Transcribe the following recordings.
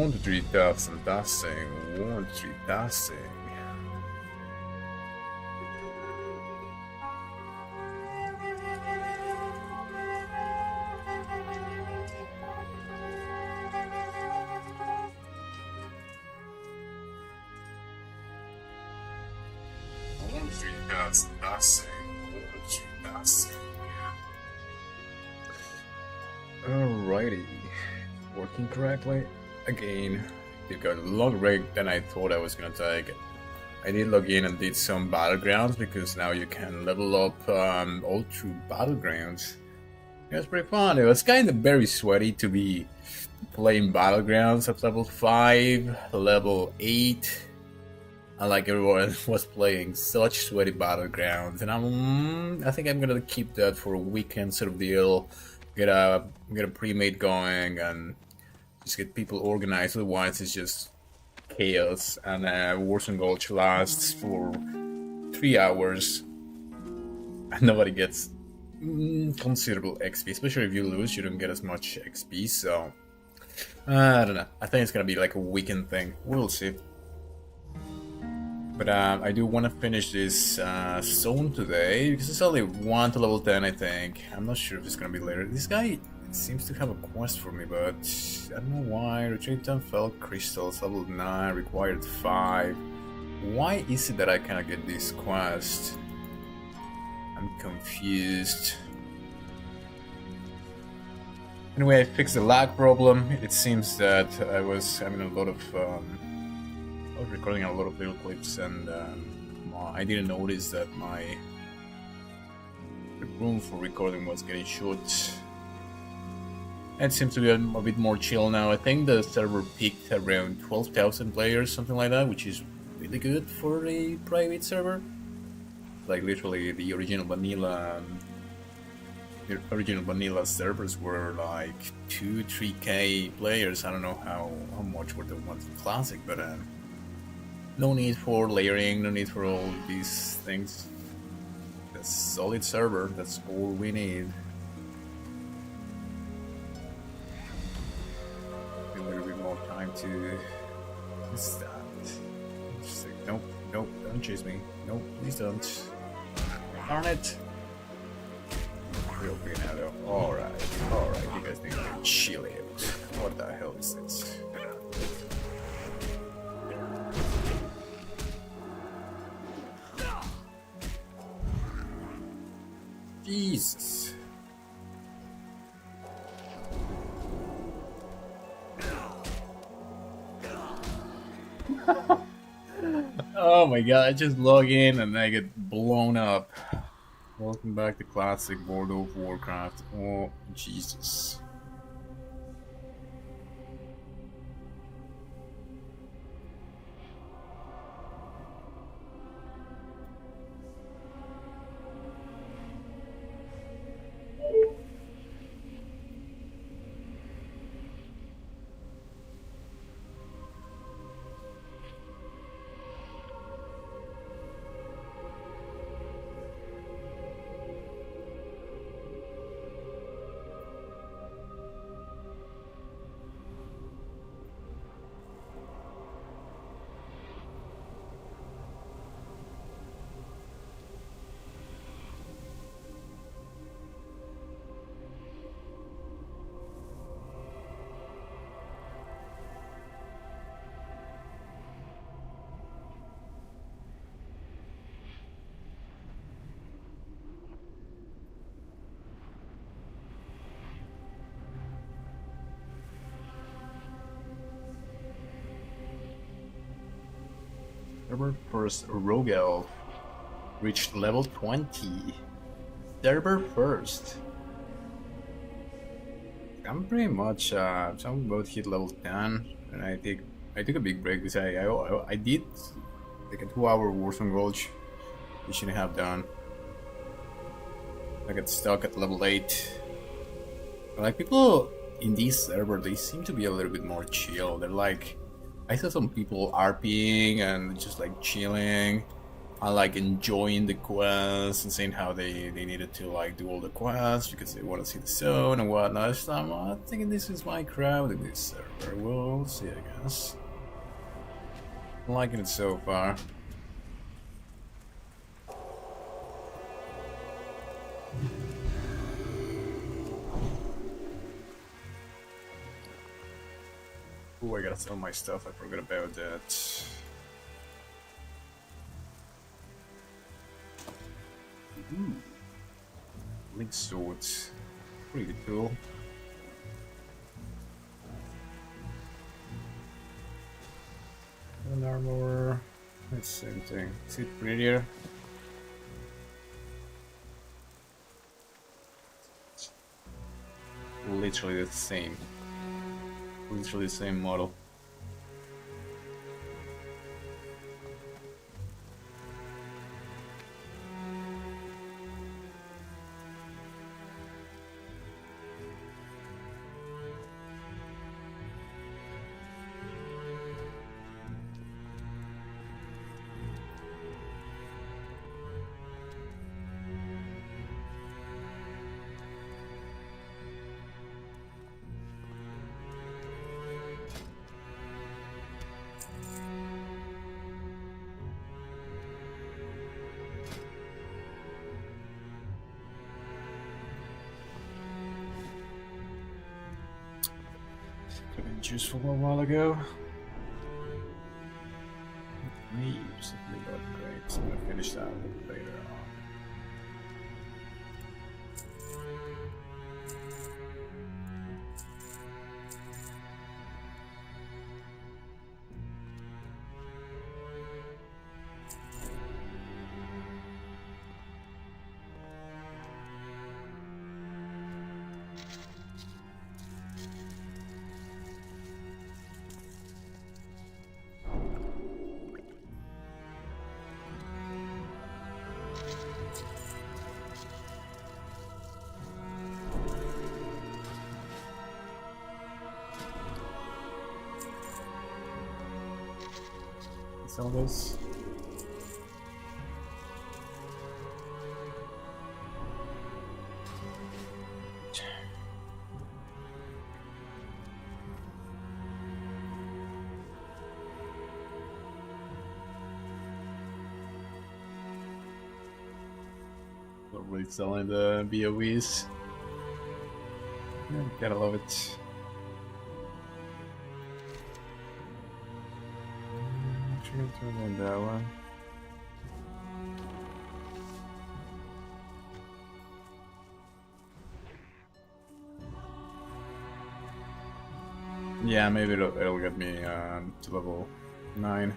1 to 3,000 dusting. 1 to 3 dusting. Alrighty, working correctly. Again, it got a longer break than I thought I was gonna take. I did log in and did some battlegrounds because now you can level up all through battlegrounds. It was pretty fun. It was kind of very sweaty to be playing battlegrounds at level 5, level 8. And like everyone was playing such sweaty battlegrounds, and I think I'm gonna keep that for a weekend sort of deal. Get a pre-made going and just get people organized. Otherwise, it's just chaos. And Warzone Gulch lasts for 3 hours, and nobody gets considerable XP. Especially if you lose, you don't get as much XP. So I don't know. I think it's gonna be like a weekend thing. We'll see. But I do want to finish this zone today, because it's only 1 to level 10, I think. I'm not sure if it's going to be later. This guy seems to have a quest for me, but I don't know why. Retrieve 10 felt crystals, level 9, required 5. Why is it that I cannot get this quest? I'm confused. Anyway, I fixed the lag problem. It seems that I was having a lot of... I was recording a lot of little clips, and I didn't notice that the room for recording was getting short. It seems to be a bit more chill now. I think the server peaked around 12,000 players, something like that, which is really good for a private server. Like literally, the original vanilla servers were like 2-3k players. I don't know how much were the ones in classic, but no need for layering, no need for all these things. A solid server, that's all we need. A little bit more time to start. Just like, nope, don't chase me. Nope, please don't. Darn it. Real green arrow. Alright, you guys need to chill out. What the hell is this? Jesus. Oh my god, I just log in and I get blown up. Welcome back to Classic World of Warcraft. Oh, Jesus. Server first Rogue Elf reached level 20. Server first. I'm pretty much some both hit level 10, and I took a big break because I did like a 2-hour Warzone Gulch. You shouldn't have done. I got stuck at level 8. But like people in this server, they seem to be a little bit more chill. They're like, I saw some people RPing and just like chilling, I like enjoying the quests and seeing how they needed to like do all the quests because they want to see the zone and whatnot. So I'm thinking this is my crowd in this server. We'll see, I guess. I'm liking it so far. Oh, I gotta sell my stuff. I forgot about that. Ooh. Link swords. Pretty cool. An armor. It's the same thing. Is it prettier? Literally the same. Literally the same model. Could have been useful a while ago. Leaves, upgrades. I'm gonna finish that a little later on. Sell this. Not really selling the BOEs. Yeah, gotta love it. Turn on that one. Yeah, maybe it'll get me to level 9.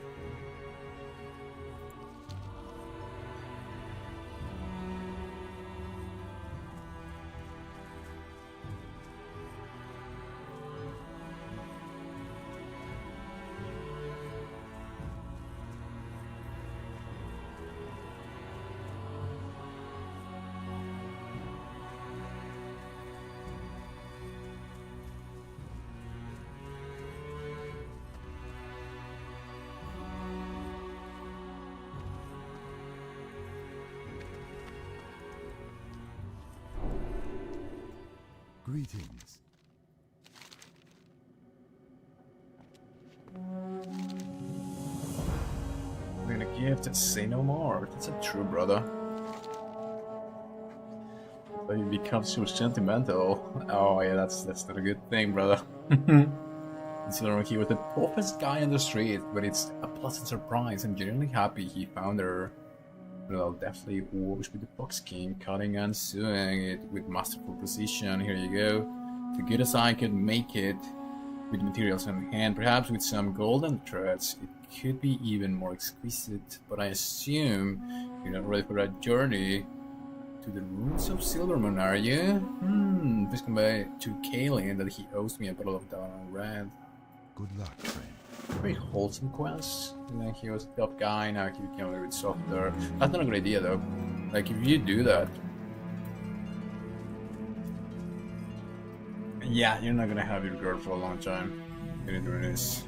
Greetings. We're gonna give to say no more. That's a true brother. But you become so sentimental. Oh yeah, that's not a good thing, brother. Considering he was the toughest guy on the street, but it's a pleasant surprise. I'm genuinely happy he found her. Well, definitely works with the box king, cutting and sewing it with masterful precision. Here you go. As good as I could make it with materials on hand, perhaps with some golden threads, it could be even more exquisite. But I assume you're not ready for that journey to the ruins of Silvermoon, are you? Please come back to Kaelin that he owes me a bottle of Dawn Red. Good luck, friend. Very wholesome quest. Like he was a tough guy, now he became a little bit softer. That's not a good idea though. Like if you do that, yeah, you're not gonna have your girl for a long time. You're doing this.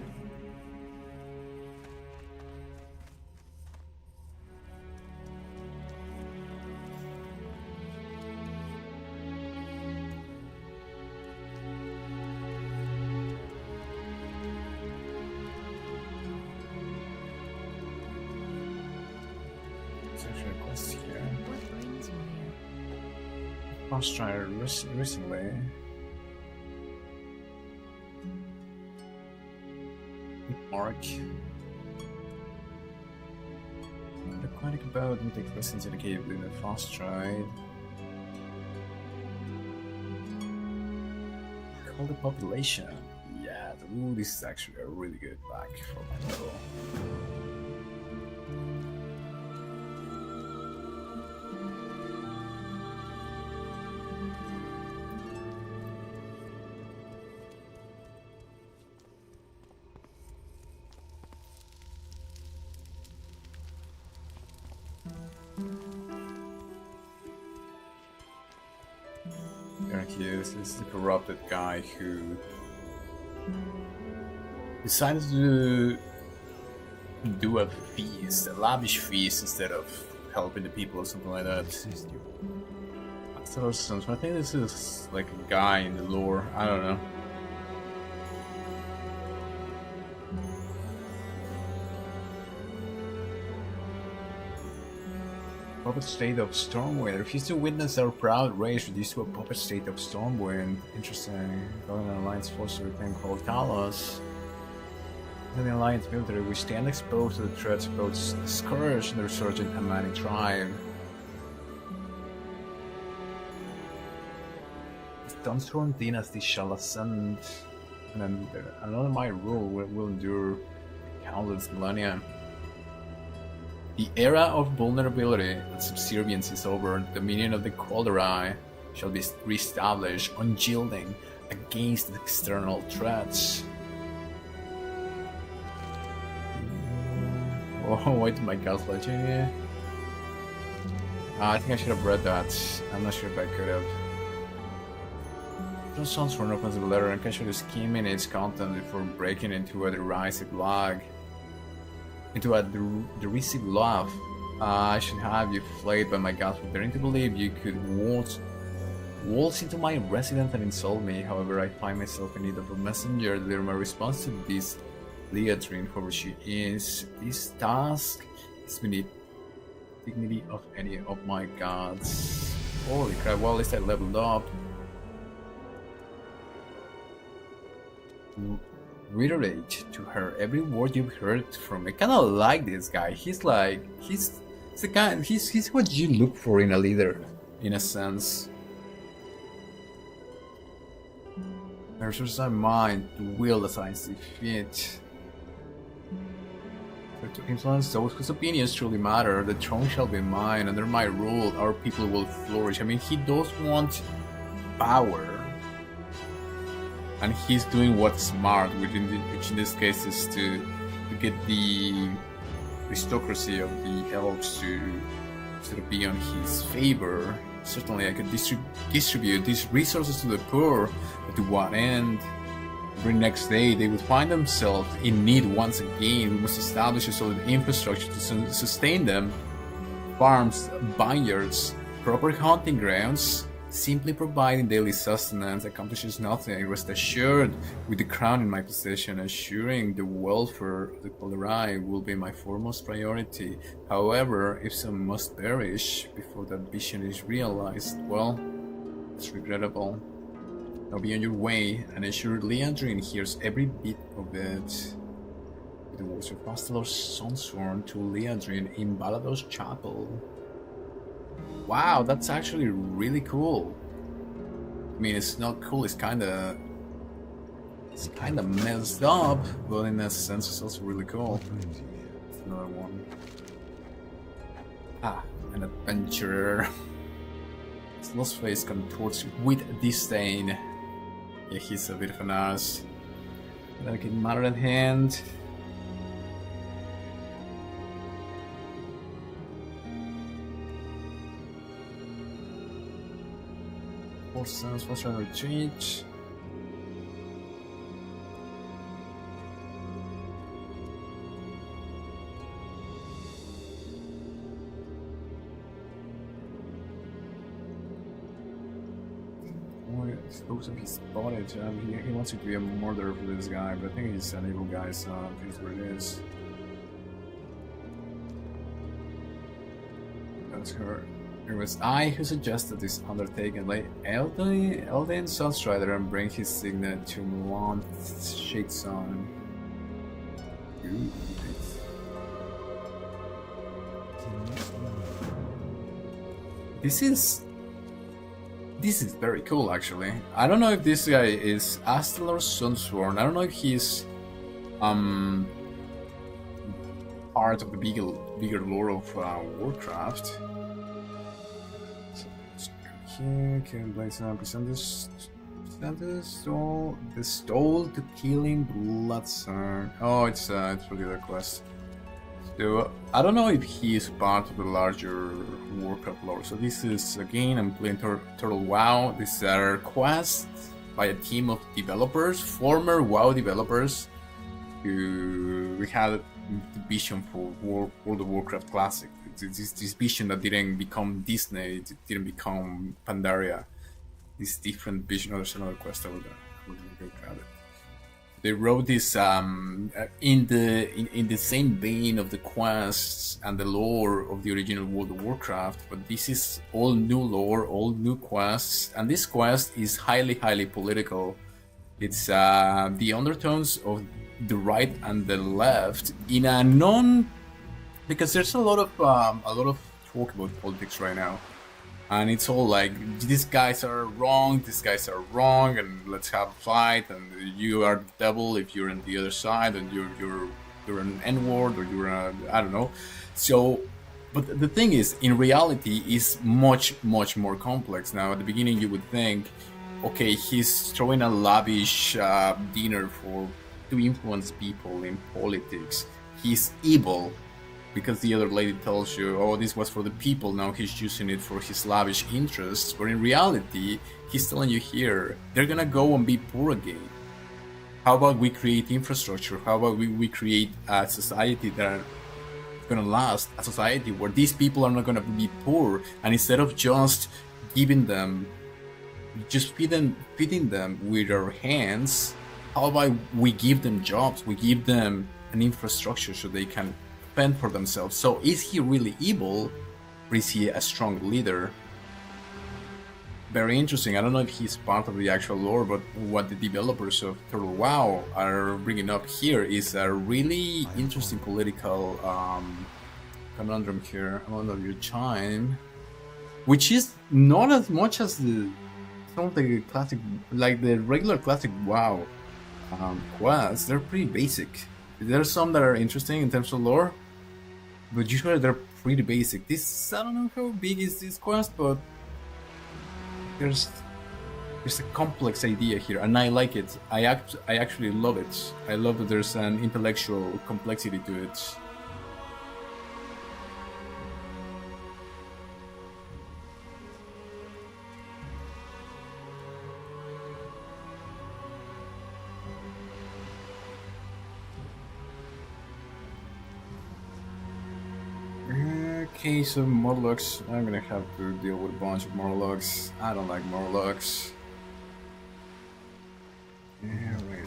There's actually a quest here. What brings you here? Fast Strider recently. Mark. The aquatic boat and take lessons in the cave in a fast ride. Call the population. Yeah, ooh, this is actually a really good back for my level. This is the corrupted guy who decided to do a feast, a lavish feast, instead of helping the people or something like that. So I think this is like a guy in the lore. I don't know. Puppet state of Stormwind. Refuse to witness our proud race reduced to a puppet state of Stormwind. Interesting. Going an alliance force with a thing called Kalos. In the alliance military, we stand exposed to the threats of both the Scourge and the resurgent Amani tribe. The Dunstorm dynasty shall ascend, and then another my rule will endure countless millennia. The era of vulnerability and subservience is over. The dominion of the Caldera shall be reestablished, unyielding against external threats. Oh, wait, my gaslighting here. I think I should have read that. I'm not sure if I could have. Those sounds for an offensive letter and casually skimming its content before breaking into a derisive log. Into a derisive laugh. I should have you flayed by my gods for daring to believe you could waltz into my residence and insult me. However, I find myself in need of a messenger to deliver my response to this Leatrine, whoever she is. This task is beneath the dignity of any of my gods. Holy crap, well, at least I leveled up. Reiterate to her every word you've heard from me. Kinda like this guy. He's the kind, he's what you look for in a leader, in a sense. There's just a mind to will as I see fit. To influence those whose opinions truly matter, the throne shall be mine. Under my rule, our people will flourish. I mean, he does want power. And he's doing what's smart, which in this case is to get the aristocracy of the elves to sort of be on his favor. Certainly I could distribute these resources to the poor, but to what end? Every next day they would find themselves in need once again. We must establish a solid infrastructure to sustain them. Farms, vineyards, proper hunting grounds. Simply providing daily sustenance accomplishes nothing. Rest assured, with the crown in my possession, assuring the welfare of the Caldera will be my foremost priority. However, if some must perish before that vision is realized, well, it's regrettable. Now be on your way, and ensure Leandrine hears every bit of it. With the words of Pastelor's Sunsworn to Leandrine in Balador's chapel. Wow, that's actually really cool. I mean, it's not cool, it's kinda messed up, but in that sense it's also really cool. It's another one. Ah, an adventurer. His lost face contorts with disdain. Yeah, he's a bit of an ass. Delicate matter at hand. Sons, what's trying to retreat? Oh, yeah, expose of his body. He wants you to be a murderer for this guy, but I think he's an evil guy, so it is what it is. That's her. It was I who suggested this undertaking. Let Elden Sunstrider and bring his signet to Mulan Shakeson. Ooh, this is very cool, actually. I don't know if this guy is Astel or Sunsworn. I don't know if he's part of the bigger lore of Warcraft. So let's go here. Can Blaze now present this? The stole to killing Bloodsurn. Oh, it's for the other quest. So I don't know if he is part of the larger Warcraft lore. So this is, again, I'm playing Turtle WoW. These are quests by a team of developers, former WoW developers, who had the vision for World of Warcraft Classic. This vision that didn't become Disney, it didn't become Pandaria. This different vision. Oh, there's another quest over there. I'm gonna go grab it. They wrote this in the same vein of the quests and the lore of the original World of Warcraft, but this is all new lore, all new quests, and this quest is highly political. It's the undertones of the right and the left in a because there's a lot of talk about politics right now. And it's all like, these guys are wrong, and let's have a fight, and you are the devil if you're on the other side, and you're an N-word, or you're a, I don't know. So, but the thing is, in reality, is much more complex. Now, at the beginning, you would think, okay, he's throwing a lavish dinner to influence people in politics. He's evil. Because the other lady tells you, oh, this was for the people, now he's using it for his lavish interests. But in reality, he's telling you here, they're gonna go and be poor again. How about we create infrastructure? How about we create a society that's gonna last? A society where these people are not gonna be poor. And instead of just feeding them with our hands, how about we give them jobs? We give them an infrastructure so they can fend for themselves. So is he really evil, or is he a strong leader? Very interesting. I don't know if he's part of the actual lore, but what the developers of Turtle WoW are bringing up here is a really interesting political conundrum here. I'm under your chime, which is not as much as some of the classic, like the regular classic WoW quests. They're pretty basic. There's some that are interesting in terms of lore, but usually they're pretty basic. This, I don't know how big is this quest, but there's a complex idea here, and I like it. I actually love it. I love that there's an intellectual complexity to it. Okay, so Morlocks. I'm gonna have to deal with a bunch of Morlocks. I don't like Morlocks. Yeah, wait.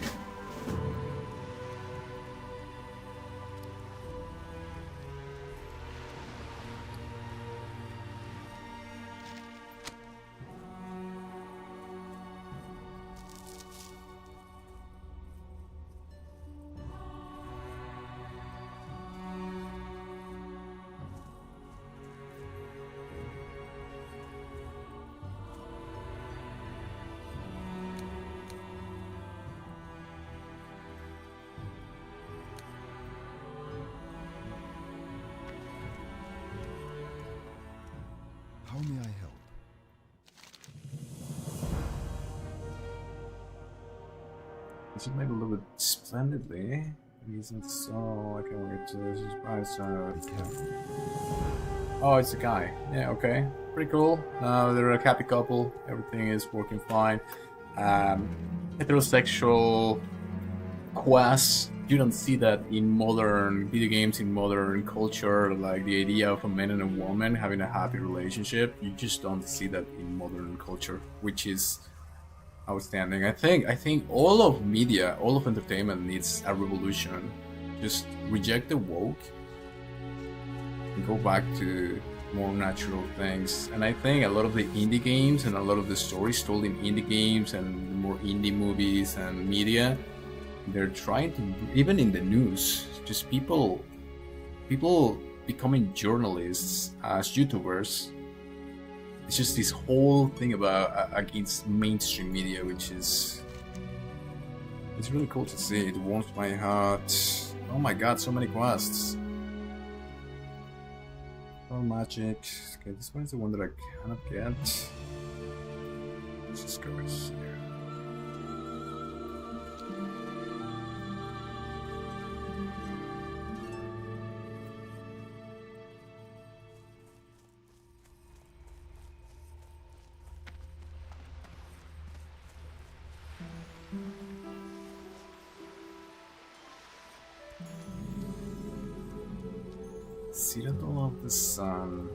How may I help? This is made a little bit splendidly. Isn't so I can wait to surprise. Be careful. Oh, it's a guy. Yeah, okay. Pretty cool. They're a happy couple. Everything is working fine. Heterosexual quests. You don't see that in modern video games, in modern culture, like the idea of a man and a woman having a happy relationship. You just don't see that in modern culture, which is outstanding. I think all of media, all of entertainment needs a revolution. Just reject the woke and go back to more natural things. And I think a lot of the indie games and a lot of the stories told in indie games and more indie movies and media, they're trying to, even in the news, just people becoming journalists as YouTubers. It's just this whole thing about against mainstream media, which is, it's really cool to see. It warms my heart. Oh my god, so many quests. Oh, magic. Okay, this one is the one that I cannot get. Let's just go here. Citadel of the Sun.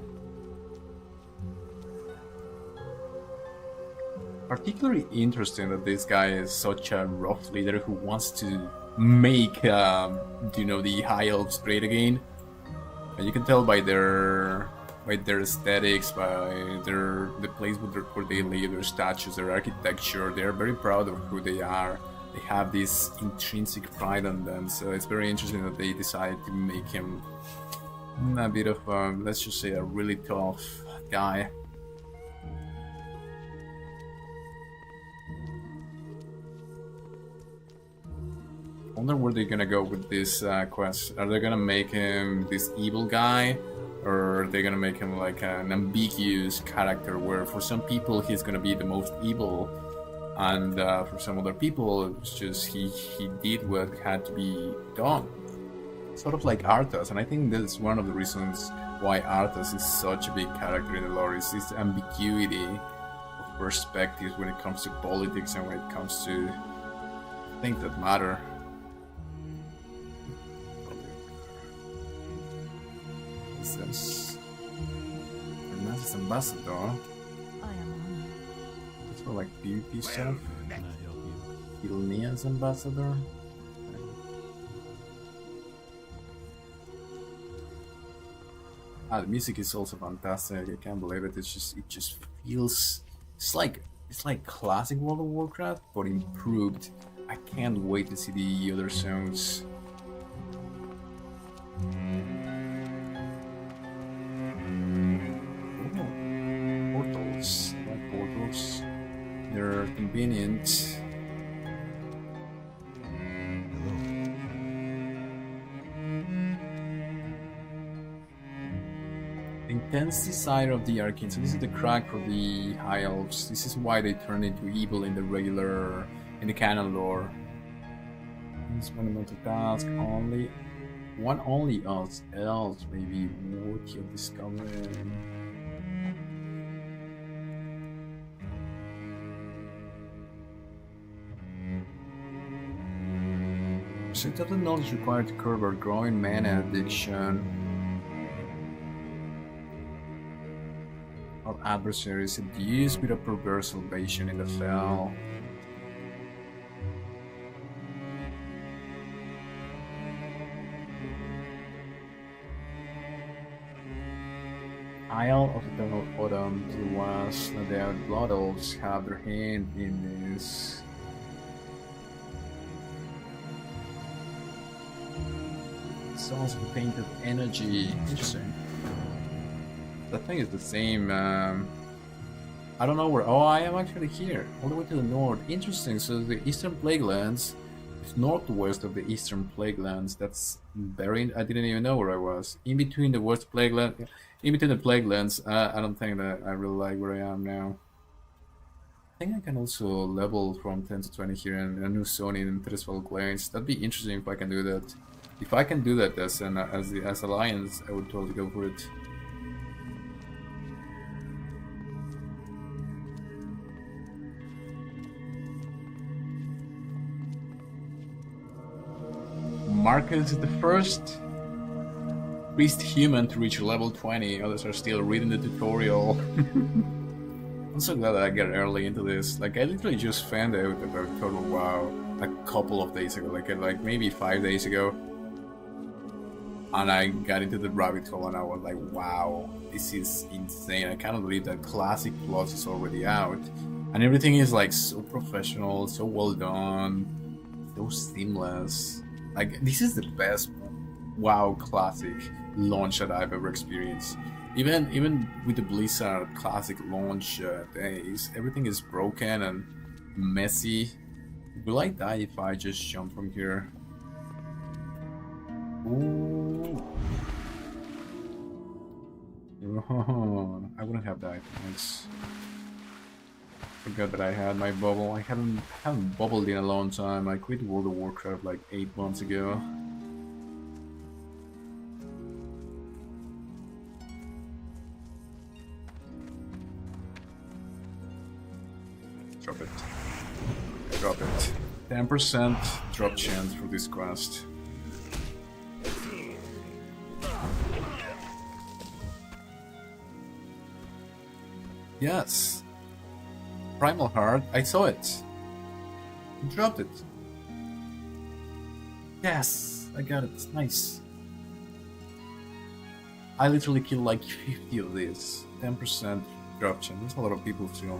Particularly interesting that this guy is such a rough leader who wants to make, the High Elves great again. And you can tell by their aesthetics, by the place where they live, their statues, their architecture. They are very proud of who they are. They have this intrinsic pride on them. So it's very interesting that they decided to make him a bit of, let's just say, a really tough guy. I wonder where they're gonna go with this quest. Are they gonna make him this evil guy, or are they gonna make him like an ambiguous character where for some people he's gonna be the most evil, and for some other people it's just he did what had to be done. Sort of like Arthas, and I think that's one of the reasons why Arthas is such a big character in the lore, is this ambiguity of perspectives when it comes to politics and when it comes to things that matter. What's this? Hermes' ambassador. I am honored. It's for like PvP stuff. Can I help you? Ilnia's ambassador. The music is also fantastic. I can't believe it. It just feels, it's like classic World of Warcraft, but improved. I can't wait to see the other songs. Oh, portals. I like portals. They're convenient. Intense desire of the Arcane. So this is the crack for the High Elves. This is why they turn into evil in the canon lore. This fundamental task only. One only elves may be worthy of discovering. Set of the knowledge required to curb our growing mana addiction. Our adversaries seduced with a perverse salvation in the fell. Isle of Eternal Autumn to the west. The Blood Elves have their hand in this. Songs of Painted Energy. Interesting. The thing is the same. I don't know where. Oh, I am actually here, all the way to the north. Interesting. So the Eastern Plaguelands is northwest of the Eastern Plaguelands. That's very. I didn't even know where I was. In between the West Plagueland, in between the Plaguelands. I don't think that I really like where I am now. I think I can also level from 10 to 20 here in a new zone in Tresval Glades. That'd be interesting if I can do that. If I can do that as Alliance, I would totally go for it. Marcus is the first priest human to reach level 20. Others are still reading the tutorial. I'm so glad that I get early into this. Like, I literally just found out about Total WoW a couple of days ago, like maybe 5 days ago. and I got into the rabbit hole and I was like, wow, this is insane. I cannot believe that Classic Plus is already out. And everything is like so professional, so well done, so seamless. Like, this is the best WoW Classic launch that I've ever experienced. Even with the Blizzard Classic launch days, everything is broken and messy. Will I die if I just jump from here? Ooh. Oh, I wouldn't have died. Thanks. Forgot that I had my bubble. I haven't bubbled in a long time. I quit World of Warcraft like 8 months ago. Drop it. Drop it. 10% drop chance for this quest. Yes. Primal Heart, I saw it. I dropped it. Yes, I got it. It's nice. I literally killed like 50 of these. 10% drop chance. That's a lot of people too.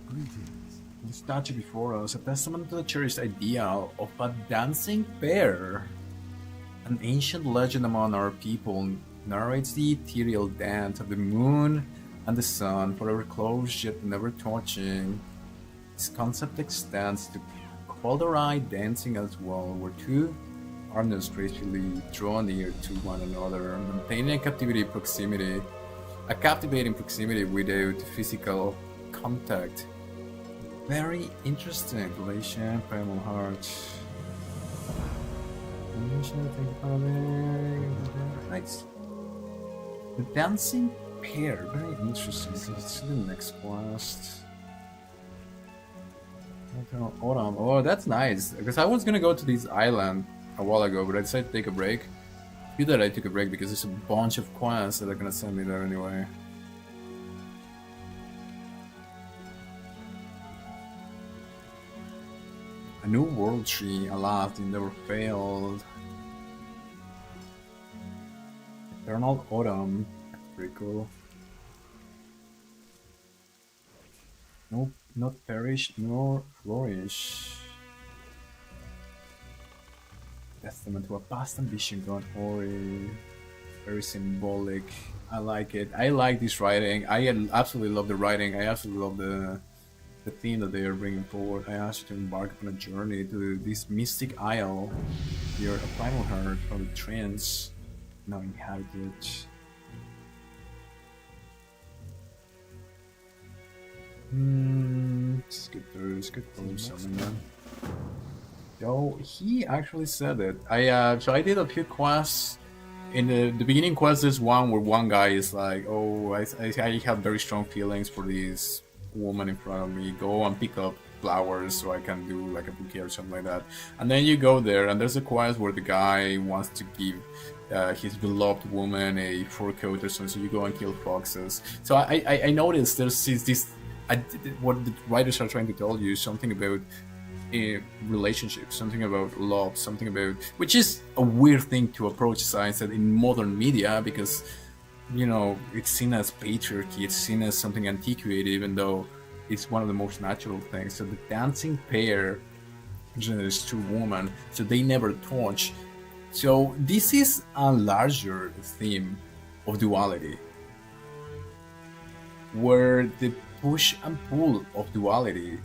Greetings. The statue before us, a testament to the cherished idea of a dancing bear. An ancient legend among our people narrates the ethereal dance of the moon and the sun, forever close yet never touching. This concept extends to cold-eyed dancing as well, where two partners gracefully draw near to one another, maintaining a captivating proximity without physical contact. Very interesting. Relation, Primal Heart. Nice. The dancing pair. Very interesting. Let's see the next quest. Autumn. Oh, that's nice. Because I was gonna go to this island a while ago, but I decided to take a break. Good that I took a break because there's a bunch of quests that are gonna send me there anyway. A new world tree, alas, it never failed. Eternal Autumn, pretty cool. Nope, not perish nor flourish. Testament to a past ambition gone hoary. Very symbolic. I like it. I like this writing. I absolutely love the writing. I absolutely love the theme that they are bringing forward. I asked you to embark on a journey to this mystic isle. You're a primal heart from the trance, now inhabited. Let's get through something then. Yo, he actually said it. So I did a few quests. In the beginning quest, there's one where one guy is like, oh, I have very strong feelings for this woman in front of me, go and pick up flowers so I can do like a bouquet or something like that. And then you go there and there's a quest where the guy wants to give his beloved woman a fur coat or something, so you go and kill foxes. So I noticed there's this what the writers are trying to tell you, something about a relationship, something about love, something about, which is a weird thing to approach science in modern media, because you know, it's seen as patriarchy, it's seen as something antiquated, even though it's one of the most natural things. So the dancing pair, there's two women, so they never touch. So this is a larger theme of duality, where the push and pull of duality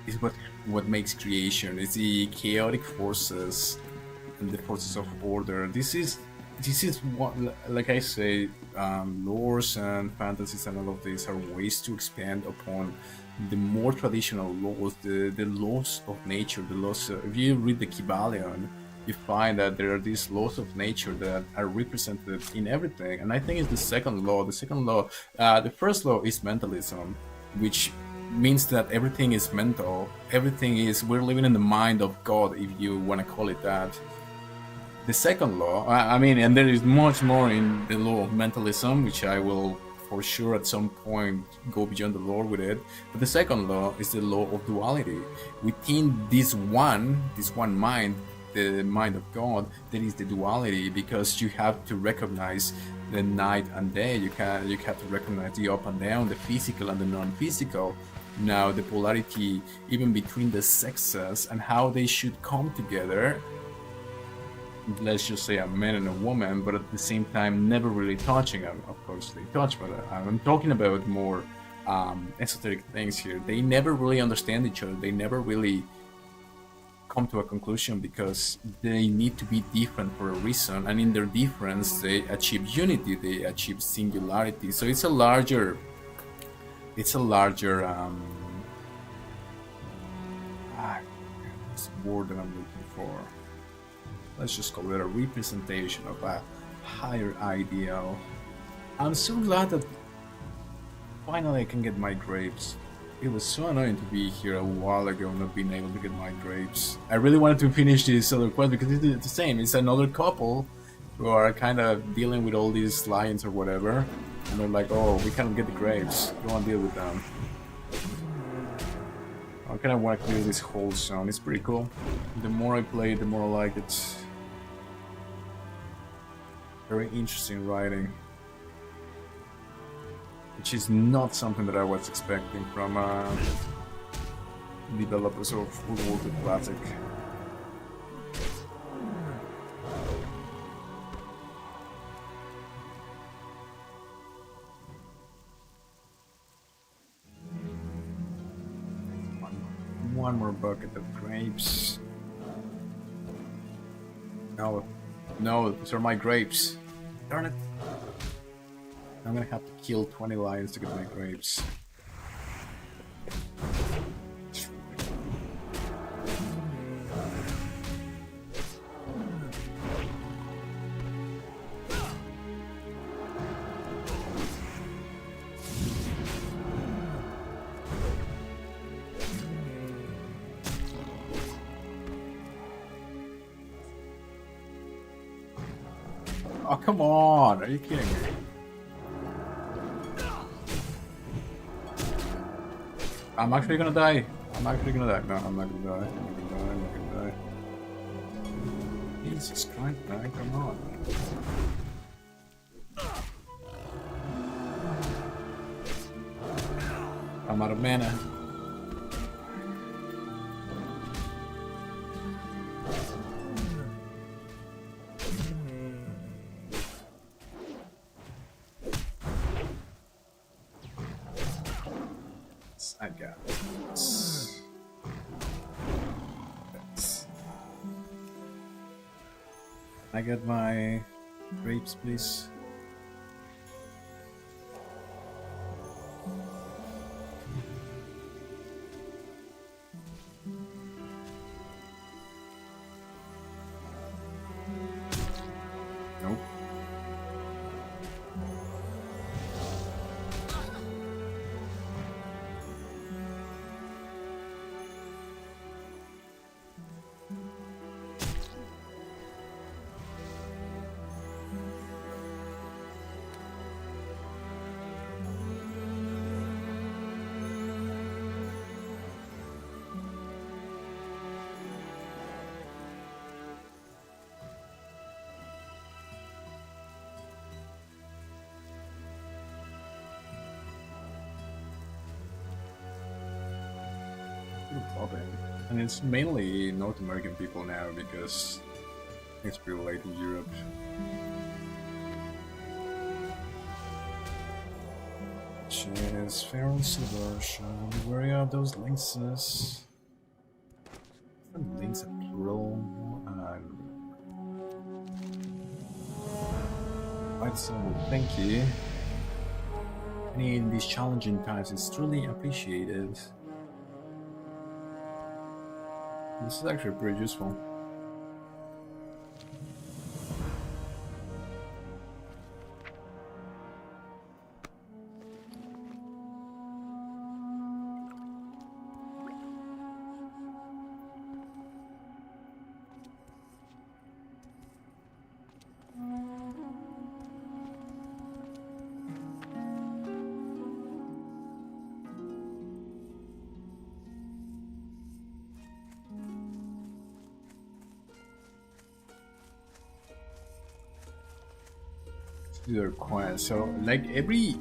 is what makes creation. It's the chaotic forces and the forces of order. This is what, like I say, lores and fantasies and all of these are ways to expand upon the more traditional laws, the laws of nature, the laws. If you read the Kybalion, you find that there are these laws of nature that are represented in everything. And I think it's the second law. The first law is mentalism, which means that everything is mental. We're living in the mind of God, if you want to call it that. The second law, and there is much more in the law of mentalism, which I will for sure at some point go beyond the lore with it. But the second law is the law of duality. Within this one mind, the mind of God, there is the duality, because you have to recognize the night and day. You have to recognize the up and down, the physical and the non-physical. Now the polarity even between the sexes and how they should come together. Let's just say a man and a woman, but at the same time never really touching them. Of course they touch, but I'm talking about more esoteric things here. They never really understand each other. They never really come to a conclusion, because they need to be different for a reason, and in their difference they achieve unity, they achieve singularity. So it's a larger what's the word that I'm looking for? Let's just call it a representation of a higher ideal. I'm so glad that finally I can get my grapes. It was so annoying to be here a while ago not being able to get my grapes. I really wanted to finish this other quest because it's the same. It's another couple who are kind of dealing with all these lions or whatever. And they're like, oh, we can't get the grapes. Go and deal with them. I kind of want to clear this whole zone. It's pretty cool. The more I play it, the more I like it. Very interesting writing. Which is not something that I was expecting from developers of WoW Classic. One more bucket of grapes. No, these are my grapes. Darn it. I'm gonna have to kill 20 lions to get my grapes. Oh, come on! Are you kidding me? I'm actually gonna die. No, I'm not gonna die. I'm not gonna die. Jesus Christ, man, come on. I'm out of mana. I got it. I got my grapes, please. Nope. And it's mainly North American people now because it's pretty late in Europe. Which is fair and silver. Shall be wary of those lynxes. Lynx a plural. Quite so, thank you. And in these challenging times, it's truly appreciated. This is actually pretty useful. do their quest. So like every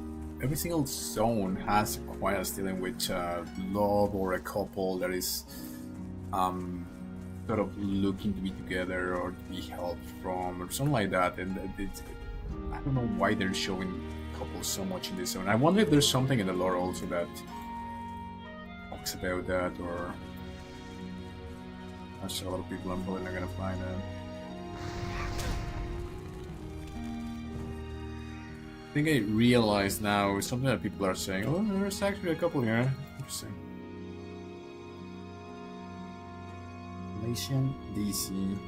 single zone has a quest dealing with love or a couple that is sort of looking to be together or to be helped from or something like that. And I don't know why they're showing couples so much in this zone. I wonder if there's something in the lore also that talks about that, or there's a lot of people I'm probably not gonna find it. I think I realize now something that people are saying. Oh, there's actually a couple here. Interesting. Malaysian DC.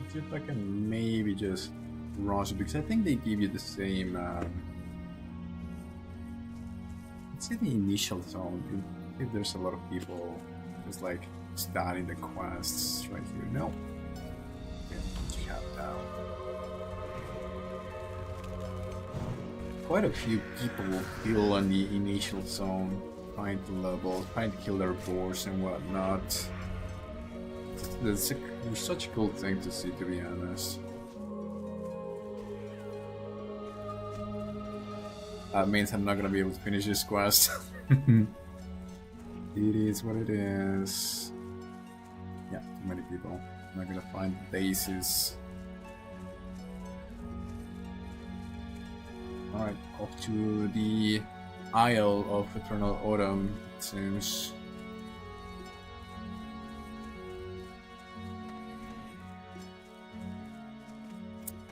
Let's see if I can maybe just rush it, because I think they give you the same. Let's see the initial zone. If there's a lot of people just like starting the quests right here. No. Okay, chat down. Quite a few people still on the initial zone, trying to level, trying to kill their boars and whatnot. It's such a cool thing to see, to be honest. That means I'm not gonna be able to finish this quest. It is what it is. Yeah, too many people. I'm not gonna find bases. Alright, off to the Isle of Eternal Autumn, it seems.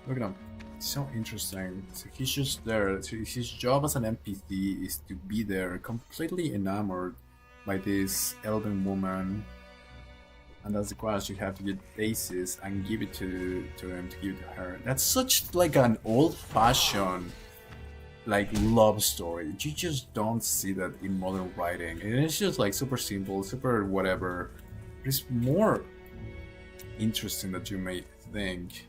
Look at him. So interesting. So he's just there. So his job as an NPC is to be there, completely enamored by this elven woman. And that's the quest. You have to get bases and give it to him, to give it to her. That's such like an old-fashioned like love story. You just don't see that in modern writing. And it's just like super simple, super whatever. It's more interesting than you may think.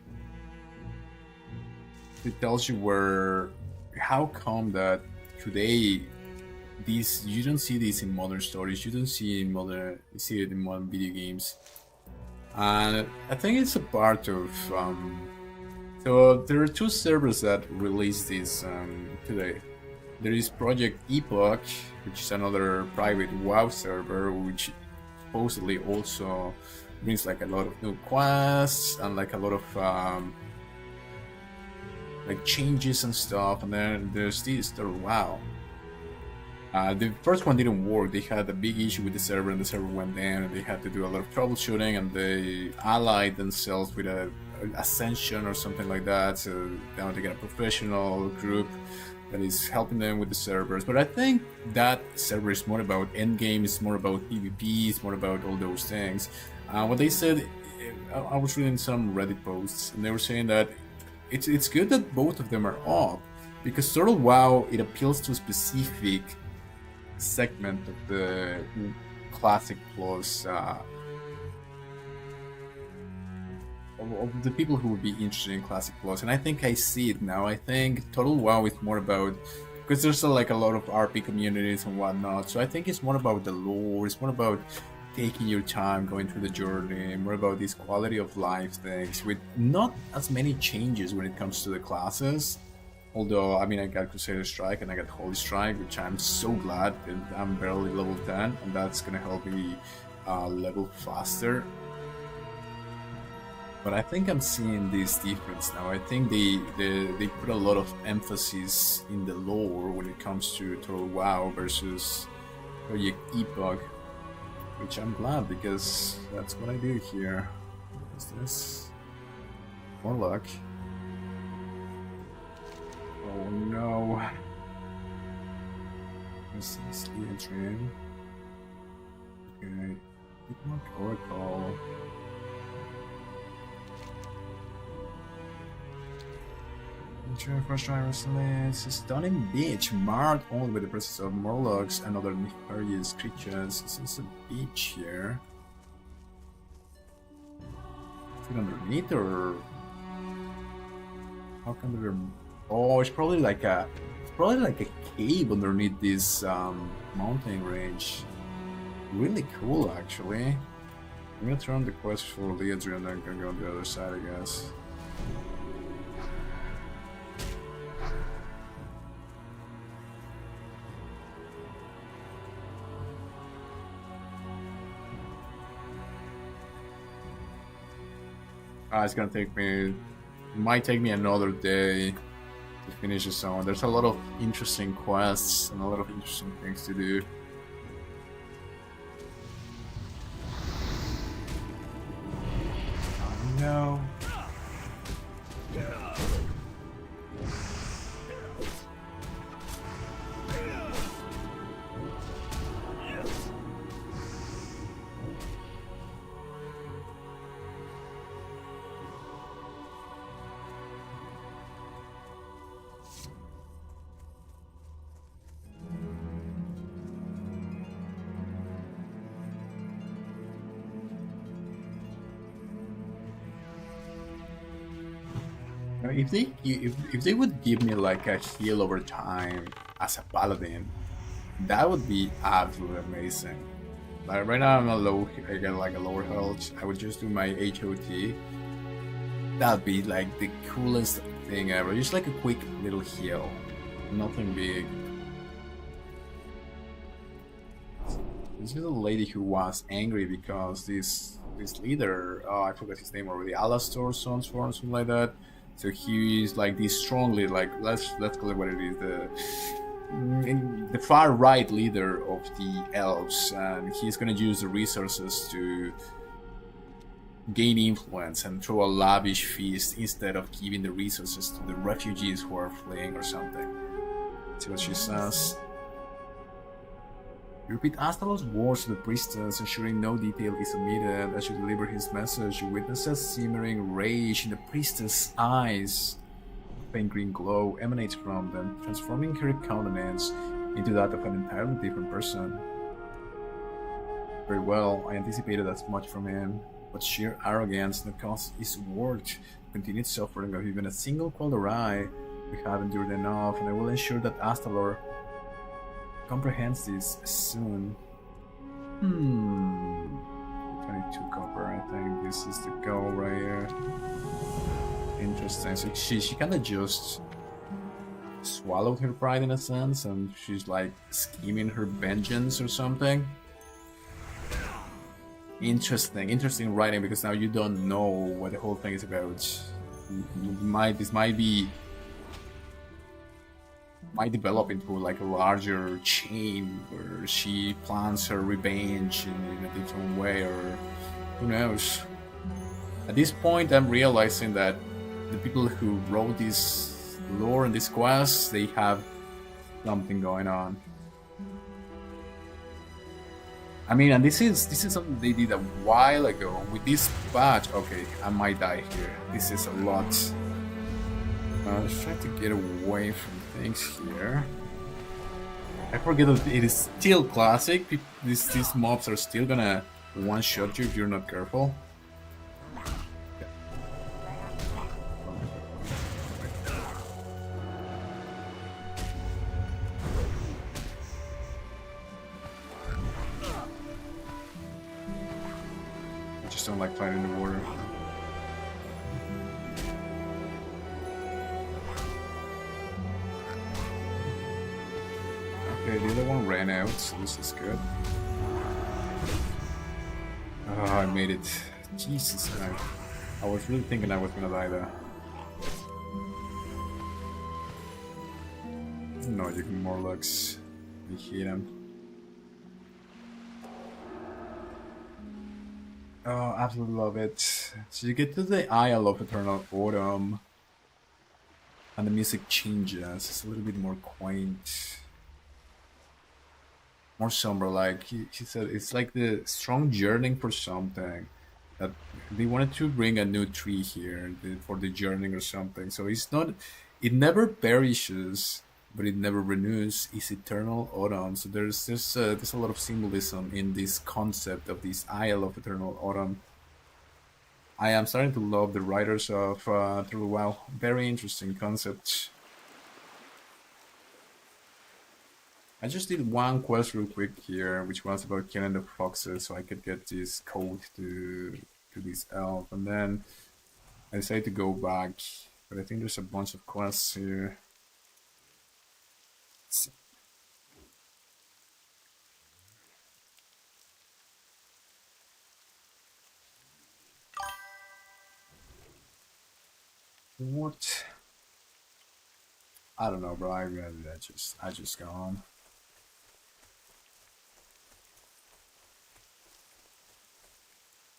It tells you how come that today these, you don't see this in modern stories, you don't see it in modern video games. And I think it's a part of so there are two servers that release this today. There is Project Epoch, which is another private WoW server, which supposedly also brings like a lot of new quests and like a lot of like changes and stuff. And then there's this WoW. The first one didn't work. They had a big issue with the server, and the server went down, and they had to do a lot of troubleshooting, and they allied themselves with a Ascension or something like that. So now they get a professional group that is helping them with the servers. But I think that server is more about endgame, it's more about PvP, it's more about all those things. What they said, I was reading some Reddit posts, and they were saying that it's good that both of them are up, because Total WoW, it appeals to a specific segment of the Classic Plus, of the people who would be interested in Classic Plus, and I think I see it now. I think Total WoW is more about, because there's like a lot of RP communities and whatnot, so I think it's more about the lore, it's more about taking your time, going through the journey, more about these quality of life things, with not as many changes when it comes to the classes. Although, I mean, I got Crusader Strike and I got Holy Strike, which I'm so glad, and I'm barely level 10, and that's gonna help me level faster. But I think I'm seeing this difference now. I think they put a lot of emphasis in the lore when it comes to Total WoW versus Project Epoch, which I'm glad, because that's what I do here. What's this? More luck. Oh no. This is the entry. Okay. Epoch Oracle. First try recently, it's a stunning beach marked only with the presence of Morlocks and other nefarious creatures. This is a beach here. Is it underneath, or how come there are Oh, it's probably like a cave underneath this mountain range. Really cool, actually. I'm gonna turn the quest for Leodri and then gonna go on the other side, I guess. It's gonna take me, might take me another day to finish the zone. There's a lot of interesting quests and a lot of interesting things to do. No. If they would give me like a heal over time as a paladin, that would be absolutely amazing. Like right now I'm a low, I get like a lower health. I would just do my HOT. That'd be like the coolest thing ever. Just like a quick little heal, nothing big. This is a lady who was angry because this leader, oh, I forgot his name already, Alastor Sonsforn, or something like that. So he's like this strongly, like let's call it what it is, the far right leader of the elves, and he's gonna use the resources to gain influence and throw a lavish feast instead of giving the resources to the refugees who are fleeing or something. See what she says. You repeat Astalor's words to the priestess, ensuring no detail is omitted. As you deliver his message, you witness a simmering rage in the priestess' eyes. A faint green glow emanates from them, transforming her countenance into that of an entirely different person. Very well, I anticipated as much from him, but sheer arrogance that caused his work, continued suffering of even a single Qualdorei. We have endured enough, and I will ensure that Astalor comprehends this soon. 22 copper, I think this is the goal right here. Interesting. So she kind of just swallowed her pride in a sense, and she's like scheming her vengeance or something. Interesting writing, because now you don't know what the whole thing is about. This might develop into like a larger chain where she plans her revenge in a different way, or who knows. At this point I'm realizing that the people who wrote this lore and this quest, they have something going on. I mean, and this is something they did a while ago. With this patch, okay, I might die here. This is a lot. Let's try to get away from things here. I forget that it is still classic. These mobs are still gonna one-shot you if you're not careful. I just don't like fighting in the water. Okay, the other one ran out, so this is good. Oh, I made it. Jesus, man. I was really thinking I was gonna die there. No, you can more looks. You hit him. Oh, absolutely love it. So you get to the Isle of Eternal Autumn, and the music changes. It's a little bit more quaint. More somber, like he said, it's like the strong yearning for something, that they wanted to bring a new tree here for the yearning or something. So it's not, it never perishes, but it never renews. It's eternal autumn. So there's a lot of symbolism in this concept of this Isle of Eternal Autumn. I am starting to love the writers of TWoW. Very interesting concept. I just did one quest real quick here, which was about killing the foxes, so I could get this code to this elf, and then I decided to go back. But I think there's a bunch of quests here. What? I don't know, bro. I just gone.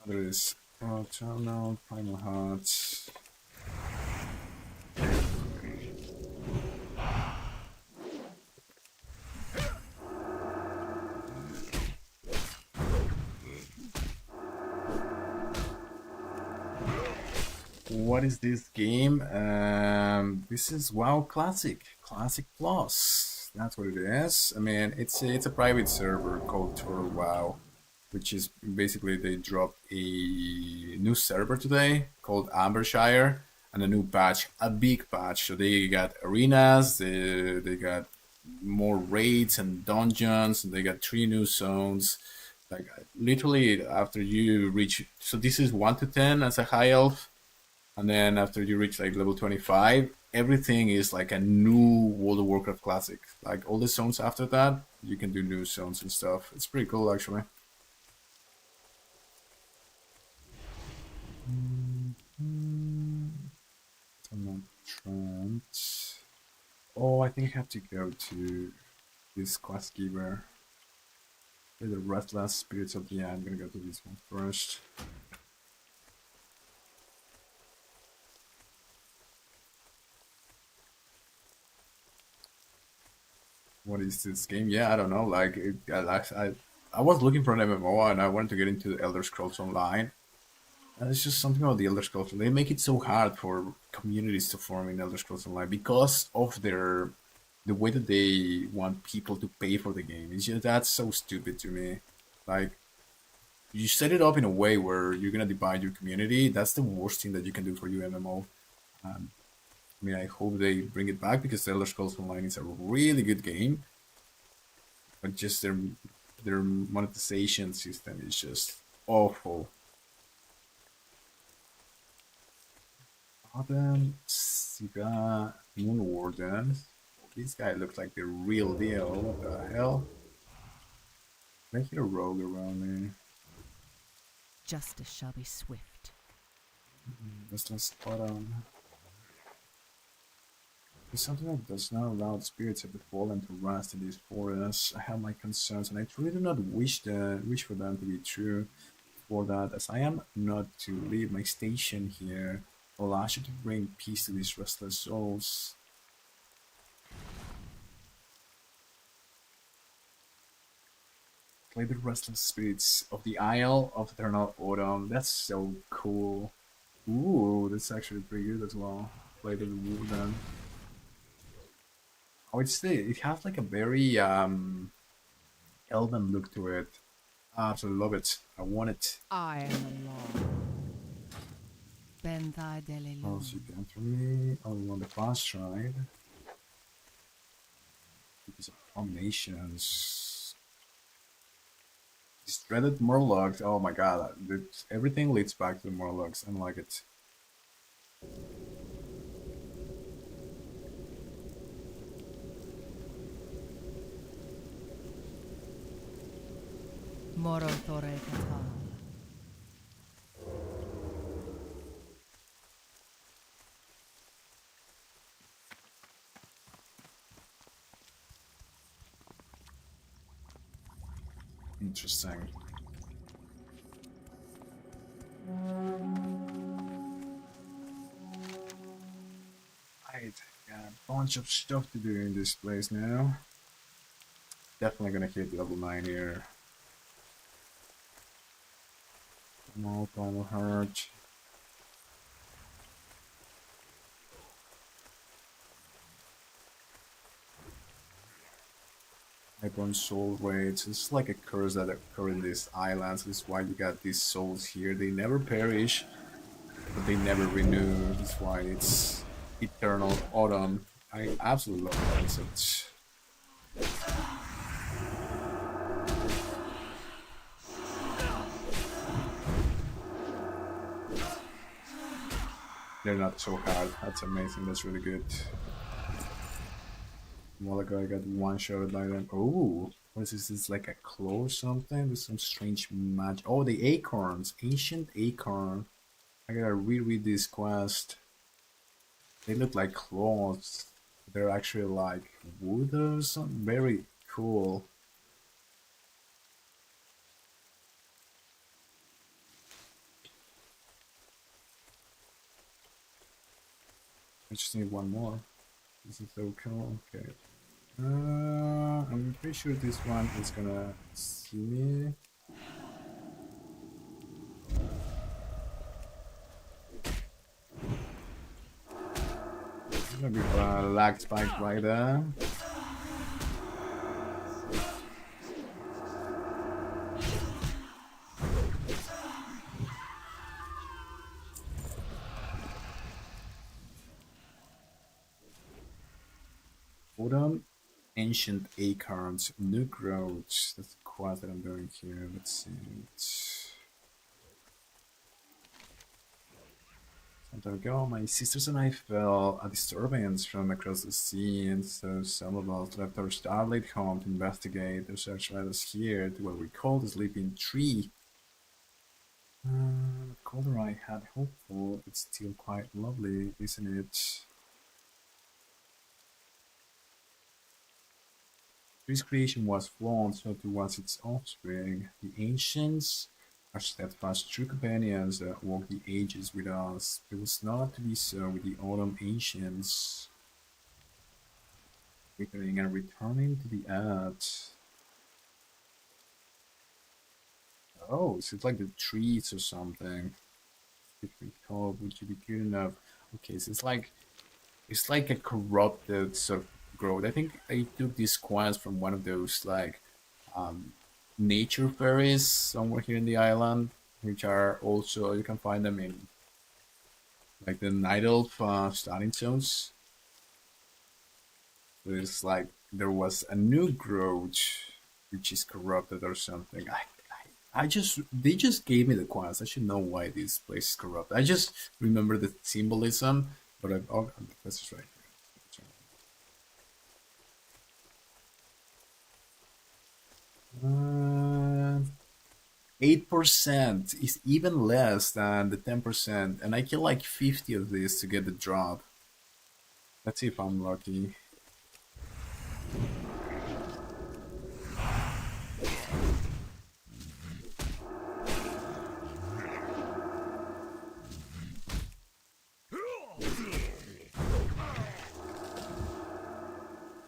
There is Channel, Primal Hearts. What is this game? This is WoW Classic Plus. That's what it is. I mean, it's a private server called TWoW, which is basically they dropped a new server today called Ambershire and a new patch, a big patch. So they got arenas, they got more raids and dungeons, and they got 3 new zones. Like literally after you reach, so this is 1 to 10 as a high elf, and then after you reach like level 25, everything is like a new World of Warcraft classic. Like all the zones after that, you can do new zones and stuff. It's pretty cool actually. Trent. Oh, I think I have to go to this quest giver. The Restless Spirits of the I'm gonna go to this one first. What is this game? Yeah, I don't know. Like, I was looking for an MMO and I wanted to get into Elder Scrolls Online. And it's just something about the Elder Scrolls. They make it so hard for communities to form in Elder Scrolls Online because of the way that they want people to pay for the game. It's just that's so stupid to me. Like, you set it up in a way where you're gonna divide your community. That's the worst thing that you can do for your MMO. Um, I mean, I hope they bring it back because Elder Scrolls Online is a really good game, but just their monetization system is just awful. Adam Siga Moon Warden. This guy looks like the real deal. What the hell? Make it a rogue around me. Justice shall be swift. Let's Autumn. There's something that does not allow the spirits of the fallen to rest in these forests. I have my concerns, and I truly do not wish for them to be true. For that, as I am not to leave my station here, I'll ask you to bring peace to these restless souls. Play the restless spirits of the Isle of Eternal Autumn. That's so cool. Ooh, that's actually pretty good as well. Play the Warden. Oh, it has like a very Elven look to it. I absolutely love it. I want it. I am the law. Ben thy deli Oh, so you can for me. I want the fast ride. Because of combinations. These dreaded Murlocs. Oh my god. Everything leads back to the Murlocs. I like it. Moro Thore Katal. Interesting. Right, got a bunch of stuff to do in this place now. Definitely gonna hit level 9 here. No Primal Heart. Hyper soul raids. It's like a curse that occur in these islands. This is why you got these souls here. They never perish, but they never renew. That's why it's eternal autumn. I absolutely love the concept. They're not so hard. That's amazing. That's really good. A while ago, I got one shot by them. Oh, what is this? It's like a claw or something? There's some strange magic. Oh, the acorns. Ancient acorn. I gotta reread this quest. They look like claws. They're actually like wood or something. Very cool. I just need one more. This is so cool. Okay. I'm pretty sure this one is gonna see me. Gonna be a lag spike right there. Hold on. Ancient acorns, new growths. That's the quest that I'm doing here. Let's see. Some time ago, my sisters and I felt a disturbance from across the sea, and so some of us left our starlit home to investigate. The search led us here to what we call the sleeping tree. The color I had hoped for, it's still quite lovely, isn't it? Tree's creation was flawed, so too was its offspring. The ancients are steadfast true companions that walk the ages with us. It was not to be so with the autumn ancients. Withering and returning to the earth. Oh, so it's like the trees or something. If we hope, would you be good enough? Okay, so it's like a corrupted sort of growth. I think I took this quest from one of those like um, nature fairies somewhere here in the island, which are also you can find them in like the Night Elf starting zones. So it's like there was a new growth which is corrupted or something. I just they just gave me the quest. I should know why this place is corrupt. I just remember the symbolism, but that's just right. 8% is even less than the 10%, and I kill like 50 of these to get the drop. Let's see if I'm lucky.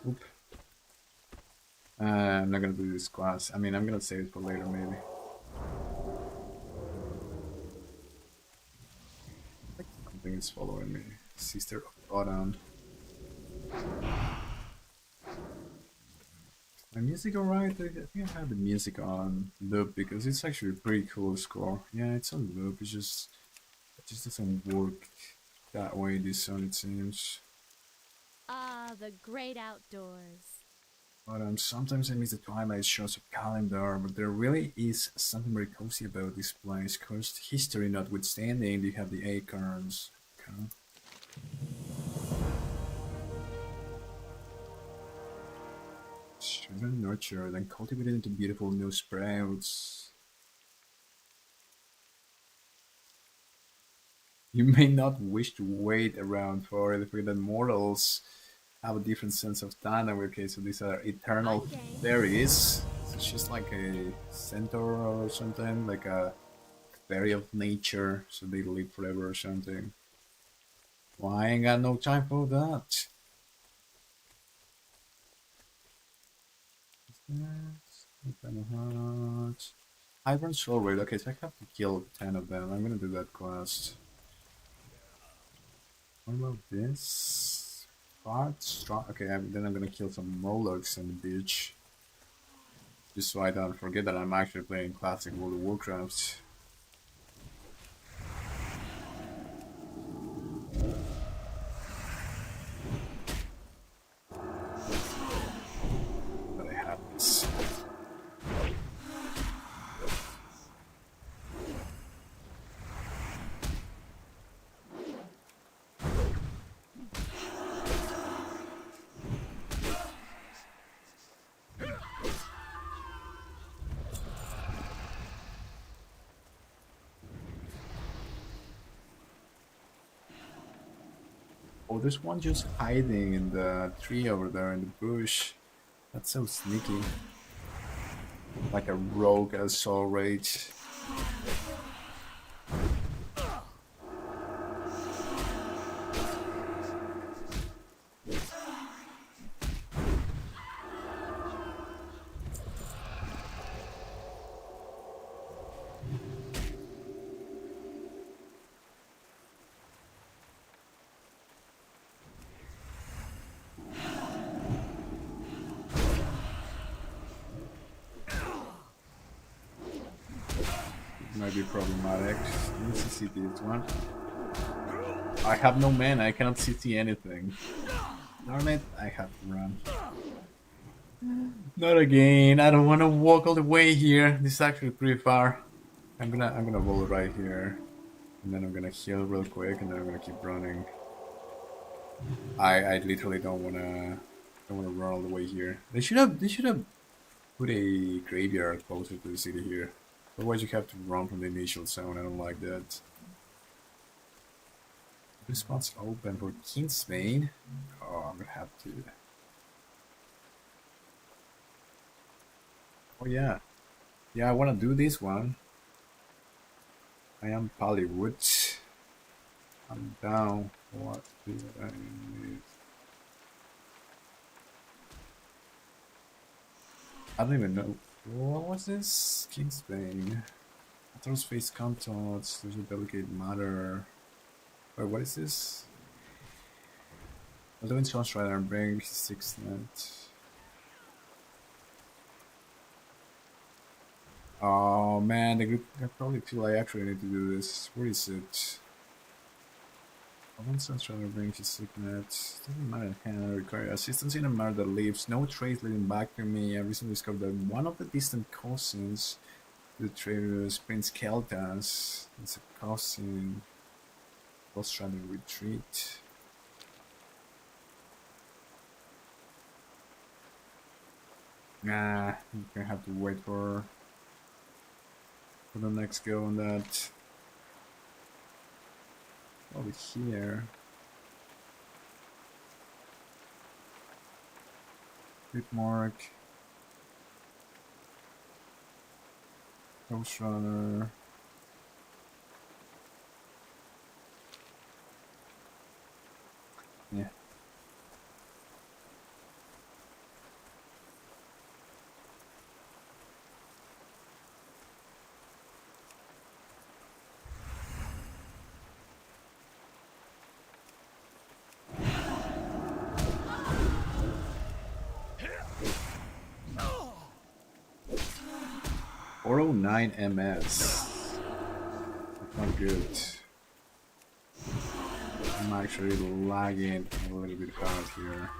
Oop. I'm not gonna do this class. I mean, I'm gonna save it for later, maybe. Something is following me. Sister of Autumn. My music alright? I think I have the music on loop because it's actually a pretty cool score. Yeah, it's on loop. It just doesn't work that way this song, it seems. Ah, the great outdoors. But sometimes I miss the twilight shows of calendar, but there really is something very cozy about this place. Cursed history notwithstanding, you have the acorns. Okay. Strength and nurture, then cultivated into beautiful new sprouts. You may not wish to wait around for it, for that mortals have a different sense of time. Okay, so these are eternal fairies. So she's like a centaur or something, like a fairy of nature, so they live forever or something. Well, I ain't got no time for that. Iron Soul Raid. Okay, so I have to kill 10 of them. I'm gonna do that quest. What about this? Part strong. Okay, then I'm gonna kill some Molochs on the beach. Just so I don't forget that I'm actually playing classic World of Warcraft. But I have this. Oh, there's one just hiding in the tree over there in the bush. That's so sneaky. Like a rogue assault rage. Might be problematic. Let me see this one. I have no mana, I cannot see anything. Darn it, I have to run. Not again, I don't want to walk all the way here. This is actually pretty far. I'm gonna roll right here. And then I'm gonna heal real quick and then I'm gonna keep running. I literally don't wanna run all the way here. They should have put a graveyard closer to the city here. Otherwise you have to run from the initial zone. I don't like that. This spot's open for Kingsbane. Oh, I'm gonna have to. Oh yeah. Yeah, I wanna do this one. I am Bollywood. I'm down. What do I need? I don't even know. What was this? Kingsbane. Atro's face contacts. There's a delicate matter. Wait, what is this? I'll do Insurance Rider and bring 6 net. Oh man, the group, I probably feel I actually need to do this. Where is it? Insurance Rider brings his signet. Doesn't matter, hand require assistance in a matter that leaves no trace leading back to me. I recently discovered that one of the distant cousins, the traitor's Prince Keltas, is a cousin. Was trying to retreat. Nah, I'm gonna have to wait for the next go on that. Over here. Bit mark. Ghost Runner. Yeah. .409 MS. That's not good. I'm actually lagging a little bit hard here.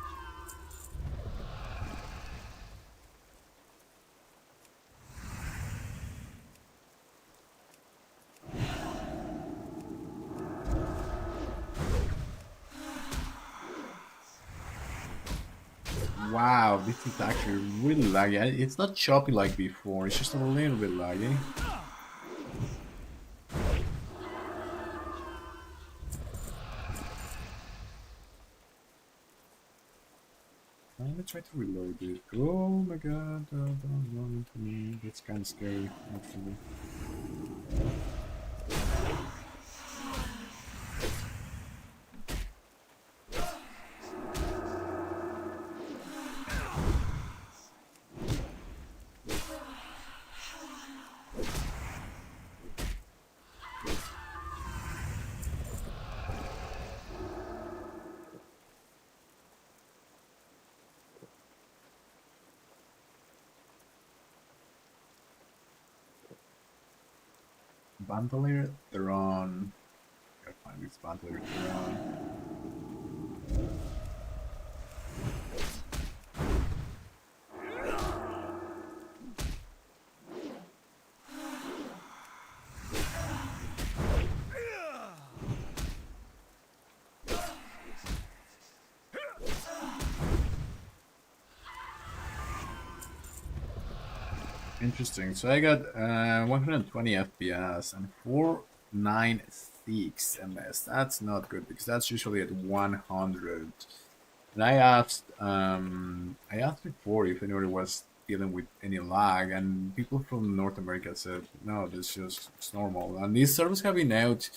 Wow, this is actually really laggy. It's not choppy like before, it's just a little bit laggy. Let me try to reload it. Oh my god, don't run into me. That's kind of scary, actually. Bandolier Theron. Gotta find this Bandolier Theron. Interesting. So I got 120 FPS and 496 96 MS. That's not good because that's usually at 100. And I asked before if anybody was dealing with any lag, and people from North America said no, this just it's normal. And these servers have been out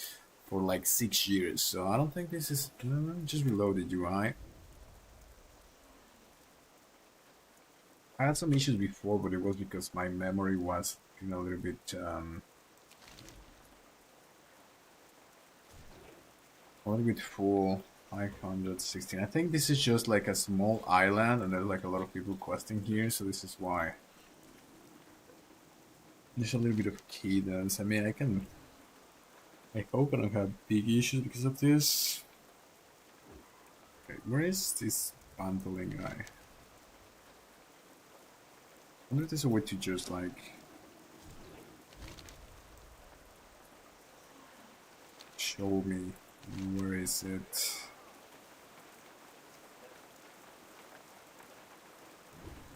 for like 6 years, so I don't think this is. Let me just reload the UI. I had some issues before, but it was because my memory was a little bit full. 516. I think this is just like a small island, and there's like a lot of people questing here, so this is why. There's a little bit of cadence. I mean, I hope I don't have big issues because of this. Okay, where is this bundling guy? I wonder if there's a way to just like show me where is it.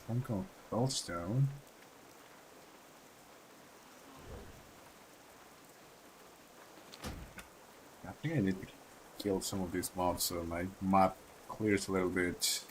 Some kind of Fellstone. I think I need to kill some of these mobs so my map clears a little bit.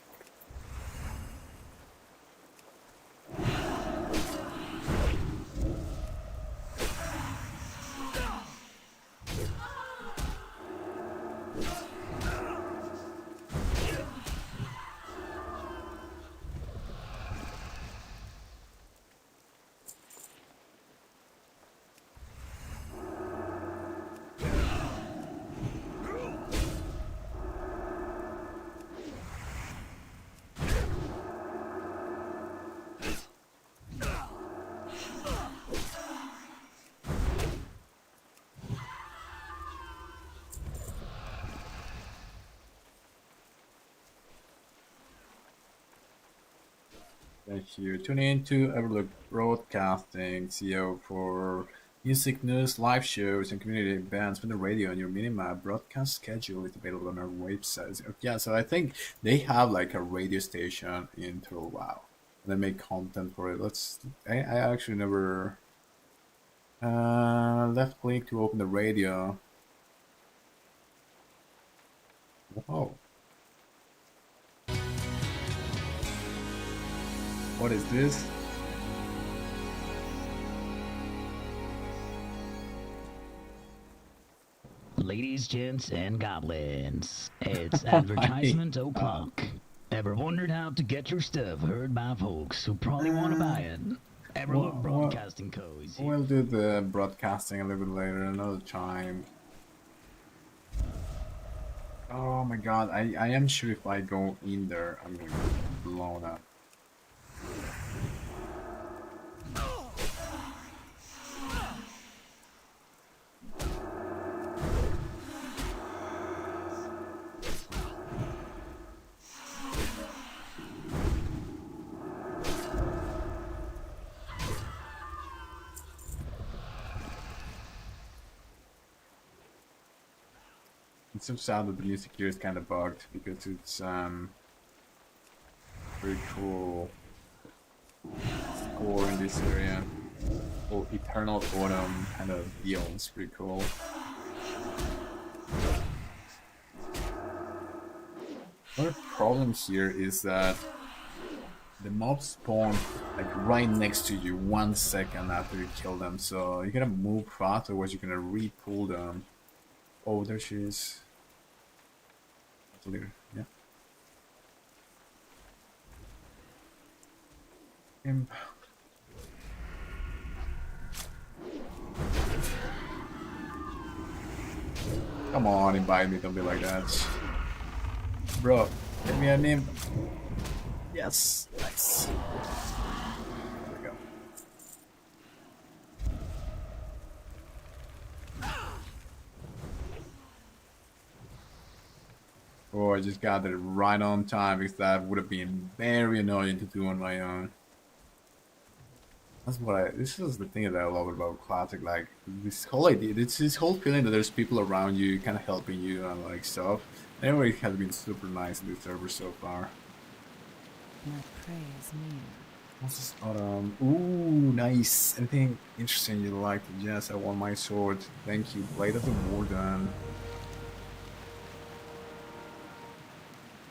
Thank you. Tune in to Overlook Broadcasting, CEO for music news, live shows, and community events with the radio on your minimap. Broadcast schedule is available on our website. Yeah, so I think they have like a radio station in TWoW. They make content for it. I actually never left click to open the radio. Whoa. What is this? Ladies, gents, and goblins, it's advertisement o'clock. Ever wondered how to get your stuff heard by folks who probably want to buy it? Everlook Broadcasting Co. is here. We'll do the broadcasting a little bit later, another time. Oh my god, I am sure if I go in there, I'm gonna get blown up. It's so sad that the music here is kind of bugged because it's very cool score in this area. Whole Eternal Autumn kind of deal. It's pretty cool. One of the problems here is that the mobs spawn like right next to you 1 second after you kill them, so you gotta move fast, otherwise you're gonna re-pull them. Oh, there she is. Yeah. Imp. Come on, invite me, don't be like that. Bro, get me a name. Yes, nice. There we go. Oh, I just got it right on time because that would have been very annoying to do on my own. That's what this is the thing that I love about Classic, like this whole idea, it's this whole feeling that there's people around you kind of helping you and like stuff. Everybody has been super nice in this server so far. My prey is near. What's this autumn? Ooh, nice. Anything interesting you like? Yes, I want my sword. Thank you. Blade of the Warden.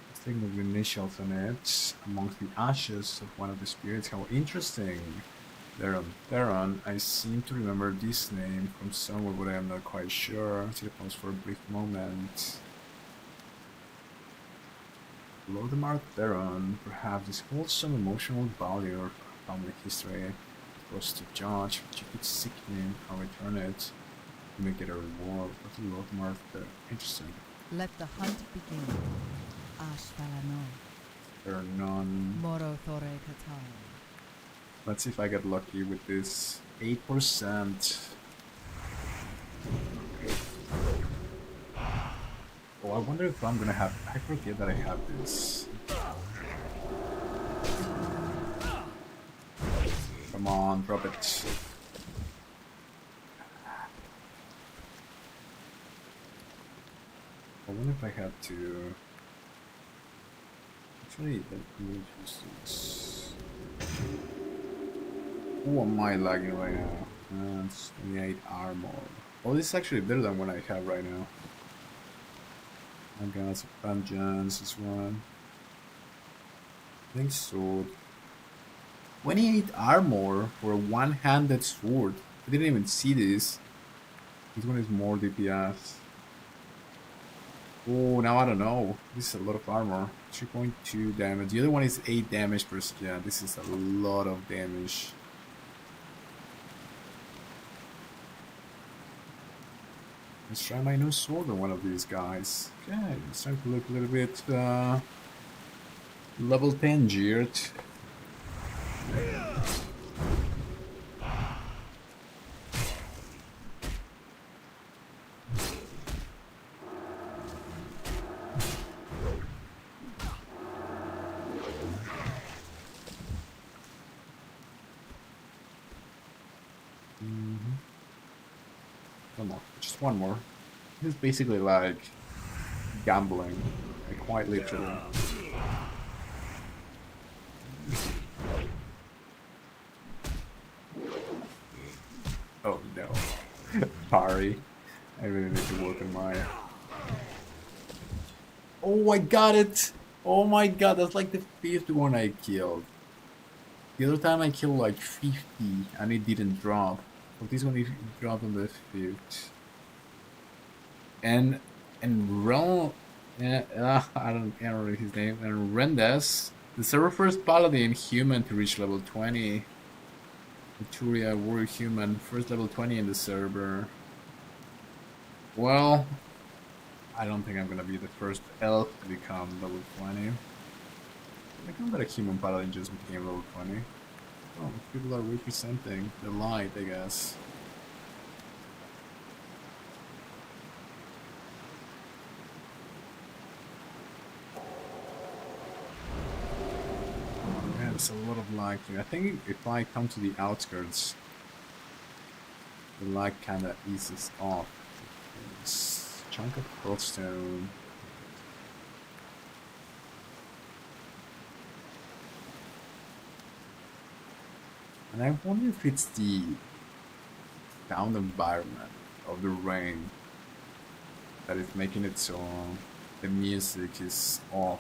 Let's take the initials on it. Amongst the ashes of one of the spirits. How interesting. Theron. I seem to remember this name from somewhere, but I am not quite sure. See the pause for a brief moment. Lodemar Theron, perhaps this holds some emotional value or family history. For us to judge, but you could seek him and return it to make it a reward. What's Lodemar Theron? Interesting. Let the hunt begin. Ashvalano. Theron. Moro Thore Katal. Let's see if I get lucky with this. 8%. Oh, I wonder if I'm gonna have. I forget that I have this. Come on, drop it. I wonder if I have to. Actually, let me just do this. Who am I lagging right now? It's 28 armor. Oh, this is actually better than what I have right now. I got some vengeance, this one. I think sword. 28 armor for a one-handed sword. I didn't even see this. This one is more DPS. Oh, now I don't know. This is a lot of armor. 3.2 damage. The other one is 8 damage per scan. This is a lot of damage. Let's try my new sword on one of these guys. Okay, it's starting to look a little bit level 10 geared. One more, just one more. This is basically like gambling, like quite literally. Oh no. Sorry. I really need to work on my... Oh, I got it! Oh my god, that's like the 5th one I killed. The other time I killed like 50 and it didn't drop. But this one it dropped on the 5th. And Rel... I don't remember his name. And Rendes, the server first paladin human to reach level 20. Turia warrior human, first level 20 in the server. Well, I don't think I'm gonna be the first elf to become level 20. I think that a human paladin just became level 20. Oh, people are representing the light, I guess. Yeah, there's a lot of lag here. I think if I come to the outskirts, the lag kinda eases off. It's a chunk of pearlstone. And I wonder if it's the sound environment of the rain that is making it so the music is off.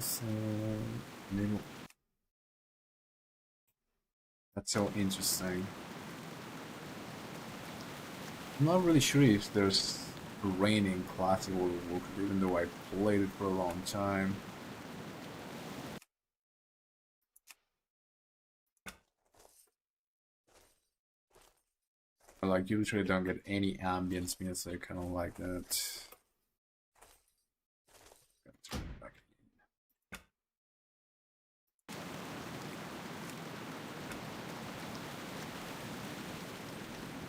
So, that's so interesting. I'm not really sure if there's raining classic World of Warcraft, even though I played it for a long time. Like, you literally don't get any ambience music, I don't like that. Gotta turn it back in.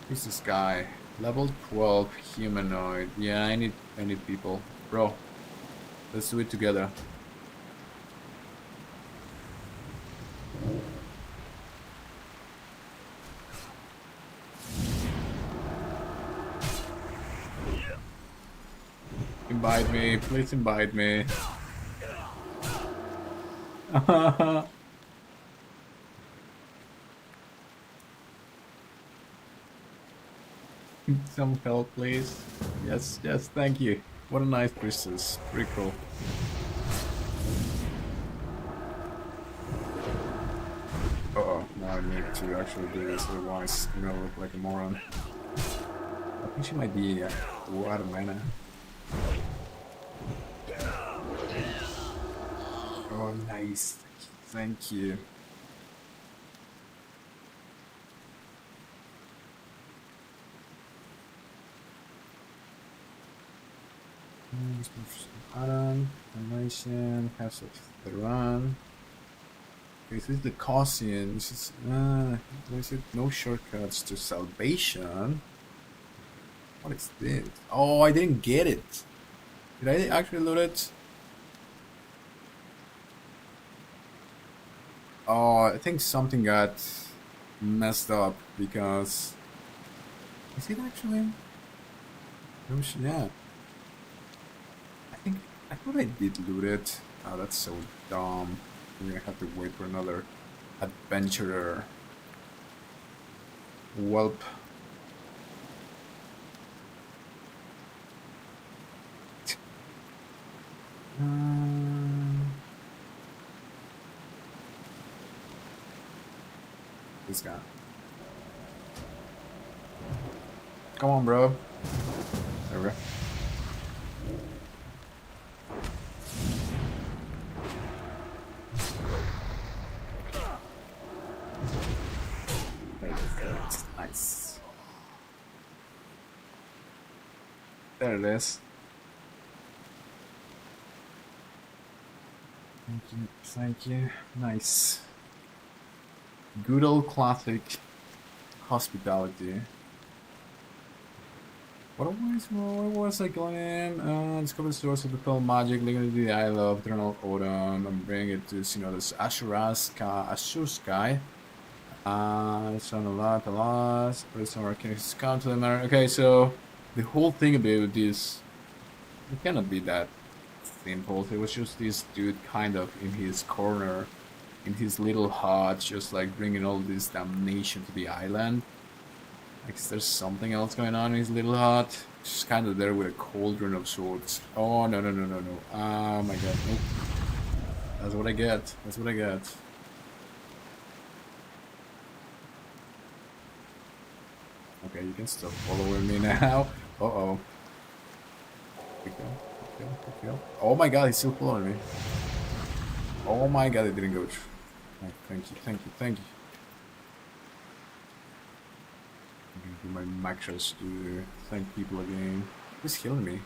Who's this guy? Level 12 humanoid. Yeah, I need people. Bro, let's do it together. invite me. Please invite me. Some help, please. Yes, yes, thank you. What a nice priestess. Pretty cool. Uh-oh, now I need to actually do this, otherwise I'm gonna look like a moron. I think she might be out of mana. Oh, nice. Thank you. Adam, animation, House of Theron. Okay, this is the Causian. This is what is it? No shortcuts to salvation. What is this? Oh, I didn't get it. Did I actually load it? Oh, I think something got messed up because is it actually? Yeah. I thought I did loot it. Oh, that's so dumb. We're gonna have to wait for another adventurer. Welp. This guy. Come on, bro. There we go. Nice. There it is. Thank you, thank you. Nice. Good old classic hospitality. What was I going in? Discover the source of the pearl magic, linking to the Isle of Eternal Autumn, and bring it to this Azure Sky. It's on a lot. But it's on arcane count to the matter. Okay, so the whole thing about this, it cannot be that simple. It was just this dude kind of in his corner, in his little hut, just like bringing all this damnation to the island. Like, is there something else going on in his little hut? Just kind of there with a cauldron of sorts. Oh, no. Oh my god, nope. That's what I get. That's what I get. Okay, you can stop following me now. Uh-oh. Quick kill. Oh my god, he's still following me. Oh my god, it didn't go through. Oh, thank you. I'm gonna do my maxers to thank people again. Who's killing me?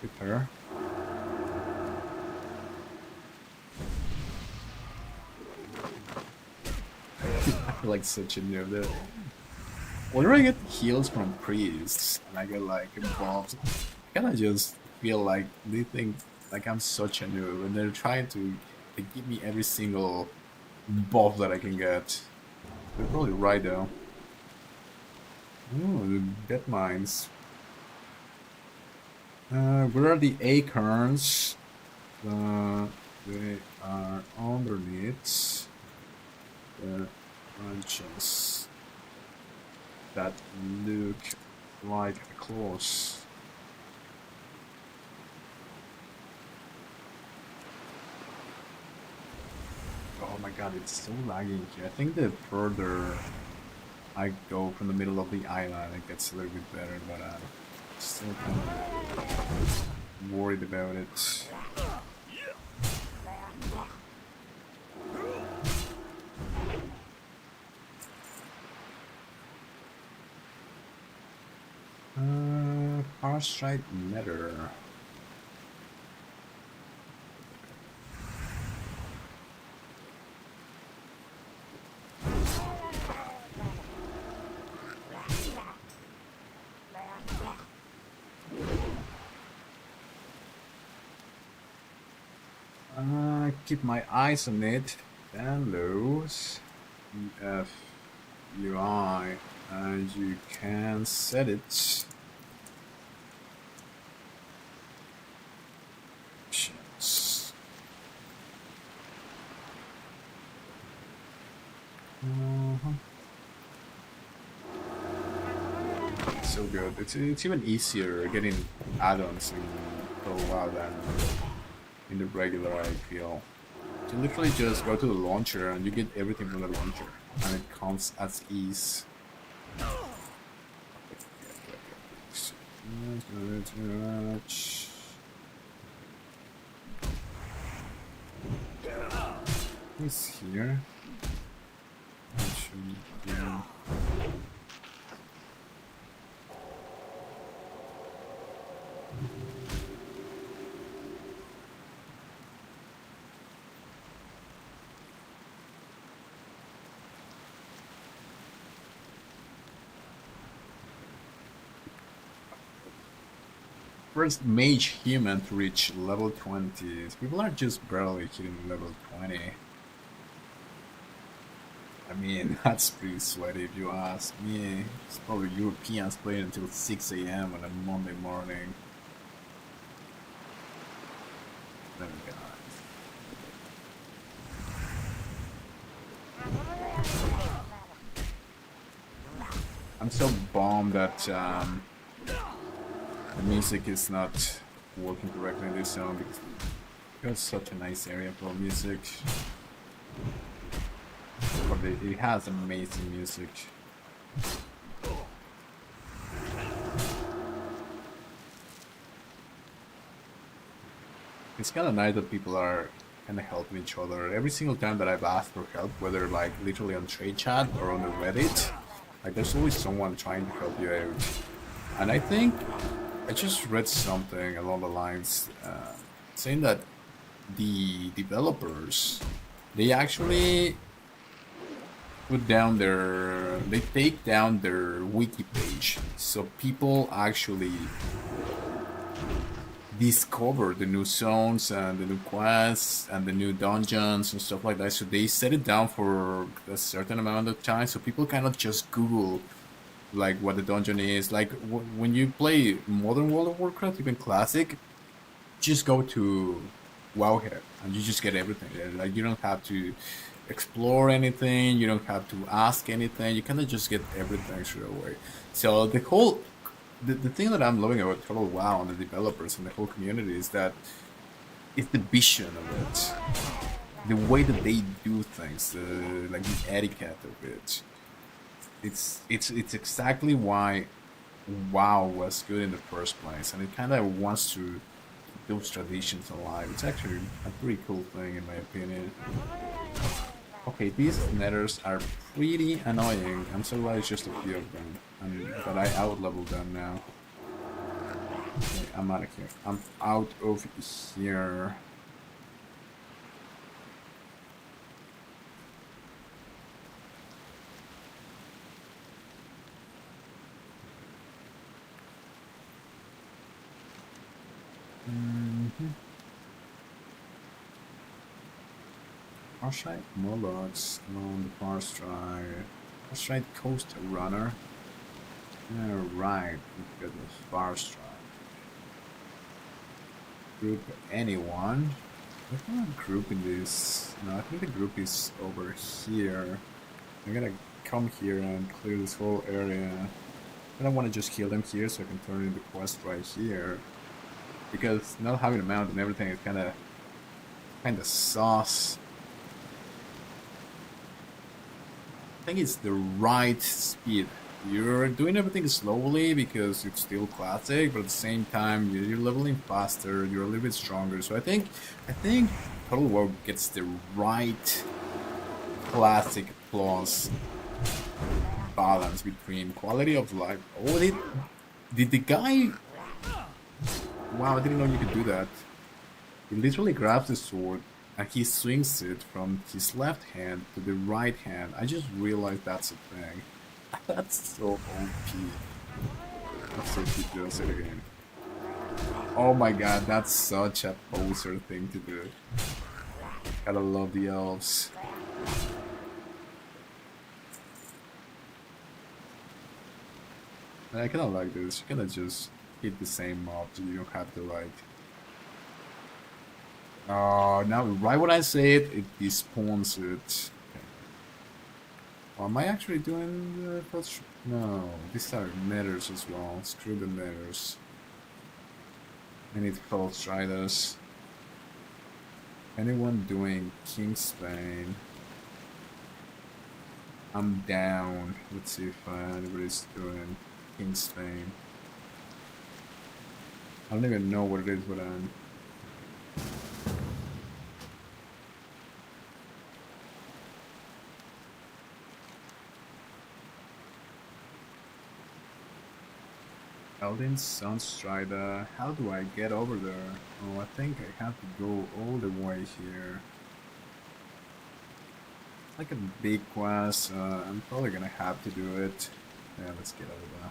Is it her? I feel like such a noob there. Whenever I get heals from priests and I get like involved, I kinda just feel like they think like I'm such a noob and they're trying to give me every single buff that I can get. They're probably right though. Oh, the dead mines. Where are the acorns? They are underneath the branches that look like claws. Oh my god, it's so lagging here. I think the further I go from the middle of the island, it gets a little bit better, but I'm still kind of worried about it. Farsight Nether. Keep my eyes on it. Downloads. EF UI, and you can set it. so good. It's even easier getting add-ons in WoW than in the regular, I feel. You literally just go to the launcher and you get everything from the launcher, and it comes as ease. He's here. Yeah. First mage human to reach level 20. People are just barely hitting level 20. I mean, that's pretty sweaty if you ask me. It's probably Europeans playing until 6 a.m. on a Monday morning. Oh God. I'm so bummed that the music is not working correctly in this zone because it's such a nice area for music. But it has amazing music. It's kind of nice that people are kind of helping each other. Every single time that I've asked for help, whether like literally on trade chat or on the Reddit, like there's always someone trying to help you out. And I think I just read something along the lines saying that the developers, they actually they take down their wiki page, so people actually discover the new zones and the new quests and the new dungeons and stuff like that. So they set it down for a certain amount of time, so people cannot just Google like what the dungeon is. Like when you play modern World of Warcraft, even classic, just go to Wowhead and you just get everything. Like you don't have to explore anything, you don't have to ask anything, you kind of just get everything straight away. So the whole the thing that I'm loving about Total WoW and the developers and the whole community is that it's the vision of it, the way that they do things, like the etiquette of it. It's exactly why WoW was good in the first place, and it kind of wants to keep those traditions alive. It's actually a pretty cool thing in my opinion. Okay, these nethers are pretty annoying. I'm so glad it's just a few of them, but I out-leveled them now. Okay, I'm out of here. I'm out of here. Farsight Molochs along the far stride. Farsight Coast Runner. Alright, we've got the far stride. Group anyone. There's not a group in this. No, I think the group is over here. I'm gonna come here and clear this whole area. I don't want to just kill them here so I can turn in the quest right here. Because not having a mount and everything is kinda sauce. I think it's the right speed. You're doing everything slowly because it's still classic, but at the same time you're leveling faster, you're a little bit stronger. So I think Total WoW gets the right classic plus balance between quality of life. Oh, did the guy? Wow, I didn't know you could do that. He literally grabs the sword and he swings it from his left hand to the right hand. I just realized that's a thing. That's so OP. That's so cute, I'll say it again. Oh my god, that's such a poser thing to do. Gotta love the elves. I kinda like this. You kinda just hit the same mob, so you don't have to like... Oh, now right when I say it, it despawns it. Okay. Oh, am I actually doing the first? No, these are netters as well. Screw the netters. I need pulse riders. Anyone doing Kingsbane? I'm down. Let's see if anybody's doing Kingsbane. I don't even know what it is, but Elden Sunstrider. How do I get over there? Oh, I think I have to go all the way here. Like a big quest. I'm probably gonna have to do it. Yeah, let's get over there.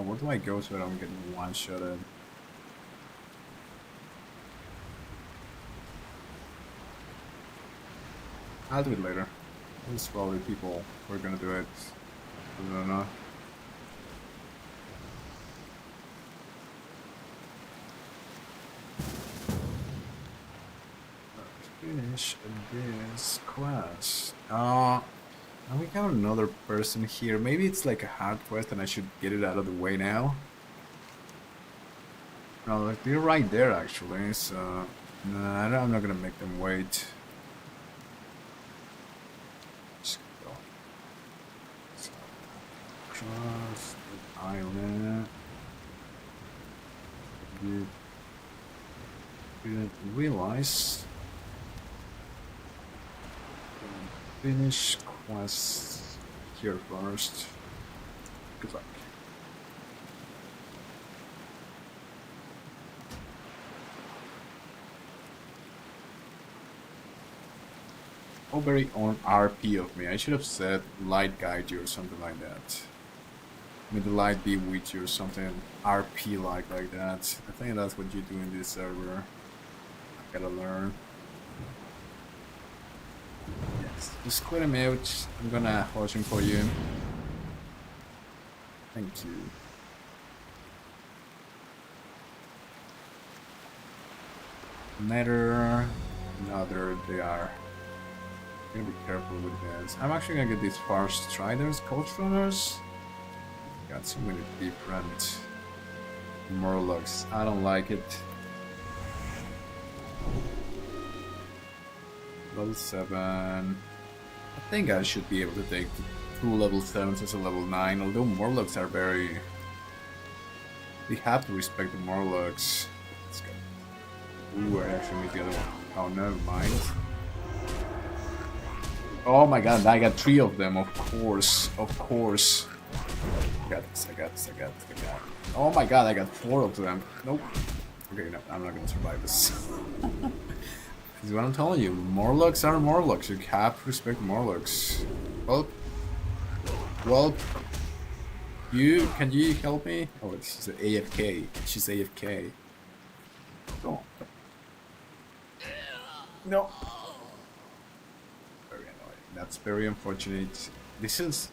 Where do I go so that I'm getting one-shotted? I'll do it later. There's probably people who are gonna do it. I don't know. Let's finish this quest. Now we got another person here. Maybe it's like a hard quest and I should get it out of the way now. No, they're right there actually, so nah, I'm not gonna make them wait. Across the island. Didn't realize. Finish quest here first. Good luck. Oh, very on RP of me. I should have said light guide you or something like that. May the light be with you or something RP like that. I think that's what you do in this server. I gotta learn. Yes, just clear him out. I'm gonna horse him for you. Thank you. Nether. No, there they are. I'm gonna be careful with this. I'm actually gonna get these far striders, coach runners. Got so many different Murlocs. I don't like it. Level 7. I think I should be able to take 2 level 7s as a level 9, although Murlocs are very... They have to respect the Murlocs. Let's go. Ooh, I actually made the other one. Oh, never mind. Oh my god, I got 3 of them, of course. Of course. I got this. Oh my god, I got 4 of them. Nope. Okay, no, I'm not gonna survive this. This is what I'm telling you. Morlocks are Morlocks. You have to respect Morlocks. Well, can you help me? Oh, she's AFK. She's AFK. Go on. No. Very annoying. That's very unfortunate. This is...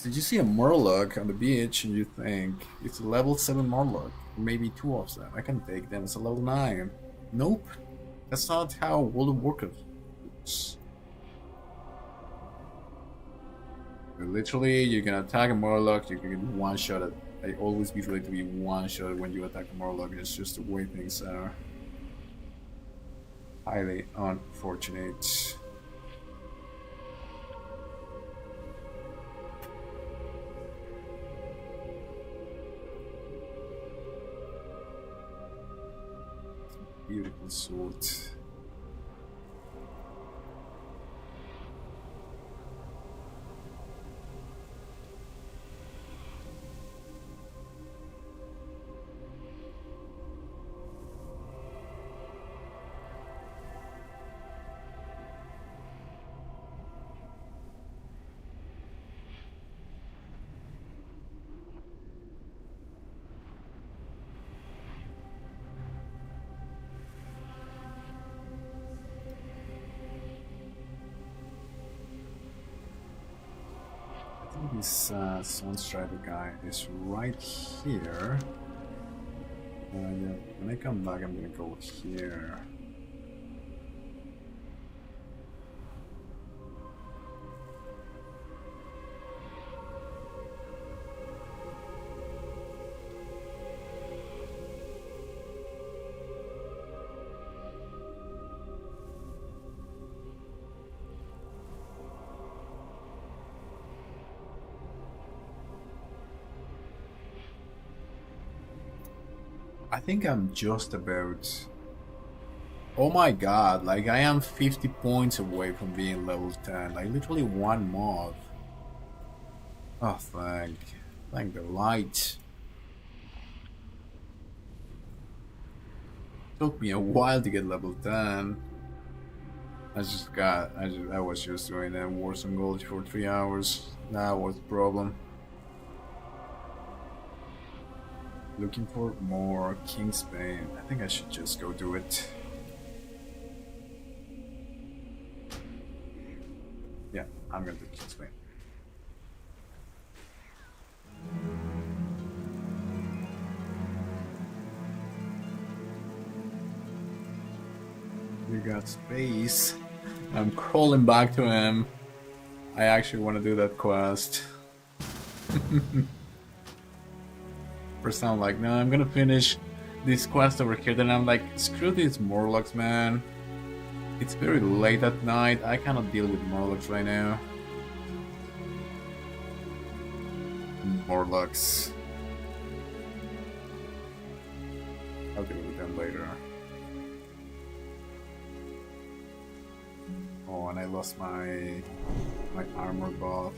Did you see a Murloc on the beach and you think it's a level 7 Murloc? Maybe 2 of them. I can take them as a level 9. Nope. That's not how World of Warcraft works. Literally, you can attack a Murloc, you can get one-shotted. I always believe to be one-shotted when you attack a Murloc. It's just the way things are. Highly unfortunate. Beautiful sword. This Sunstrider guy is right here. Yeah, when I come back, I'm gonna go here. I think I'm just about... Oh my god, like I am 50 points away from being level 10. Like literally one mob. Oh, thank the light. Took me a while to get level 10. I was just doing that Warzone Gold for 3 hours. That was the problem. Looking for more Kingsbane. I think I should just go do it. Yeah, I'm gonna do Kingsbane. We got space. I'm crawling back to him. I actually want to do that quest. First I'm like, no, I'm gonna finish this quest over here. Then I'm like, screw these Morlocks, man. It's very late at night. I cannot deal with Morlocks right now. Morlocks. I'll deal with them later. Oh, and I lost my armor buff.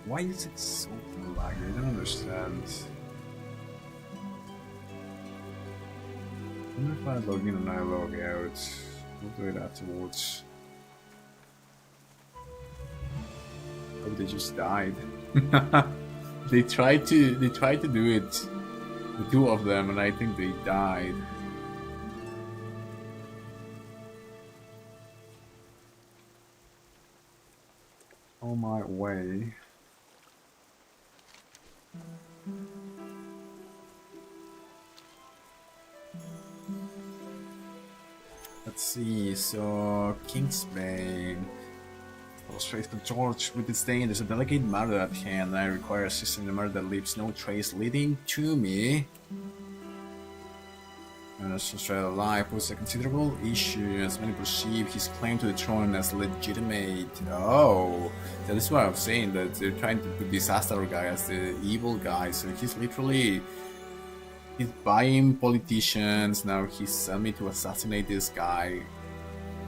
Why is it so laggy? I don't understand. I wonder if I log in and I log out. We'll do it afterwards. Oh, they just died. They tried to do it, the two of them, and I think they died. On my way. Let's see, so Kingsbane. Trace control with disdain. There's a delicate matter at hand. I require assistance in a matter that leaves no trace leading to me. And Australia's life was a considerable issue, as many perceive his claim to the throne as legitimate. Oh, that is what I'm saying, that they're trying to put this Asgard guy as the evil guy. So he's buying politicians. Now he's sent me to assassinate this guy.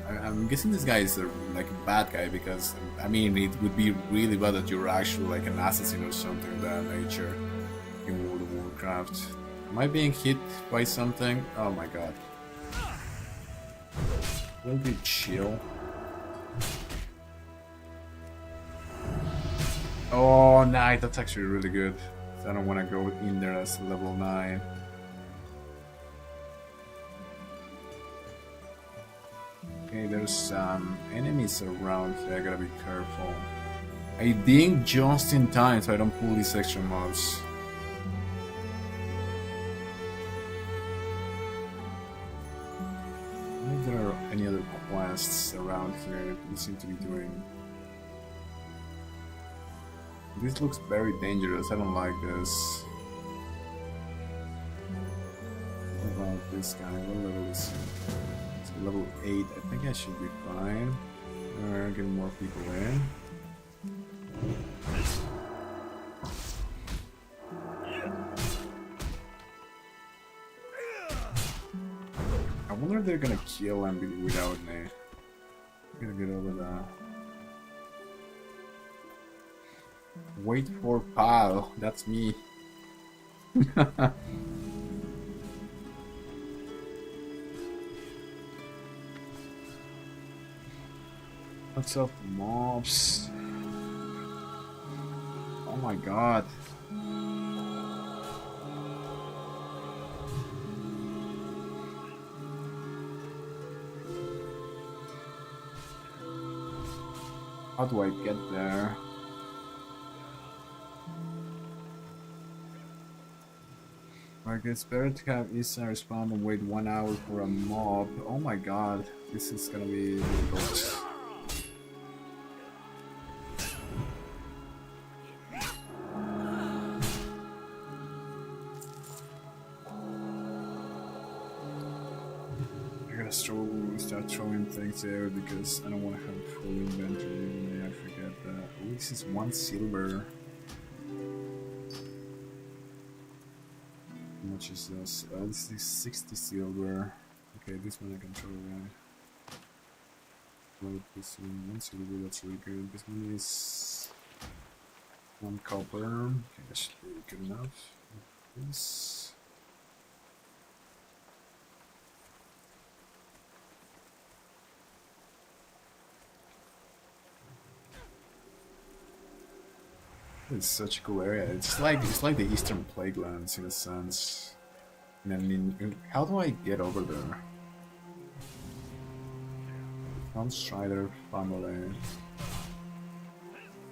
I'm guessing this guy is like a bad guy, because I mean it would be really bad that you're actually like an assassin or something of that nature in World of Warcraft. Am I being hit by something? Oh my god. Will be chill. Oh, nice, that's actually really good. So I don't want to go in there as level 9. Okay, there's some enemies around here, I gotta be careful. I ding just in time so I don't pull these extra mobs. If there are any other quests around here we seem to be doing. This looks very dangerous, I don't like this. What about this guy? What level is he? Level 8, I think I should be fine. Get more people in. I wonder if they're gonna kill him without me. I'm gonna get over that. Wait for pal, that's me. Lots of mobs. Oh my god. How do I get there? Like, it's better to have instant respawn and wait 1 hour for a mob. Oh my god, this is gonna be difficult. Start throwing things there because I don't want to have a full inventory. I forget that. Oh, this is 1 silver. How much much is this? This is 60 silver. Okay, this one I can throw away. Like this one silver, that's really good. This one is 1 copper. Okay, that should be good enough. This. It's such a cool area. It's like the Eastern Plaguelands in a sense. And I mean, how do I get over there? Strider family.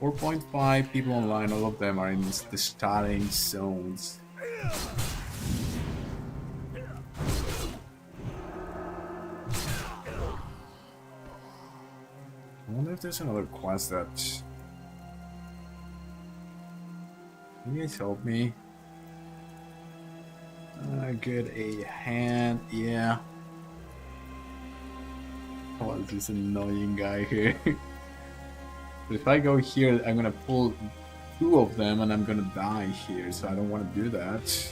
4.5 people online. All of them are in the starting zones. I wonder if there's another quest that. Can you guys help me? Get a hand, yeah. Oh, this annoying guy here. But if I go here, I'm gonna pull 2 of them and I'm gonna die here, so I don't want to do that.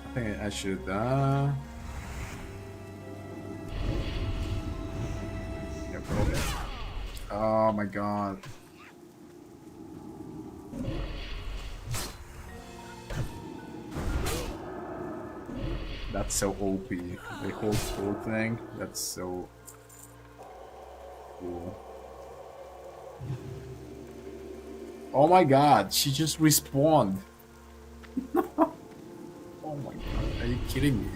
I think I should, yeah, probably. Oh my god. That's so OP. The whole thing, that's so cool. Oh my god, she just respawned. Oh my god, are you kidding me?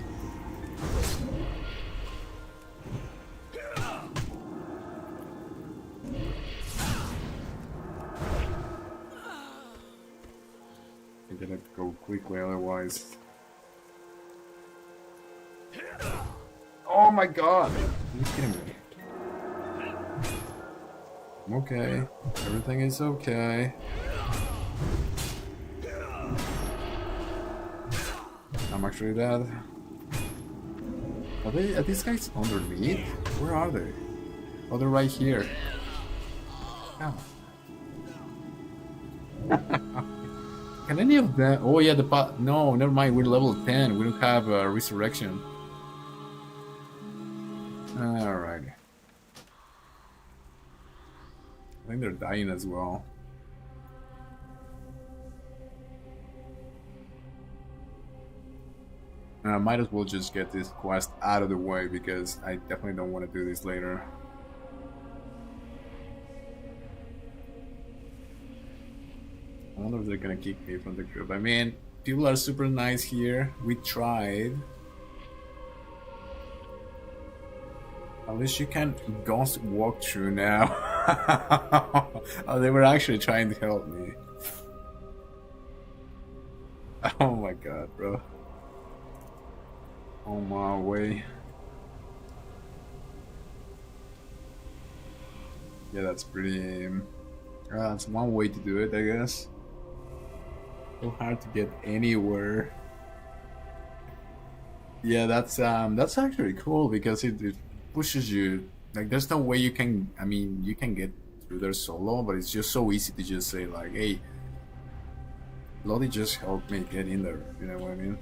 I gotta go quickly, otherwise. Oh my god! Are you kidding me? I'm okay. Everything is okay. I'm actually dead. Are these guys underneath? Where are they? Oh, they're right here. Ow. Can any of them? Oh yeah, no, never mind. We're level 10. We don't have resurrection. Alright. I think they're dying as well. I might as well just get this quest out of the way because I definitely don't want to do this later. I wonder if they're gonna kick me from the group. I mean, people are super nice here. We tried. At least you can ghost walk through now. Oh, they were actually trying to help me. Oh my god, bro. On my way. Yeah, that's pretty. That's one way to do it, I guess. So hard to get anywhere. Yeah, that's actually cool because it pushes you. Like, there's no way you can. I mean, you can get through there solo, but it's just so easy to just say like, "Hey, Lottie, just help me get in there." You know what I mean?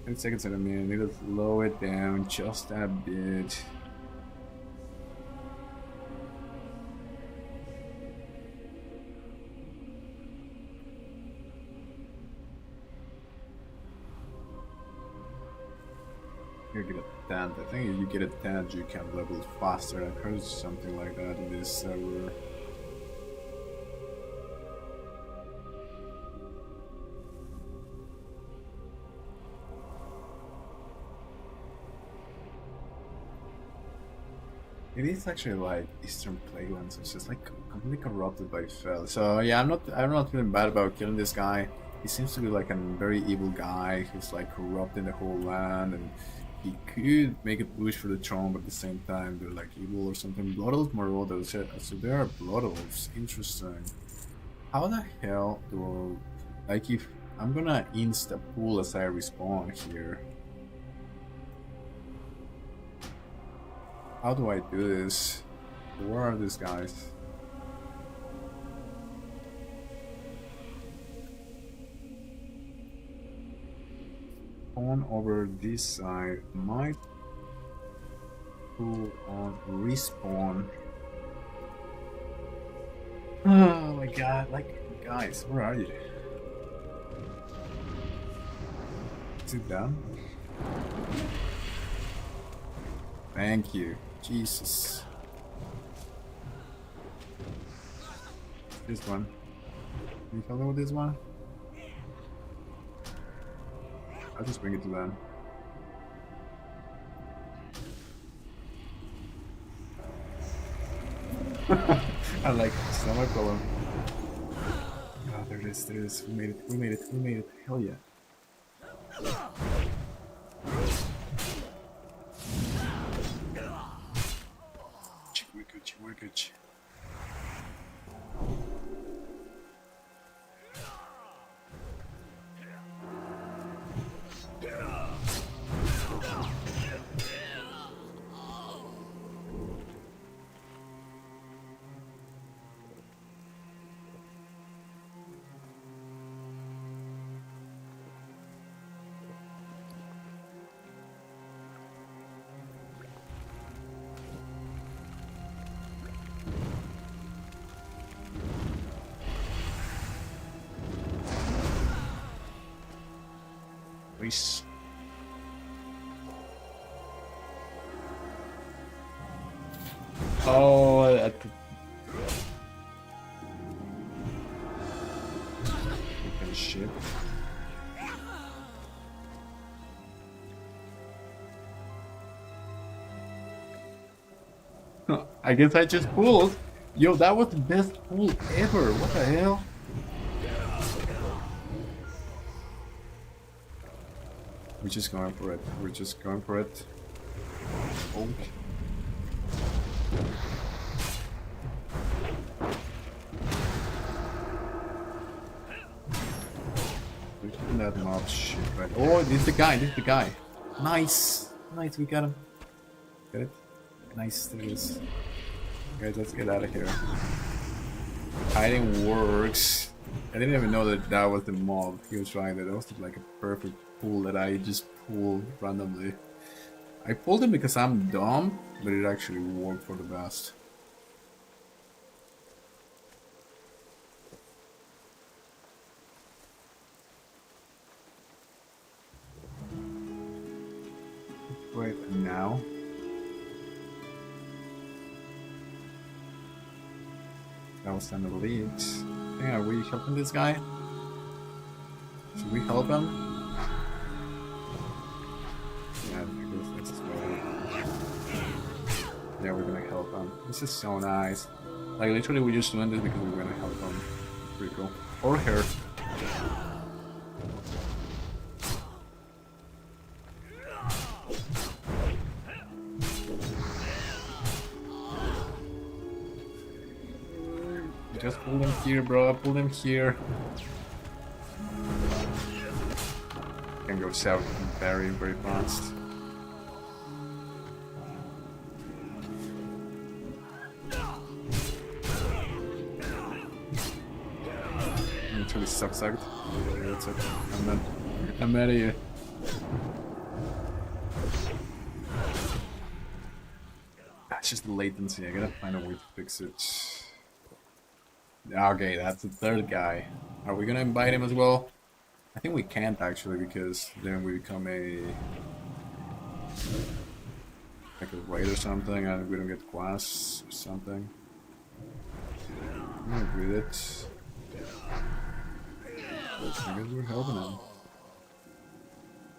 10 seconds in a minute. Need to slow it down just a bit. You get a tent. I think if you get a tent, you can level faster. I've heard something like that in this server. It is actually like Eastern Plaguelands. It's just like completely corrupted by Fel. So yeah, I'm not feeling bad about killing this guy. He seems to be like a very evil guy who's like corrupting the whole land, and he could make a push for the throne, but at the same time they're like evil or something. Blood Elves Marauders. So there are Blood Elves. Interesting. How the hell do like if I'm gonna insta pull as I respawn here? How do I do this? Where are these guys? spawn over this side. Might pull on respawn. Oh my god, like, guys, where are you? Is it done? Thank you. Jesus. This one. Can you tell me what this one? I'll just bring it to them. I like it. It's not my problem. Oh, there it is. There it is. We made it. We made it. We made it. Hell yeah. We're good. We're good. Nice. Oh, that. Fucking shit. I guess I just pulled. Yo, that was the best pull ever. What the hell? We're just going for it. We're just going for it. Okay. We're keeping that mob shit right. Oh, this is the guy. This is the guy. Nice. Nice. We got him. Get it? Nice. There it is. Guys, let's get out of here. Hiding works. I didn't even know that that was the mob. He was trying that. That was like a perfect pull that I just pulled randomly. I pulled him because I'm dumb, but it actually worked for the best. Wait, now? That was an elite. Yeah, are we helping this guy? Should we help him? Yeah, I think this is better. Yeah, we're gonna help him. This is so nice. Like, literally, we're just doing this because we're gonna help him. Pretty cool. Or her. Just pull them here, bro. Pull them here. Can go south very, very fast. Literally sucks out. That's it. I'm out of here. It's just the latency. I gotta find a way to fix it. Okay, that's the third guy. Are we gonna invite him as well? I think we can't actually, because then we become like a raid or something, and we don't get quests or something. I'm gonna read it. I guess we're helping him.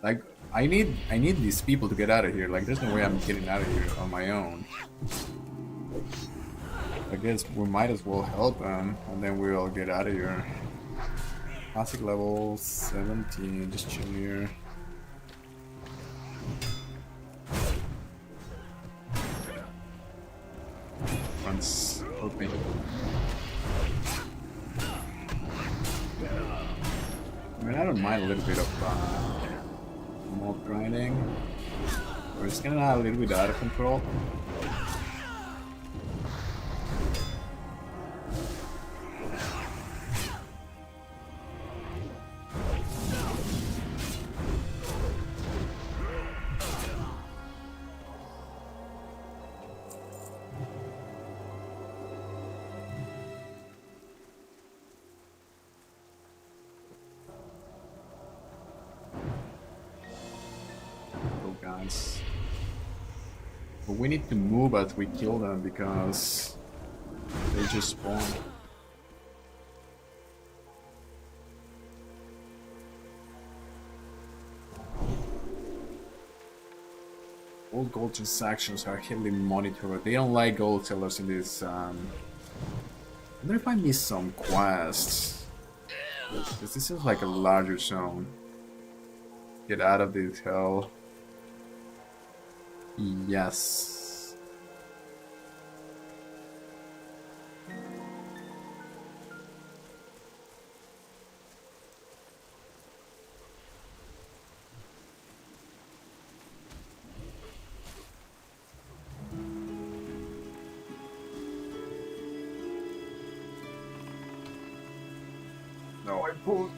Like, I need these people to get out of here. Like, there's no way I'm getting out of here on my own. I guess we might as well help them, and then we'll get out of here. Classic level 17, just chill here. Once, help me. I mean, I don't mind a little bit of mob grinding. We're just getting a little bit out of control. guys. But we need to move as we kill them because they just spawn. All gold transactions are heavily monitored. They don't like gold sellers in this. I wonder if I missed some quests. Because this is like a larger zone. Get out of this hell. Yes. No, I pulled.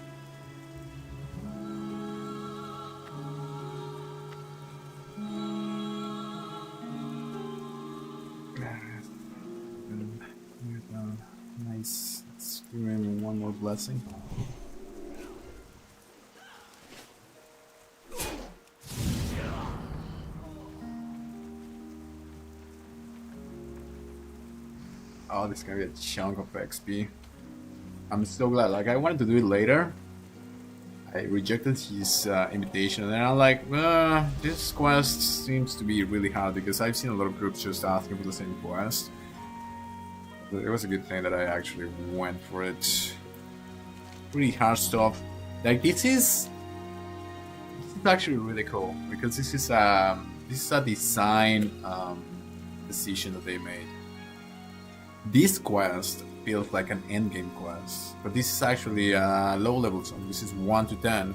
Nice. Let's give him one more blessing. Oh, this is gonna be a chunk of XP. I'm so glad. Like, I wanted to do it later. I rejected his invitation, and then I'm like, this quest seems to be really hard because I've seen a lot of groups just asking for the same quest. But it was a good thing that I actually went for it. Pretty hard stuff. Like, this is actually really cool because this is a design decision that they made. This quest feels like an endgame quest, but this is actually a low level zone. This is 1 to 10.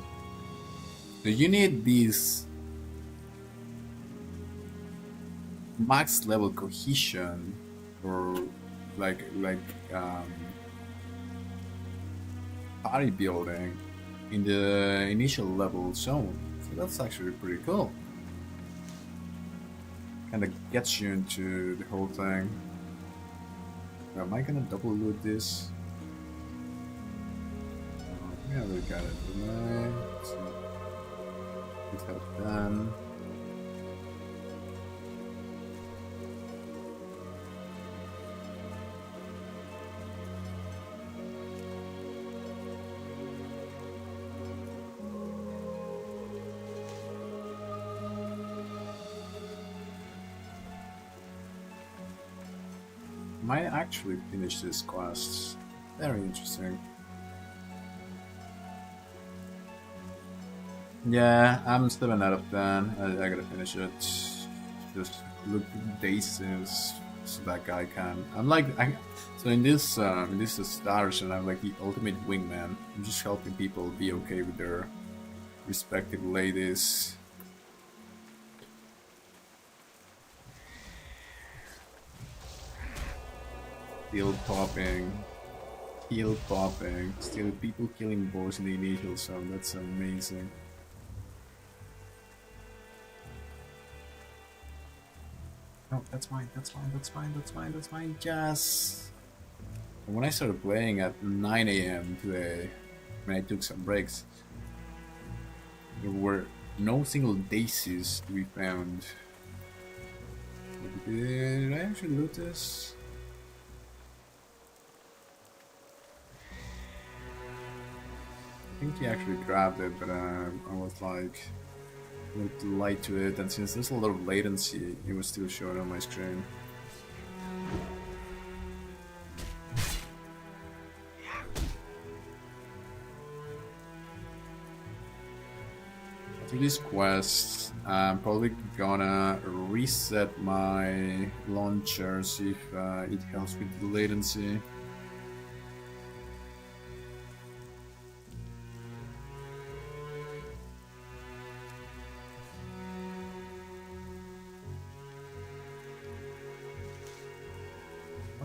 So you need this max level cohesion or like party building in the initial level zone. So that's actually pretty cool. Kind of gets you into the whole thing. Am I gonna double loot this? Yeah, we got it. Let's get that done. Might actually finish this quest. Very interesting. Yeah, I'm 7 out of 10. I gotta finish it. Just look daisies so that guy can. I'm like, so in this stars, and I'm like the ultimate wingman. I'm just helping people be okay with their respective ladies. Heal popping, still people killing boss in the initial zone, that's amazing. No, that's mine, yes! And when I started playing at 9 AM today, when I took some breaks, there were no single daisies to be found. Did I actually loot this? I think he actually grabbed it, but I was like a little too light to it, and since there's a lot of latency, it was still showing on my screen. After this quest, I'm probably gonna reset my launcher, see if it helps with the latency.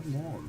More.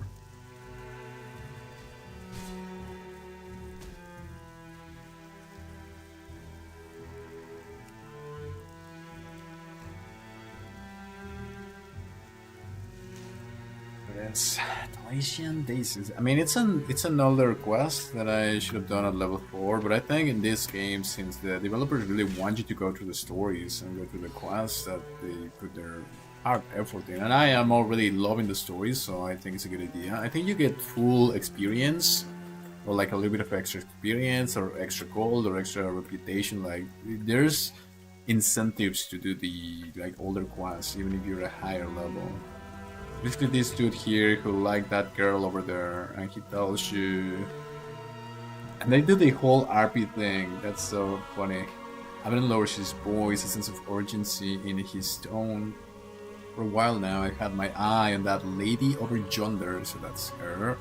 Yes, Malaysian Daisies. I mean, it's an older quest that I should have done at level 4, but I think in this game, since the developers really want you to go through the stories and go through the quests, that they put their hard effort in. And I am already loving the stories, so I think it's a good idea. I think you get full experience, or like a little bit of extra experience, or extra gold, or extra reputation. Like, there's incentives to do the like older quests, even if you're a higher level. Basically, this dude here who liked that girl over there, and he tells you. And they do the whole RP thing. That's so funny. Evan lowers his voice, a sense of urgency in his tone. For a while now, I had my eye on that lady over yonder, so that's her.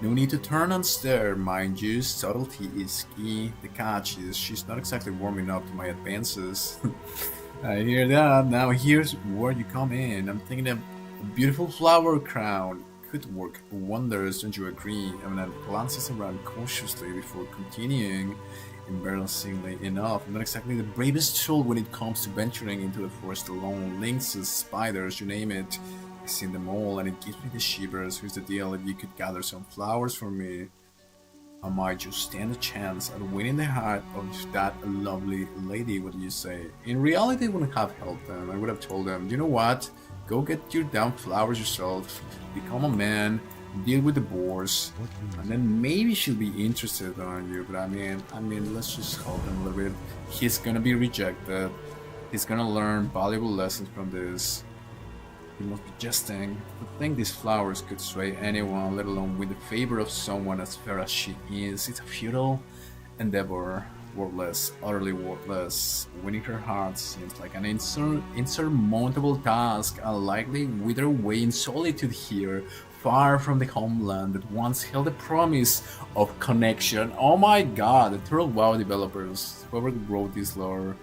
No need to turn and stare, mind you. Subtlety is key. The catch is she's not exactly warming up to my advances. I hear that. Now here's where you come in. I'm thinking of a beautiful flower crown could work wonders, don't you agree? Eminem glances around cautiously before continuing. Embarrassingly enough, I'm not exactly the bravest soul when it comes to venturing into the forest alone. Lynxes, spiders, you name it. I've seen them all, and it gives me the shivers. Here's the deal: if you could gather some flowers for me, I might just stand a chance at winning the heart of that lovely lady. What do you say? In reality, I wouldn't have helped them. I would have told them, you know what? Go get your damn flowers yourself, become a man, deal with the boars, and then maybe she'll be interested on you. But I mean, let's just help him a little bit. He's gonna be rejected. He's gonna learn valuable lessons from this. He must be jesting. To think these flowers could sway anyone, let alone win the favor of someone as fair as she is. It's a futile endeavor. Worthless, utterly worthless. Winning her heart seems like an insurmountable task, and likely wither away in solitude here, far from the homeland that once held a promise of connection. Oh my god, the TWoW developers, whoever wrote this lore,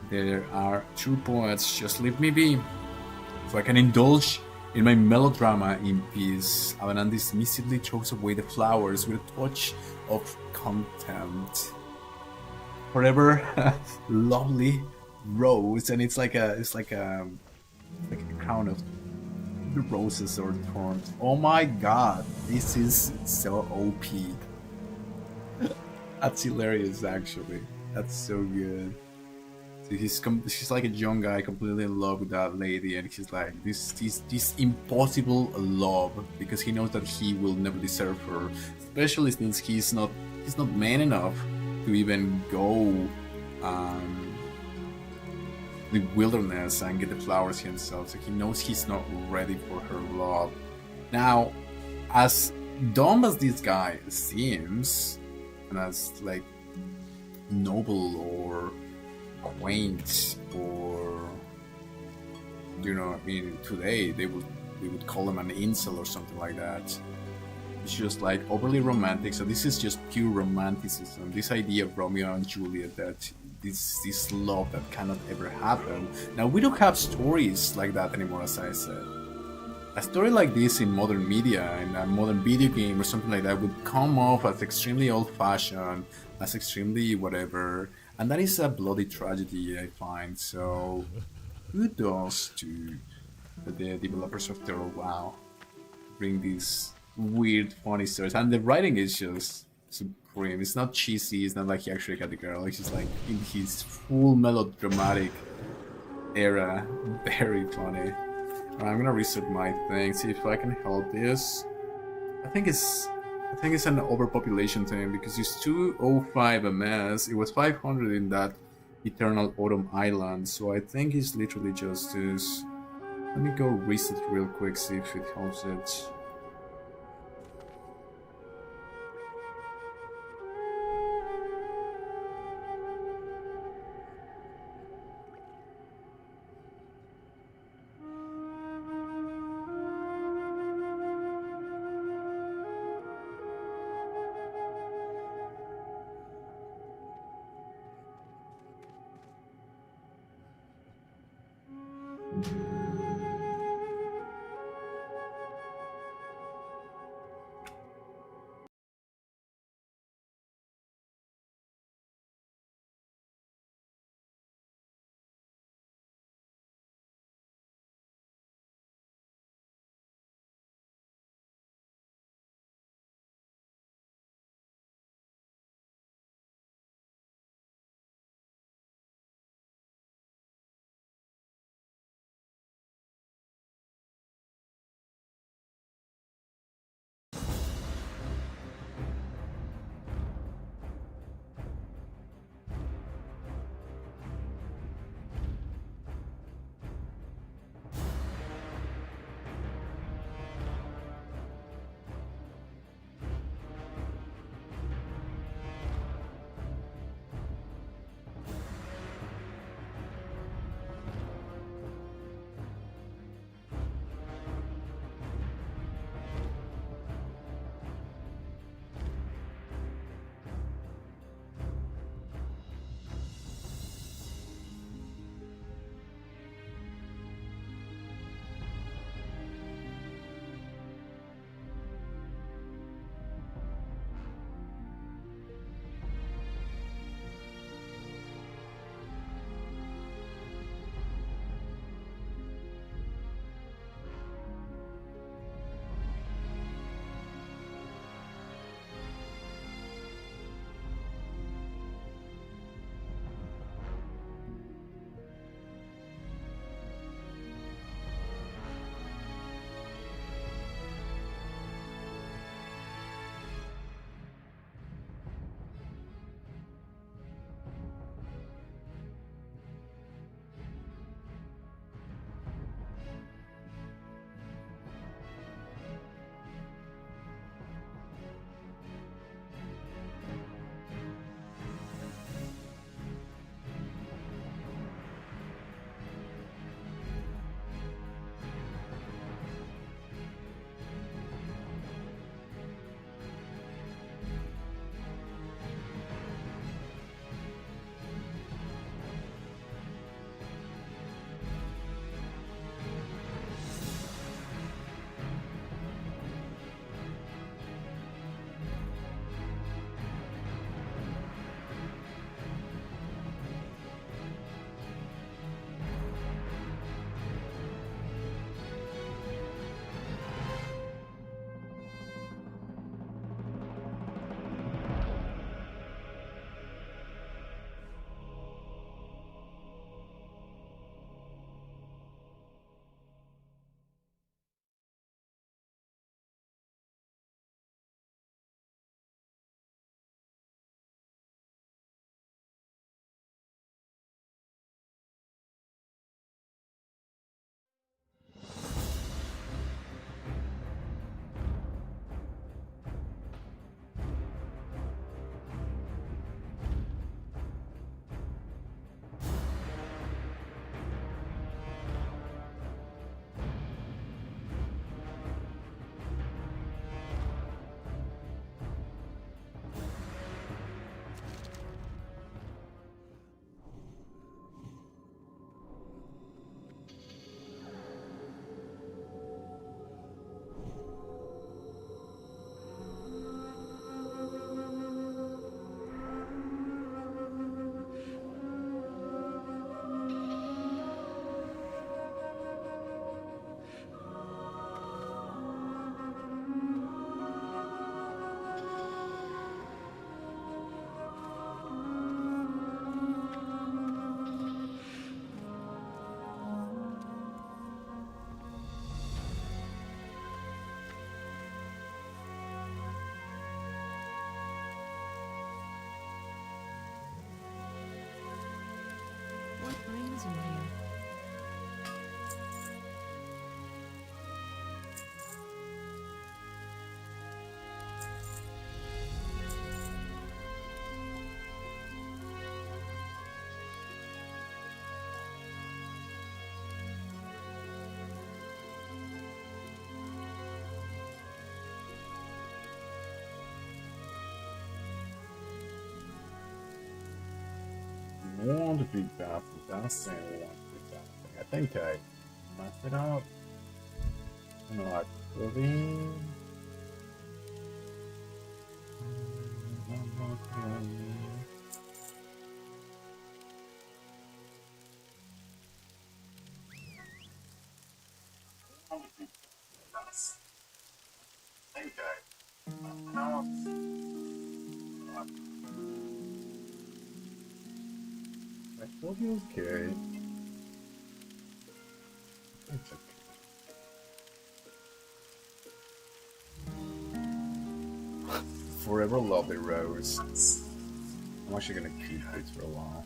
there are true poets. Just leave me be, so I can indulge in my melodrama in peace. Avanan dismissively throws away the flowers with a touch of contempt. Forever lovely rose, and it's like a crown of roses or thorns. Oh my god, this is so OP. That's hilarious, actually. That's so good. So she's like a young guy completely in love with that lady, and he's like this impossible love because he knows that he will never deserve her, especially since he's not man enough to even go the wilderness and get the flowers himself, so he knows he's not ready for her love. Now, as dumb as this guy seems, and as like noble or quaint, or you know, I mean, today they would call him an incel or something like that. It's just like overly romantic. So this is just pure romanticism. This idea of Romeo and Juliet, that this love that cannot ever happen. Now we don't have stories like that anymore, as I said. A story like this in modern media, in a modern video game or something like that, would come off as extremely old-fashioned, as extremely whatever, and that is a bloody tragedy, I find. So kudos to the developers of TWoW. Bring these weird, funny stories, and the writing is just supreme. It's not cheesy. It's not like he actually got the girl. It's just like in his full melodramatic era. Very funny. I'm gonna reset my thing, see if I can help this. I think it's an overpopulation thing because it's 205 MS. It was 500 in that Eternal Autumn Island, so I think it's literally just this. Let me go reset real quick, see if it helps it. friends in here. Want to be dancing, I think I messed it up. I don't know, like really. I thought he was okay. It's okay. Forever lovely rose. I'm actually gonna keep it for a while.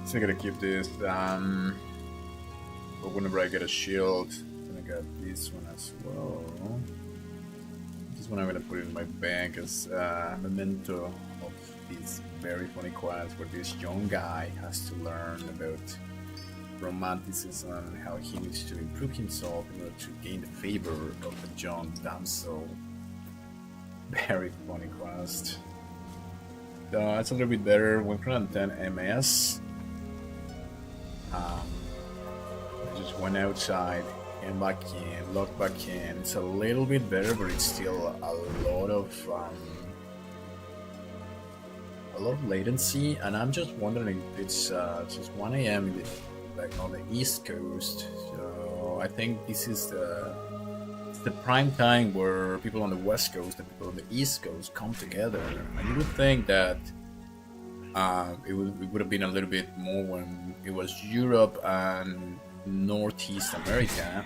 So I gotta keep this, but whenever I get a shield, and I got this one as well. This one I'm gonna put in my bank as a memento of these very funny quests where this young guy has to learn about romanticism and how he needs to improve himself in order to gain the favor of a young damsel. Very funny quest. It's a little bit better, 110 MS. I just went outside and back in, logged back in. It's a little bit better, but it's still a lot of latency. And I'm just wondering if it's just 1 a.m. like on the East Coast. So I think this is the prime time where people on the West Coast and people on the East Coast come together. And you would think that it would have been a little bit more when it was Europe and Northeast America.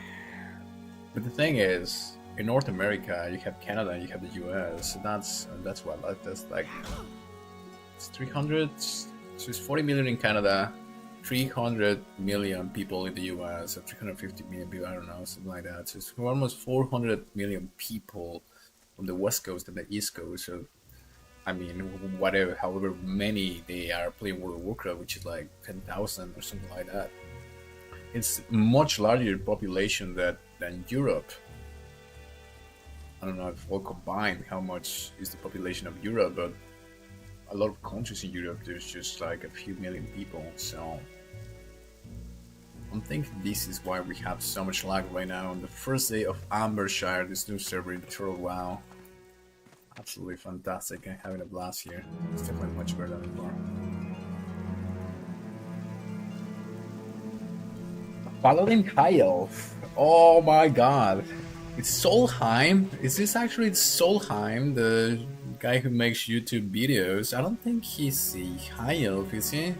But the thing is, in North America, you have Canada, you have the US. So that's what that's like. It's 300. So it's 40 million in Canada, 300 million people in the US, or 350 million people. I don't know, something like that. So it's almost 400 million people on the West Coast and the East Coast. So I mean, whatever, however many they are playing World of Warcraft, which is like 10,000 or something like that. It's much larger population than Europe. I don't know if all combined how much is the population of Europe, but a lot of countries in Europe, there's just like a few million people. So I'm thinking this is why we have so much lag right now on the first day of Ambershire, this new server in TWoW. Absolutely fantastic. I'm having a blast here. It's definitely much better than before. Paladin High Elf. Oh my god. It's Solheim. Is this actually Solheim, the guy who makes YouTube videos? I don't think he's a High Elf, is he?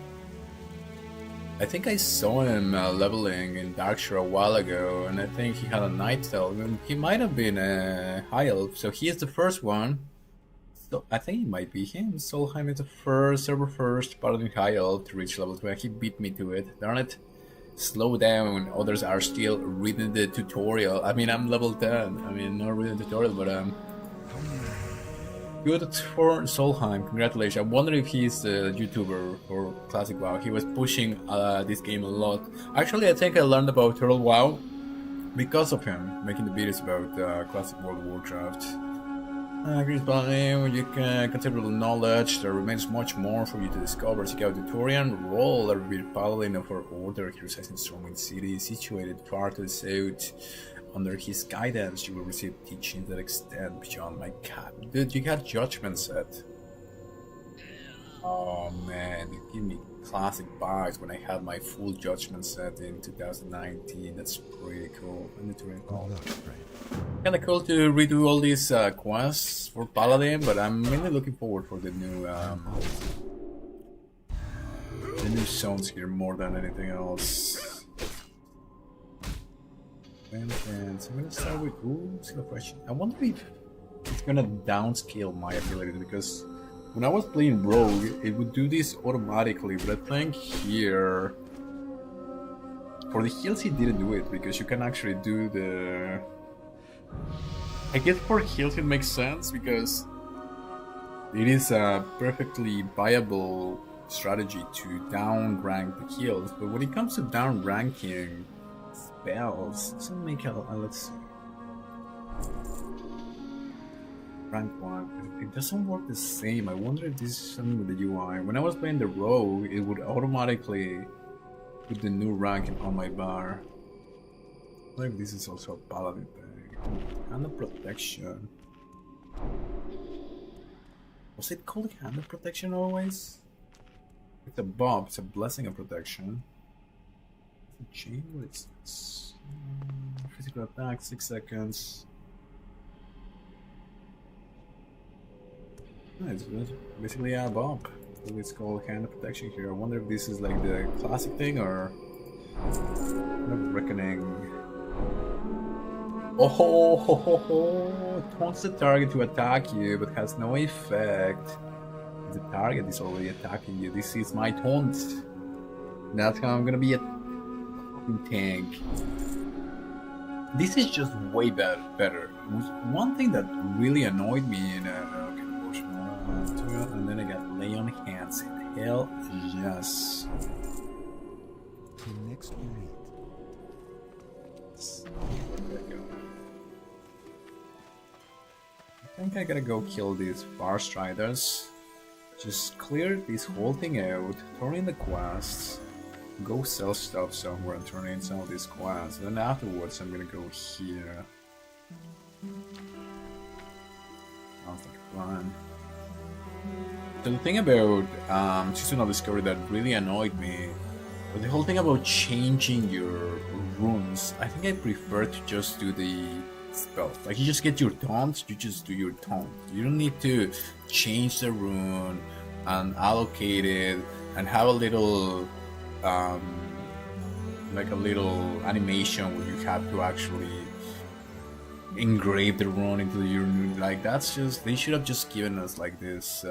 I think I saw him leveling in Darkshire a while ago, and I think he had a Night Elf. He might have been a High Elf, so he is the first one. So I think it might be him. Solheim is the first, Paladin High Elf to reach level 20. He beat me to it. Darn it. Slow down when others are still reading the tutorial. I mean, I'm level 10. I mean, not reading the tutorial, but good for Solheim. Congratulations. I wonder if he's a YouTuber for Classic WoW. He was pushing this game a lot. Actually, I think I learned about Turtle WoW because of him, making the videos about Classic World of Warcraft. Chris Paladin, with your considerable knowledge, there remains much more for you to discover. Seek out the Turian role that revered Paladin of our order. He resides in Stormwind City, situated far to the south. Under his guidance, you will receive teachings that extend beyond my cap. Dude, you got judgment set. Oh man, it gave me classic vibes when I had my full judgment set in 2019. That's pretty cool. I need to recall. Kinda cool to redo all these quests for Paladin, but I'm really looking forward for the new zones here more than anything else. And I'm gonna start with celebration. I wonder if it's gonna downscale my ability, because when I was playing Rogue, it would do this automatically, but I think here for the heals it didn't do it, because you can actually do the... I guess for heals it makes sense, because it is a perfectly viable strategy to down rank the heals, but when it comes to down ranking spells, it doesn't make a let's see. Rank 1, it doesn't work the same. I wonder if this is something with the UI. When I was playing the Rogue, it would automatically put the new ranking on my bar. I wonder if this is also a Paladin thing. Hand of Protection. Was it called Hand of Protection always? It's a buff, it's a Blessing of Protection. It's a chain, it's physical attack, 6 seconds. It's basically a bump. It's called Hand of Protection here. I wonder if this is like the classic thing or Reckoning. Oh, it taunts the target to attack you, but has no effect. The target is already attacking you. This is my taunt. That's how I'm gonna be a fucking tank. This is just way better. One thing that really annoyed me in and then I got Lay on Hands. Hell yes. The next you meet. I think I gotta go kill these Bar Striders. Just clear this whole thing out, turn in the quests, go sell stuff somewhere and turn in some of these quests. And then afterwards I'm gonna go here. Sounds like a plan. So the thing about Season of Discovery that really annoyed me was the whole thing about changing your runes. I think I prefer to just do the spells. Like, you just get your taunt, you just do your taunt. You don't need to change the rune and allocate it and have a little like a little animation where you have to actually engrave the rune into your rune. Like, that's just, they should have just given us like this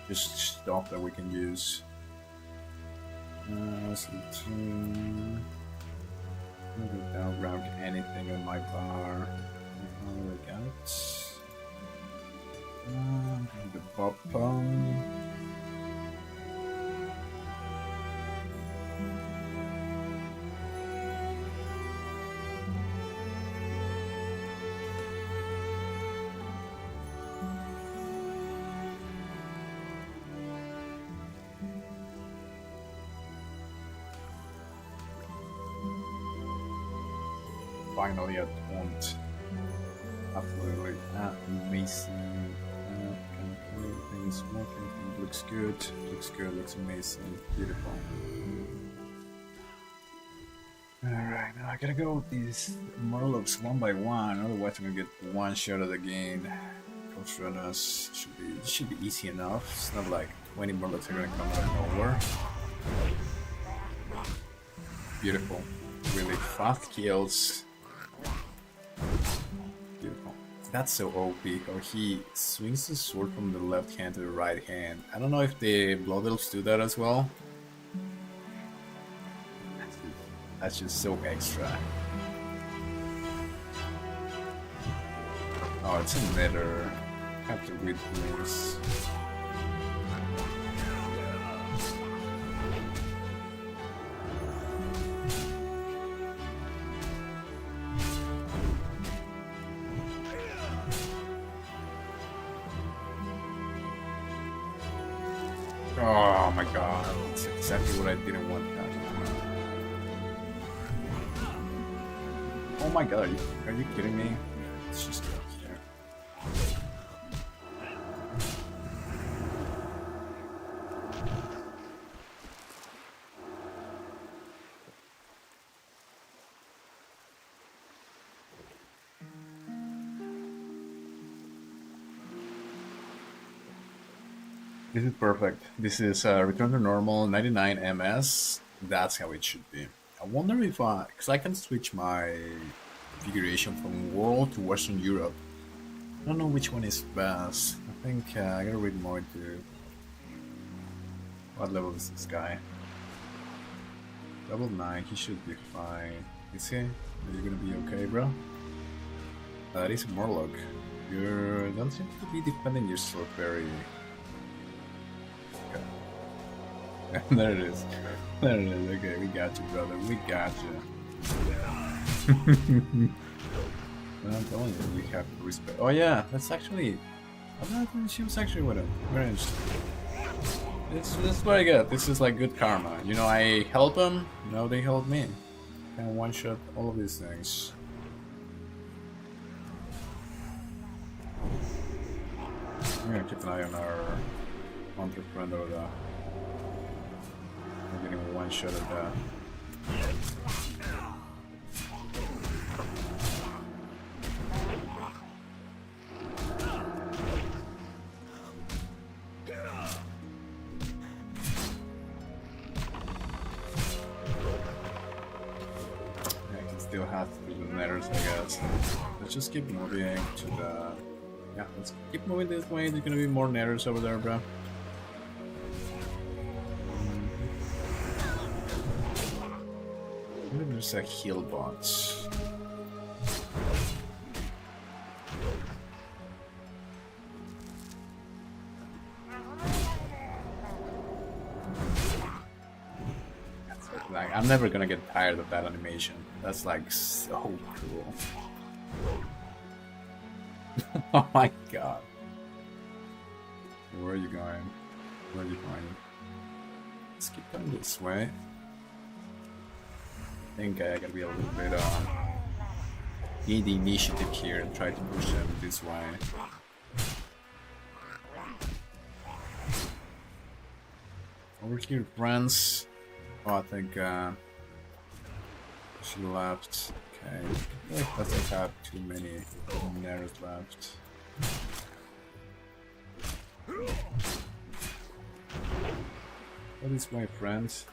just stuff that we can use. So I don't round anything on my bar. I got it. The bottom. Finally a taunt. Absolutely amazing. Things working. Looks good. Looks good. Looks amazing. Beautiful. Alright, now I gotta go with these Murlocs one by one, otherwise I'm gonna get one shot at the game. Ghost Runners should be easy enough. It's not like 20 Murlocs are gonna come out of nowhere. Beautiful. Really fast kills. Beautiful. That's so OP, how he swings the sword from the left hand to the right hand. I don't know if the Blood Elves do that as well. That's just so extra. Oh, it's a matter. I have to read this. Oh my god, that's exactly what I didn't want to happen. Oh my god, are you kidding me? Let's just go here. This is perfect. This is return to normal 99 ms. That's how it should be. I wonder if because I can switch my configuration from world to Western Europe. I don't know which one is best. I think I gotta read more into what level is this guy. Level 9, he should be fine. Is he? Are you gonna be okay, bro? That is a Morlock. You don't seem to be defending yourself very... Okay. There it is. There it is. Okay, we got you, brother. We got you. I'm telling you, we have to respect. Oh yeah, that's actually... She was actually with him. Very interesting. This is what I get. This is like good karma. You know, I help them, now they help me. And one-shot all of these things. I'm gonna keep an eye on our hunter friend over there. We're getting one shot at that. Still have to do the netters, I guess. Let's just keep moving to the... Yeah, let's keep moving this way. There's gonna be more netters over there, bro. Maybe there's a heal box. Like, I'm never gonna get tired of that animation. That's like so cool. Oh my god. Where are you going? Where are you going? Let's keep going this way. I think I gotta be a little bit gain the initiative here and try to push them this way. Over here, friends. Oh, I think she left. Okay, I doesn't have too many narrows left. Go this way, friends.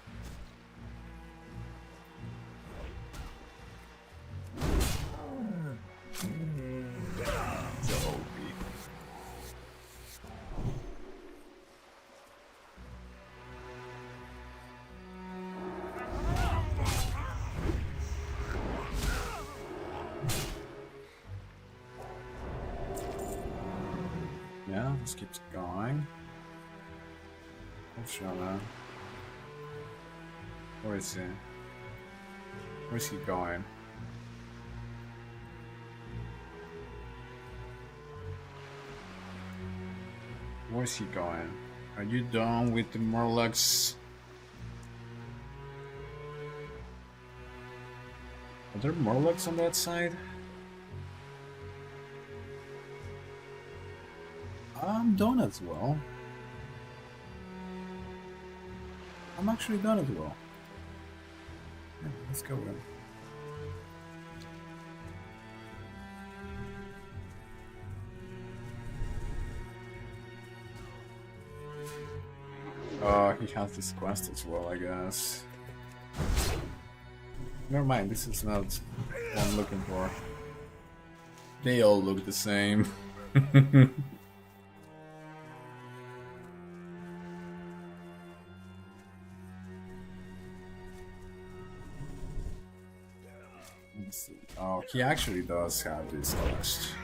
Yeah, this keeps going. Oh, shut up. Where is he? Where's he going? Where's he going? Are you done with the Morlocks? Are there Morlocks on that side? I'm done as well. I'm actually done as well. Yeah, let's go then. Oh, he has this quest as well, I guess. Never mind, this is not what I'm looking for. They all look the same. Let's see. Oh, he actually does have this quest.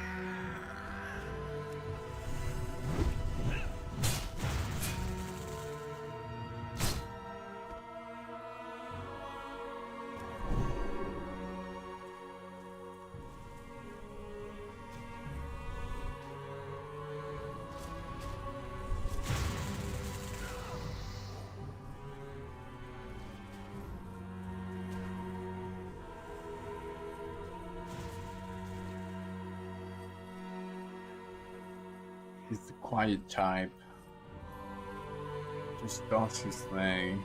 He's the quiet type. Just does his thing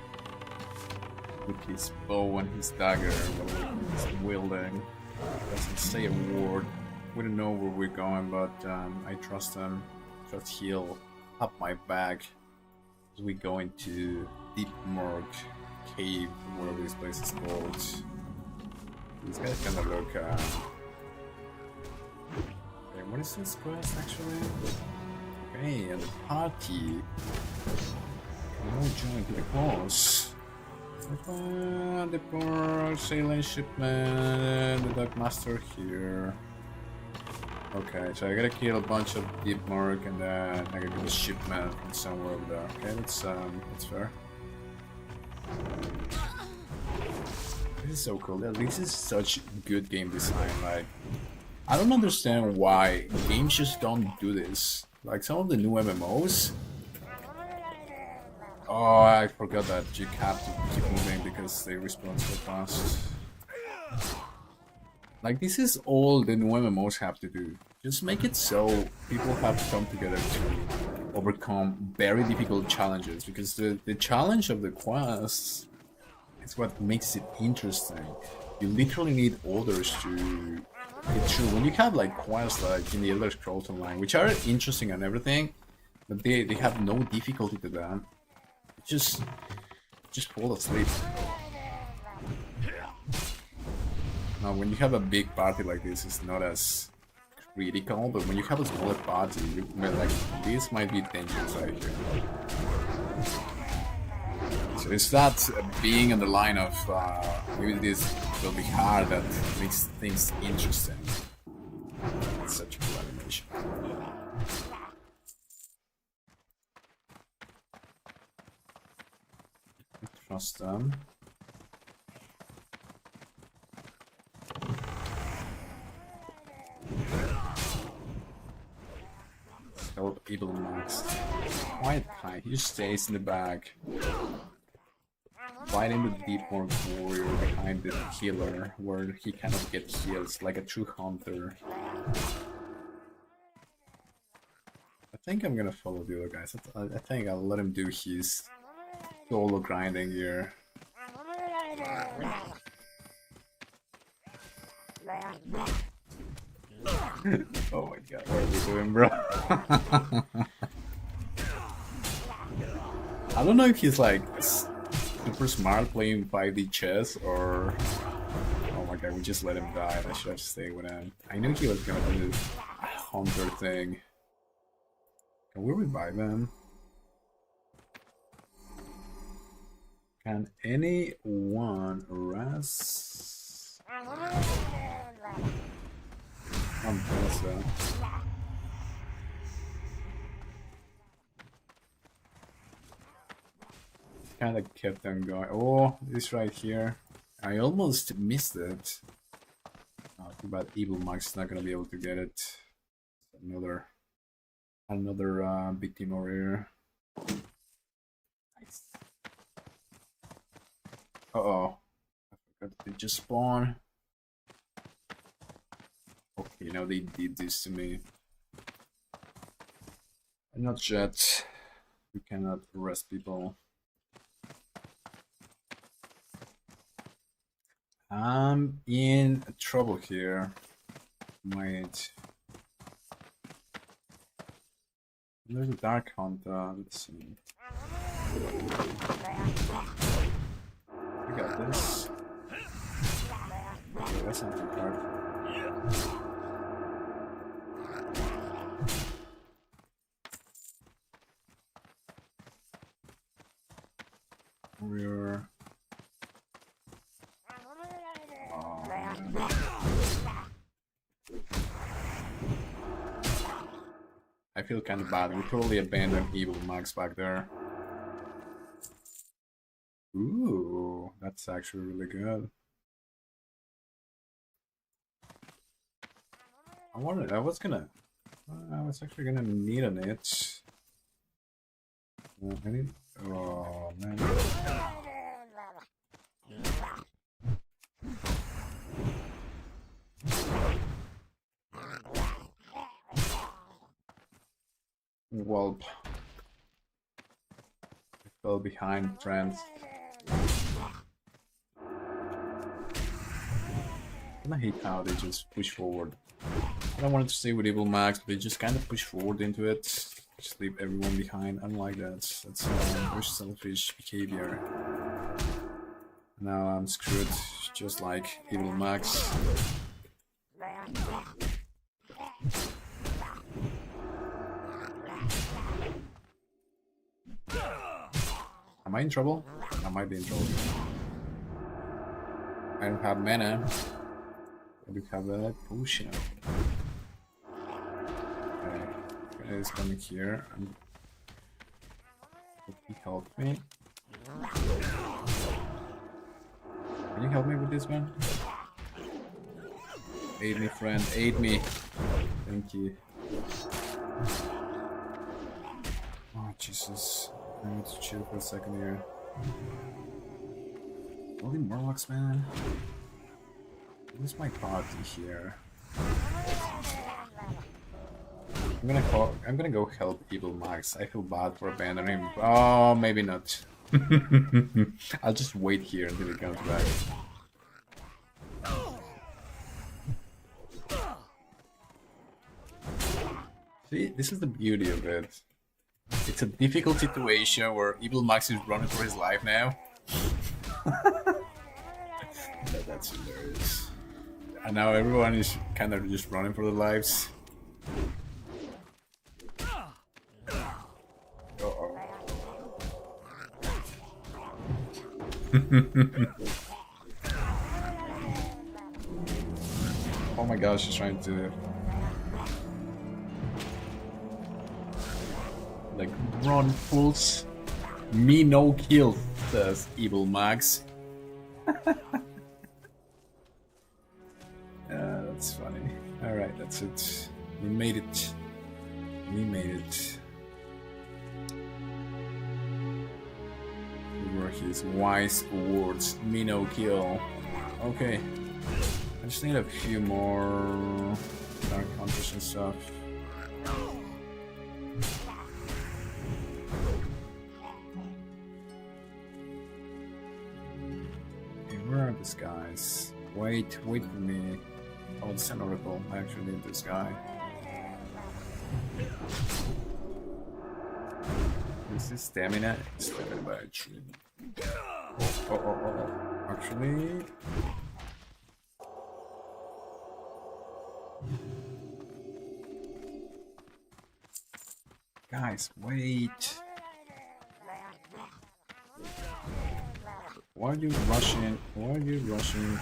with his bow and his dagger when he's wielding. Doesn't say a word. We don't know where we're going, but I trust him. Just he'll up my back We go into Deepening Cave, whatever this place is called. These guys kind of look. Okay, what is this quest actually? Okay, and the party. Can we join the cause? The poor sailing shipman, the dock master here. Okay, so I gotta kill a bunch of deep mark and then I gotta do the shipman from somewhere over there. Okay, that's fair. This is so cool. This is such good game design. Like, I don't understand why games just don't do this. Like some of the new MMOs. Oh, I forgot that you have to keep moving because they respawn so fast. Like, this is all the new MMOs have to do. Just make it so people have to come together to overcome very difficult challenges. Because the challenge of the quests is what makes it interesting. You literally need others to get through. When you have like quests like in the Elder Scrolls Online, which are interesting and everything, but they have no difficulty to them. Just fall asleep. Now, when you have a big party like this, it's not as critical, but when you have a smaller party, like, this might be dangerous right here. So it's that being on the line of maybe this will be hard that makes things interesting. It's such a cool animation. Trust them. Help evil max. Quiet guy, he just stays in the back. Fighting the deep warrior behind the healer, where he cannot get heals like a true hunter. I think I'm gonna follow the other guys. I think I'll let him do his solo grinding here. Oh my god, what are we doing, bro? I don't know if he's like super smart playing 5D chess or... Oh my god, we just let him die. I should have stayed with him. I knew he was gonna do a hunter thing. Can we revive him? Can anyone rest? I'm so. Kind of kept them going. Oh, this right here. I almost missed it. Oh, too bad Evil Mike's not gonna be able to get it. Another big team over here. Nice. Uh-oh. I forgot they just spawn. Okay, now they did this to me. Not yet. We cannot arrest people. I'm in trouble here. Wait. There's a Dark Hunter. Let's see. We got this. Okay, that's not too hard. We're... I feel kind of bad. We totally abandoned Evil Max back there. Ooh, that's actually really good. I was actually gonna need an itch. I need... Oh, man. Whelp. I fell behind, friends. I hate how they just push forward. I don't want to stay with Evil Max, but they just kind of push forward into it. Just leave everyone behind. I don't like that. That's very selfish behavior. Now I'm screwed, just like Evil Max. Am I in trouble? I might be in trouble. I don't have mana. I do have a potion. Okay, guys coming here. Can you help me? Can you help me with this one? Aid me, friend. Aid me. Thank you. Oh, Jesus. I need to chill for a second here. Holy Morlocks, man. Where's my party here? I'm gonna go help Evil Max. I feel bad for abandoning him. Oh, maybe not. I'll just wait here until he comes back. See, this is the beauty of it. It's a difficult situation where Evil Max is running for his life now. That's hilarious. And now everyone is kind of just running for their lives. Uh-oh. Oh my gosh, she's trying to like run fools. Me no kill, says Evil Max. That's funny. Alright, that's it. We made it. We made it. Were his wise words. Me no kill. Okay. I just need a few more dark hunters and stuff. Okay, where are these guys? Wait for me. Oh, it's an oracle. I actually need this guy. Is this stamina? Stamina by a tree. Oh. Actually. Guys, wait. Why are you rushing? Why are you rushing?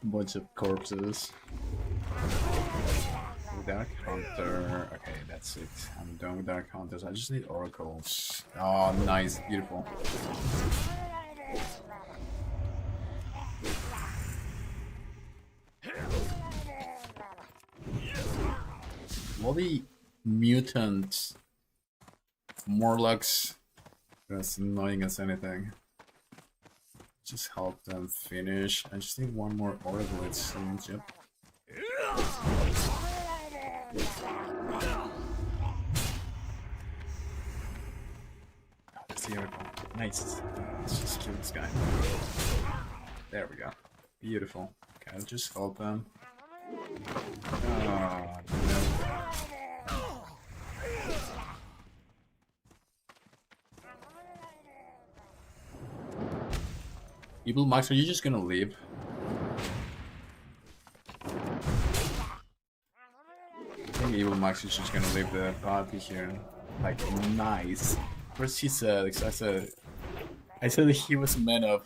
Bunch of corpses. Dark Hunter. Okay, that's it. I'm done with Dark Hunters. I just need oracles. Oh, nice, beautiful. Bloody mutant Morlocks. That's annoying as anything. Just help them finish. I just need one more oracle, it seems. Yep. That's the oracle. Nice. Let's just kill this guy. There we go. Beautiful. Okay, I'll just help them. Oh, no. Evil Max, are you just gonna leave? I think Evil Max is just gonna leave the party here. Like, nice. First he said, I said he was a man of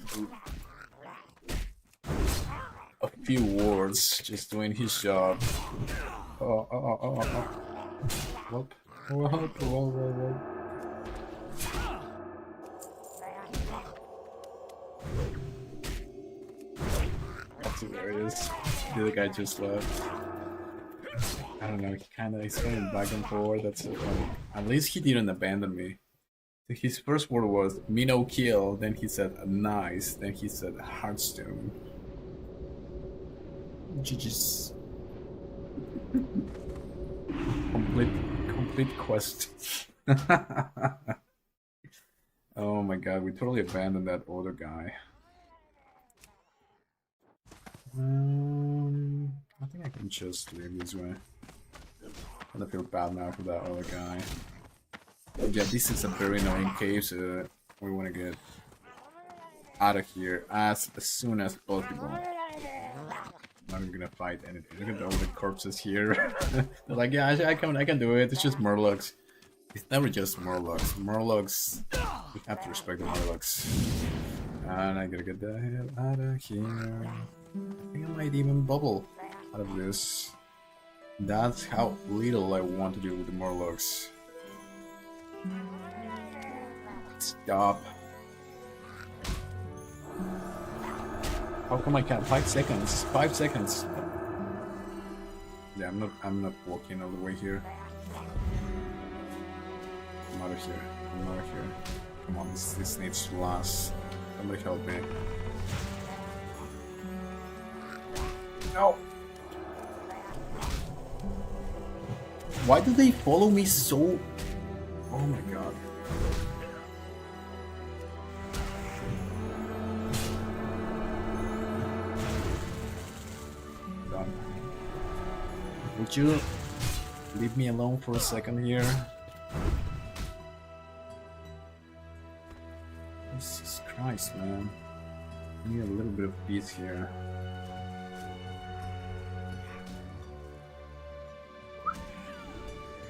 a few words, just doing his job. Oh. Whoop. Whoa. That's hilarious. The other guy just left. I don't know, he's going back and forth, that's so funny. At least he didn't abandon me. His first word was, me no kill, then he said, nice, then he said, Hearthstone. GG's. Complete quest. Oh my god, we totally abandoned that other guy. I think I can just leave this way. I don't feel bad now for that other guy. Yeah, this is a very annoying cave, so we want to get out of here as soon as possible. I'm not gonna fight anything. Look at all the corpses here. They're like, yeah, I can do it. It's just Murlocs. It's never just Murlocs. Murlocs, we have to respect the Murlocs. And I gotta get the hell out of here. I think I might even bubble out of this. That's how little I want to do with the Murlocs. Stop. How come I can't? 5 seconds. 5 seconds. Yeah, I'm not walking all the way here. I'm out of here. Come on, this needs to last. Somebody help me. No. Why do they follow me so? Oh my god. Done. Would you leave me alone for a second here? Jesus Christ, man. I need a little bit of peace here.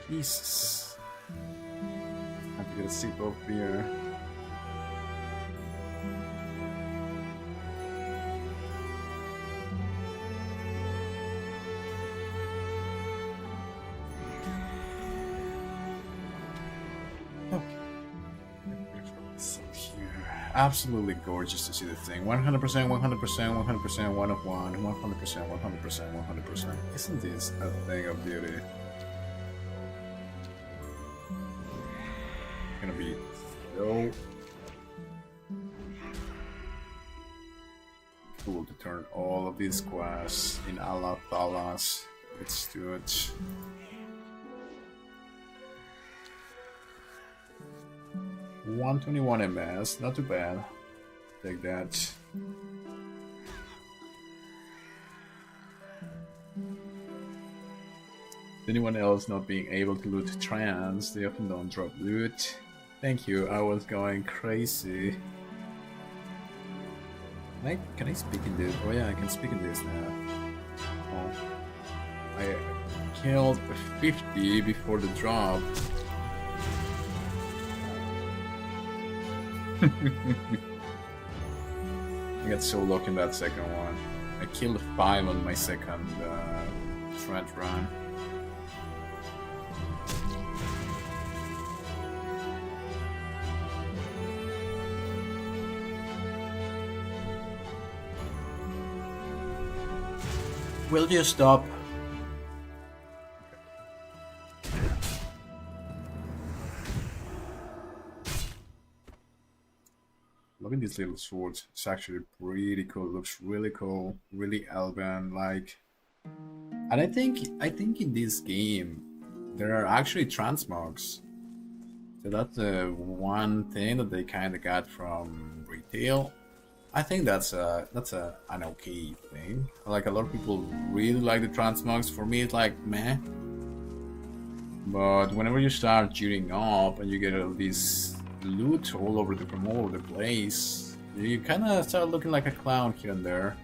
Jesus. I have to get a sip of beer. Okay. So here. Absolutely gorgeous to see the thing. 100%, 100%, 1 of 1, 100%, 100%. Isn't this a thing of beauty? Gonna be so cool to turn all of these quests in Allah Thalas. Let's do it. $121 MS, not too bad. Take that. Anyone else not being able to loot trans, they often don't drop loot. Thank you, I was going crazy. Can I speak in this? Oh yeah, I can speak in this now. Oh. I killed 50 before the drop. I got so lucky in that second one. I killed 5 on my second threat run. Will you stop? Look at these little swords. It's actually pretty cool. It looks really cool, really Elven like. And I think in this game there are actually transmogs. So that's one thing that they kind of got from retail. I think that's an okay thing. Like a lot of people really like the transmogs. For me, it's like meh. But whenever you start shooting up and you get all these loot from all over the place, you kind of start looking like a clown here and there.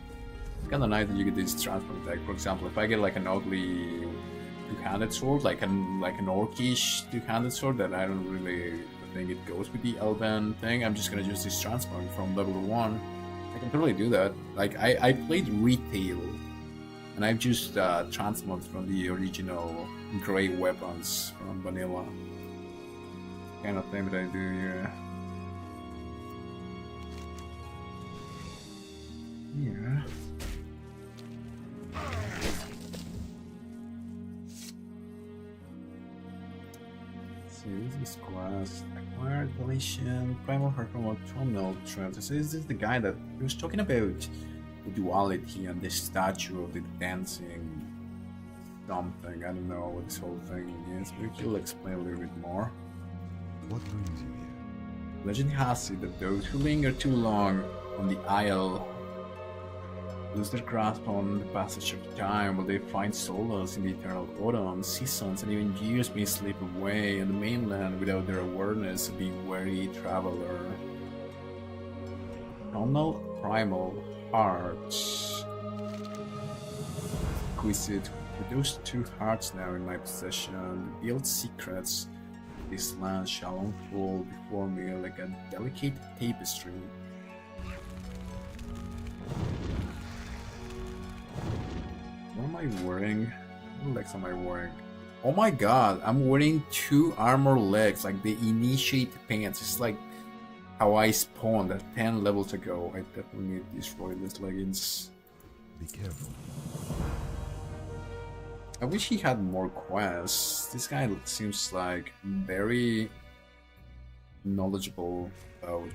It's kind of nice that you get this transmog tag. For example, if I get like an ugly two-handed sword, like an orcish two-handed sword that I don't really think it goes with the Elven thing. I'm just gonna use this transmog from level 1. I can totally do that. Like I played retail, and I've used transmogs from the original gray weapons from vanilla. Kind of thing that I do here. Here. So this is quest. Acquired deletion, primal heart from autumnal trance. So is this the guy that he was talking about the duality and the statue of the dancing something? I don't know what this whole thing is, but he'll explain a little bit more. What brings you here? Legend has it that those who linger too long on the isle lose their grasp on the passage of time, while they find solace in the eternal autumn, seasons, and even years may slip away on the mainland without their awareness of the weary traveler. Primal hearts. Exquisite. With those 2 hearts now in my possession, the veiled secrets of this land shall unfold before me like a delicate tapestry. What am I wearing? What legs am I wearing? Oh my god, I'm wearing 2 armor legs, like the initiate pants. It's like how I spawned 10 levels ago. I definitely need these royalist leggings. Be careful. I wish he had more quests. This guy seems like very knowledgeable about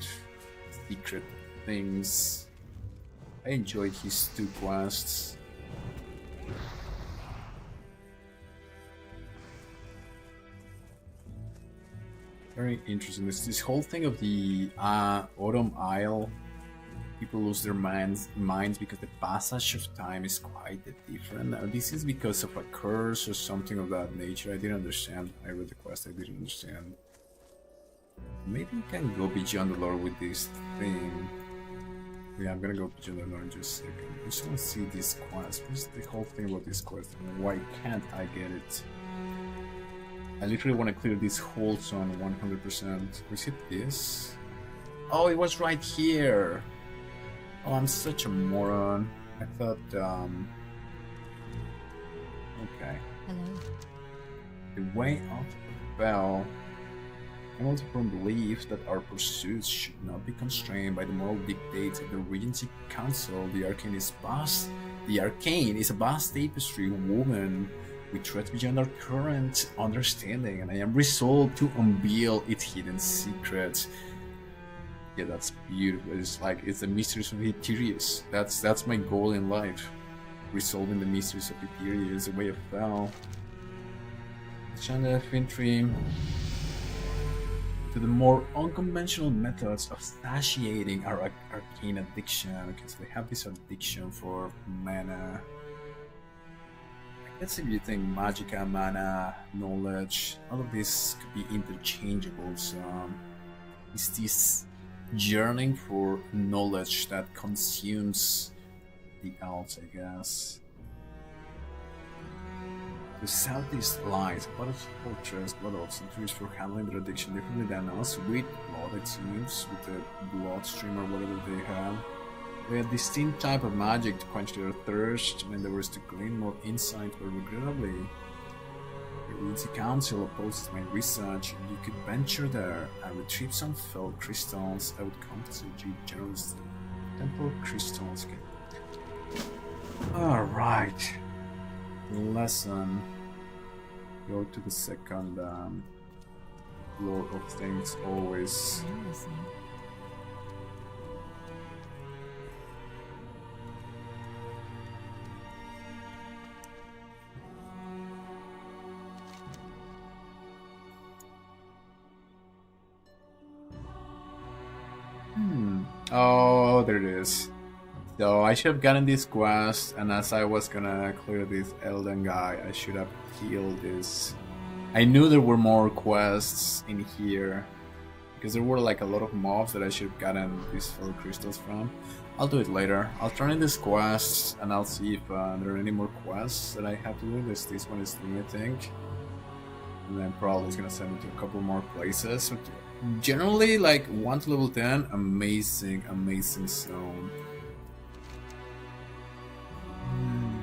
secret things. I enjoyed his 2 quests. Very interesting. This whole thing of the Autumn Isle, people lose their minds because the passage of time is quite different. Now, this is because of a curse or something of that nature. I didn't understand. I read the quest, I didn't understand. Maybe we can go beyond the lore with this thing. Yeah, I'm gonna go beyond the lore in just a second. I just want to see this quest. What's the whole thing about this quest? And why can't I get it? I literally want to clear this whole zone 100%. Was it this? Oh, it was right here! Oh, I'm such a moron. I thought, okay. Hello. The way of the bell emanates from beliefs that our pursuits should not be constrained by the moral dictates of the Regency Council. The arcane is a vast tapestry woven with threads beyond our current understanding, and I am resolved to unveil its hidden secrets. Yeah, that's beautiful. It's the mysteries of Ethereus. That's my goal in life. Resolving the mysteries of Ethereus, the way of Val. Channel infantry to the more unconventional methods of satiating our arcane addiction. Okay, so they have this addiction for mana. I guess if you think magicka, mana, knowledge, all of this could be interchangeable. So it's this yearning for knowledge that consumes the elves, I guess. The southeast lies a lot of fortress, blood of centuries for handling their addiction differently than us, with blood, it seems, with the bloodstream or whatever they have. They had distinct type of magic to quench their thirst when there was to gain more insight, but regrettably, the Regency Council opposes my research. You could venture there and retrieve some fell crystals. I would compensate you generously. Temple crystals. Alright. Lesson. Go to the second floor of things always. I'm listening. Oh, there it is. So I should have gotten this quest, and as I was gonna clear this Elden guy, I should have killed this. I knew there were more quests in here, because there were like a lot of mobs that I should have gotten these 4 crystals from. I'll do it later. I'll turn in this quest and I'll see if there are any more quests that I have to do. This one is new, I think. And then probably it's gonna send me to a couple more places. But generally, like 1 to level 10, amazing zone.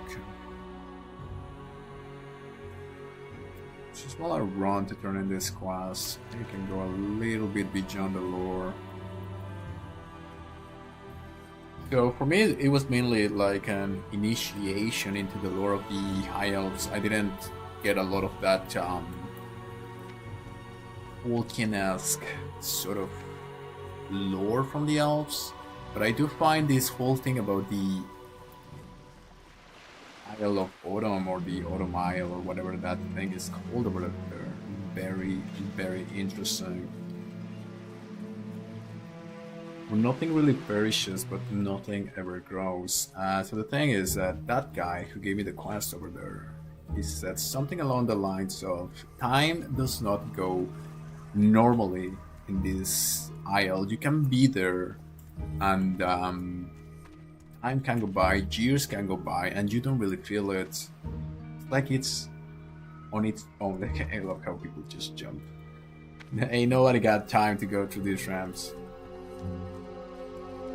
Okay. Just while I run to turn in this quest, I can go a little bit beyond the lore. So for me, it was mainly like an initiation into the lore of the High Elves. I didn't get a lot of that Tolkien-esque sort of lore from the Elves, but I do find this whole thing about the Isle of Autumn or the Autumn Isle or whatever that thing is called over there very interesting. Nothing really perishes, but nothing ever grows. So the thing is that that guy who gave me the quest over there, he said something along the lines of time does not go normally in this isle. You can be there and time can go by, years can go by, and you don't really feel it. It's like it's on its own. I love how people just jump. Ain't nobody got time to go through these ramps.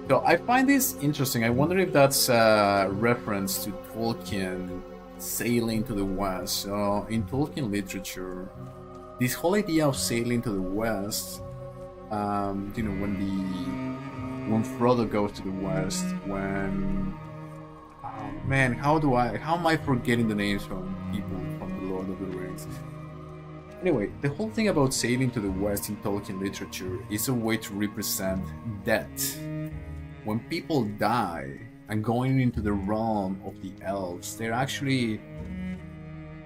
So I find this interesting. I wonder if that's a reference to Tolkien sailing to the west. So in Tolkien literature, this whole idea of sailing to the west, you know, when Frodo goes to the west, when oh man, how am I forgetting the names from people from the Lord of the Rings? Anyway, the whole thing about sailing to the west in Tolkien literature is a way to represent death. When people die and going into the realm of the elves, they're actually...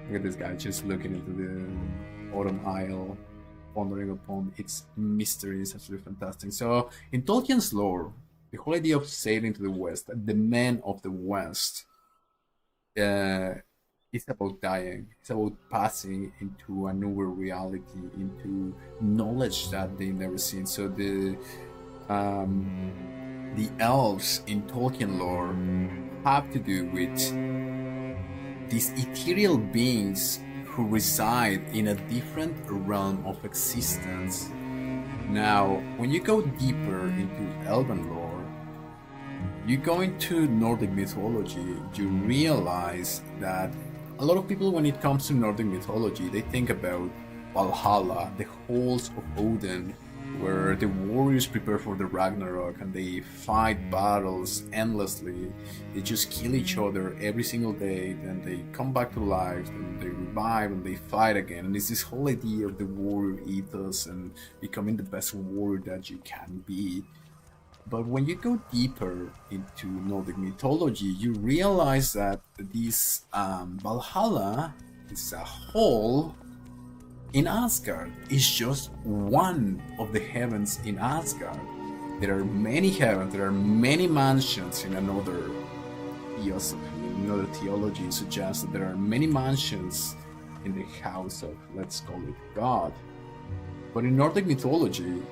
Look at this guy just looking into the Autumn Isle, pondering upon its mysteries. Absolutely fantastic. So, in Tolkien's lore, the whole idea of sailing to the west, the men of the west, it's about dying. It's about passing into a newer reality, into knowledge that they've never seen. So the elves in Tolkien lore have to do with these ethereal beings who reside in a different realm of existence. Now, when you go deeper into Elven lore, you go into Nordic mythology, you realize that a lot of people, when it comes to Nordic mythology, they think about Valhalla, the halls of Odin, where the warriors prepare for the Ragnarok and they fight battles endlessly. They just kill each other every single day, then they come back to life, and they revive and they fight again. And it's this whole idea of the warrior ethos and becoming the best warrior that you can be. But when you go deeper into Nordic mythology, you realize that this Valhalla is a hall in Asgard. It's just one of the heavens in Asgard. There are many heavens, there are many mansions in another theosophy, another theology suggests that there are many mansions in the house of, let's call it, God. But in Nordic mythology,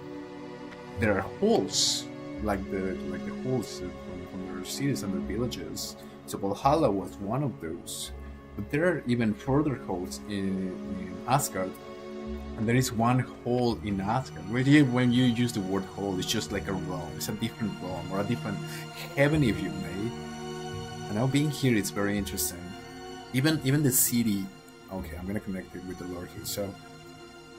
there are halls, like the halls from their cities and their villages. So Valhalla was one of those. But there are even further halls in Asgard. And there is one hall in Asgard. When you use the word hall, it's just like a realm. It's a different realm or a different heaven, if you may. And now being here, it's very interesting. Even the city. Okay, I'm gonna connect it with the lore here. So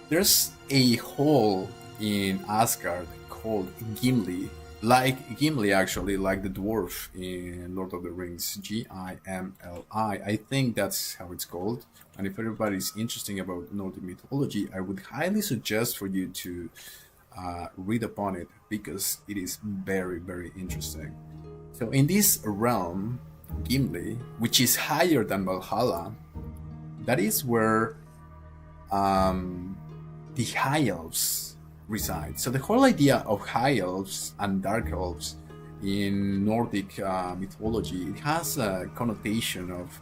there's a hall in Asgard called Gimli. Like Gimli, actually, like the dwarf in Lord of the Rings, Gimli. I think that's how it's called. And if everybody's interested about Nordic mythology, I would highly suggest for you to read upon it, because it is very, very interesting. So in this realm, Gimli, which is higher than Valhalla, that is where the High Elves reside. So the whole idea of High Elves and Dark Elves in Nordic mythology, it has a connotation of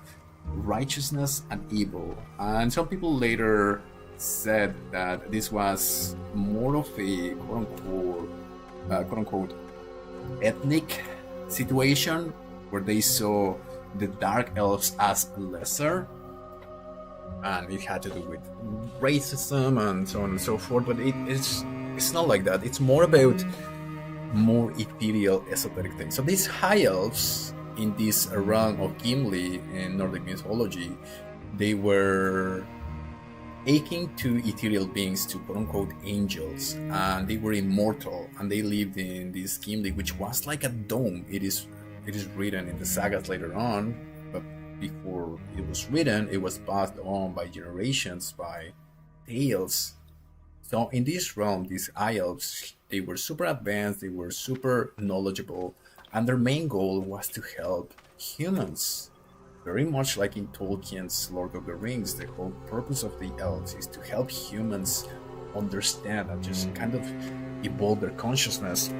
righteousness and evil. And some people later said that this was more of a quote-unquote ethnic situation where they saw the dark elves as lesser, and it had to do with racism and so on and so forth. But it's not like that. It's more about more ethereal, esoteric things. So these high elves in this realm of Gimli in Nordic mythology, they were akin to ethereal beings, to quote-unquote angels, and they were immortal, and they lived in this Gimli, which was like a dome. It is written in the sagas later on, but before it was written, it was passed on by generations, by tales. So in this realm, these high elves, they were super advanced, they were super knowledgeable, and their main goal was to help humans. Very much like in Tolkien's Lord of the Rings, the whole purpose of the elves is to help humans understand and just kind of evolve their consciousness.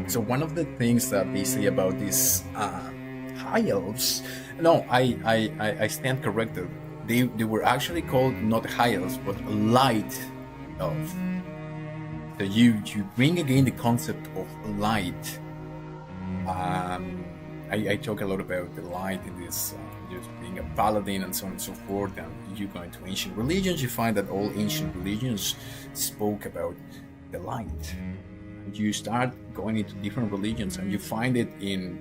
So one of the things that they say about these high elves, no, I stand corrected. They were actually called not high elves, but light elves. So you bring again the concept of light. I talk a lot about the light in this, just being a paladin and so on and so forth. And you go into ancient religions, you find that all ancient religions spoke about the light. And you start going into different religions, and you find it in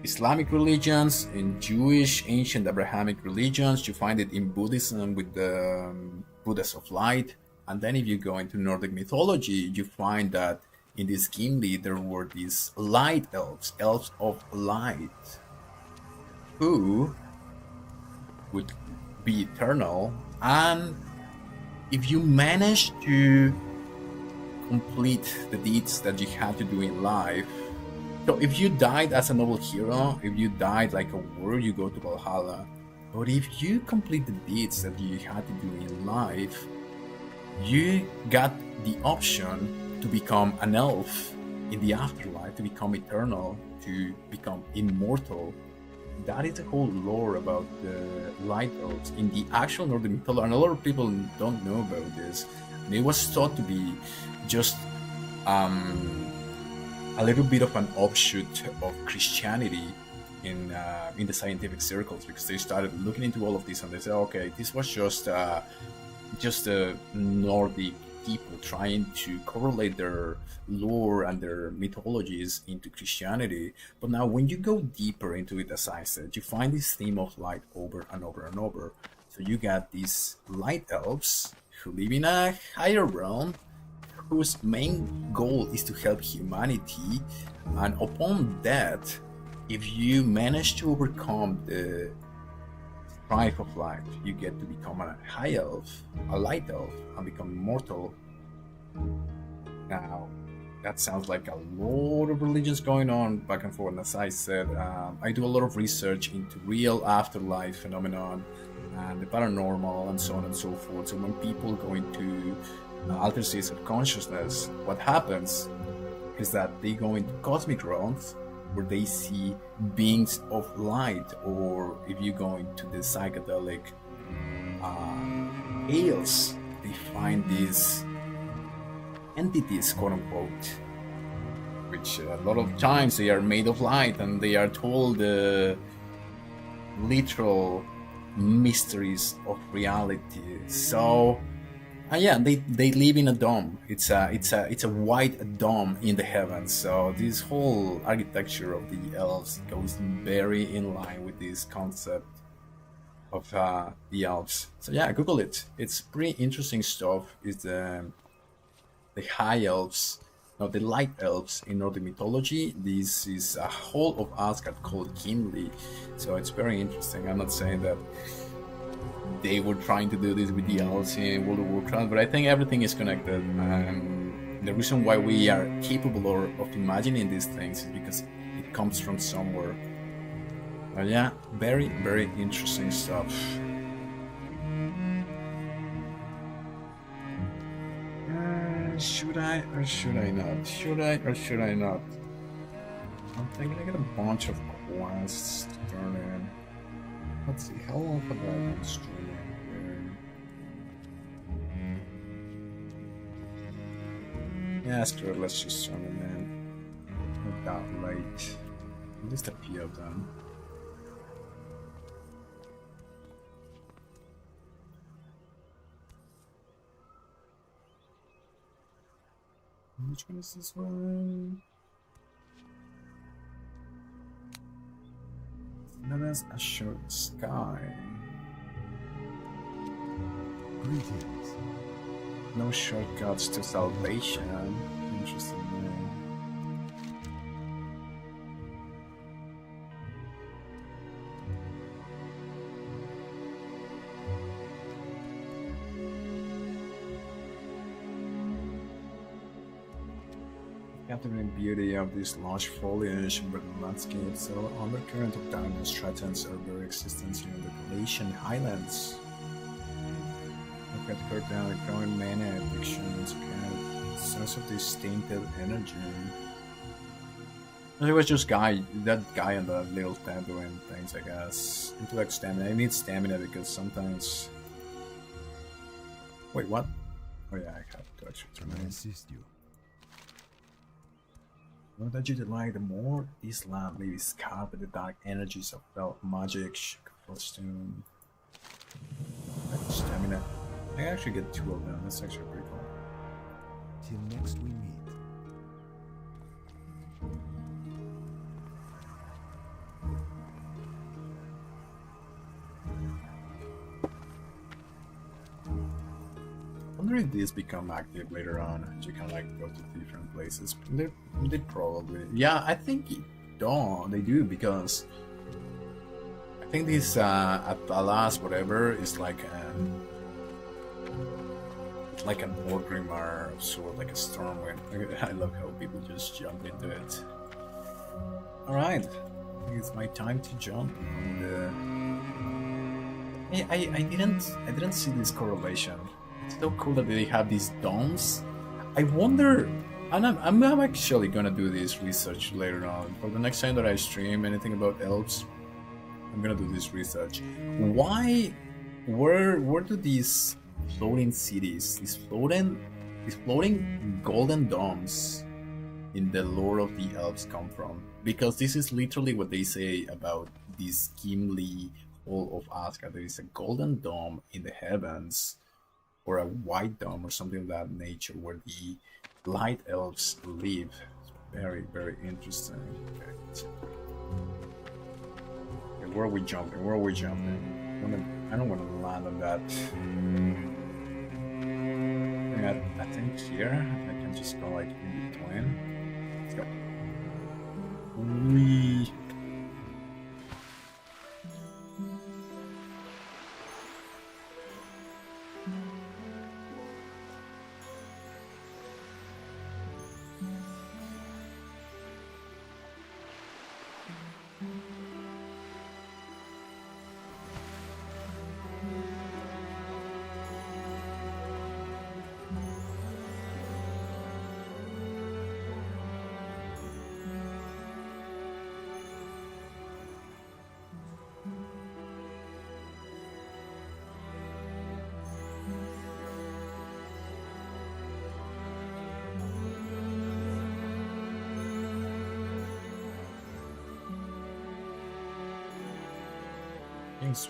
Islamic religions, in Jewish, ancient Abrahamic religions. You find it in Buddhism with the Buddhas of light. And then if you go into Nordic mythology, you find that in this Gimli, there were these light elves, elves of light, who would be eternal. And if you manage to complete the deeds that you had to do in life, so if you died as a noble hero, if you died like a warrior, you go to Valhalla. But if you complete the deeds that you had to do in life, you got the option to become an elf in the afterlife, to become eternal, to become immortal. That is the whole lore about the light elves in the actual Nordic mythology, and a lot of people don't know about this. And it was thought to be just a little bit of an offshoot of Christianity in the scientific circles, because they started looking into all of this and they said, okay, this was just a Nordic people trying to correlate their lore and their mythologies into Christianity. But now when you go deeper into it, as I said, you find this theme of light over and over and over. So you got these light elves who live in a higher realm, whose main goal is to help humanity. And upon that, if you manage to overcome the strife of life, you get to become a high elf, a light elf, and become immortal. Now, that sounds like a lot of religions going on back and forth. And as I said, I do a lot of research into real afterlife phenomenon and the paranormal and so on and so forth. So when people go into altered states of consciousness, what happens is that they go into cosmic realms where they see beings of light, or if you go into the psychedelic tales, they find these entities, quote unquote, which a lot of times they are made of light and they are told the literal mysteries of reality. So yeah, they live in a dome. It's a white dome in the heavens. So this whole architecture of the elves goes very in line with this concept of the elves. So yeah, Google it. It's pretty interesting stuff. It's the high elves, no, the light elves in Nordic mythology. This is a whole of Asgard called Gimli. So it's very interesting. I'm not saying that they were trying to do this with the elves in World of Warcraft, but I think everything is connected. And the reason why we are capable of imagining these things is because it comes from somewhere. But yeah, very, very interesting stuff. Should I or should I not? Should I or should I not? I'm thinking I got a bunch of quests to turn in. Let's see, how long have I been streaming here? Yeah, screw it, let's just turn them in. Not that late. At least a few of them. Which one is this one? That is a short sky. Greetings. No shortcuts to salvation. Interesting. Captivating beauty of this lush foliage and verdant landscape, so undercurrent of darkness threatens our very existence in the Galatian Highlands. Look at cut down the growing mana addictions, kind of sense of this tainted energy. It was just that guy in the little tent doing things, I guess. Intellect stamina. I need stamina because sometimes. Wait, what? Oh yeah, I have to actually turn Can I it. assist you? The more that you delight, the more this land may be scarred by the dark energies of felt magic, costume, stamina. I can actually get 2 of them. That's actually pretty cool. Till next we meet. I wonder if these become active later on. You can like go to different places. They probably. Yeah, I think they do because I think this Atalas whatever is like it's like an Orgrimmar of sort, like a Stormwind. I love how people just jump into it. All right, I think it's my time to jump. And, I didn't see this correlation. It's so cool that they have these domes. I wonder, and I'm actually gonna do this research later on. For the next time that I stream anything about elves, I'm gonna do this research. Where do these floating cities, these floating golden domes in the lore of the elves come from? Because this is literally what they say about this Gimli Hall of Asgard. There is a golden dome in the heavens, or a white dome, or something of that nature, where the light elves live. It's very, very interesting. Okay, let's see. Okay, where are we jumping? Where are we jumping? I don't want to land on that. I think here I can just go like in between. Let's go. Whee!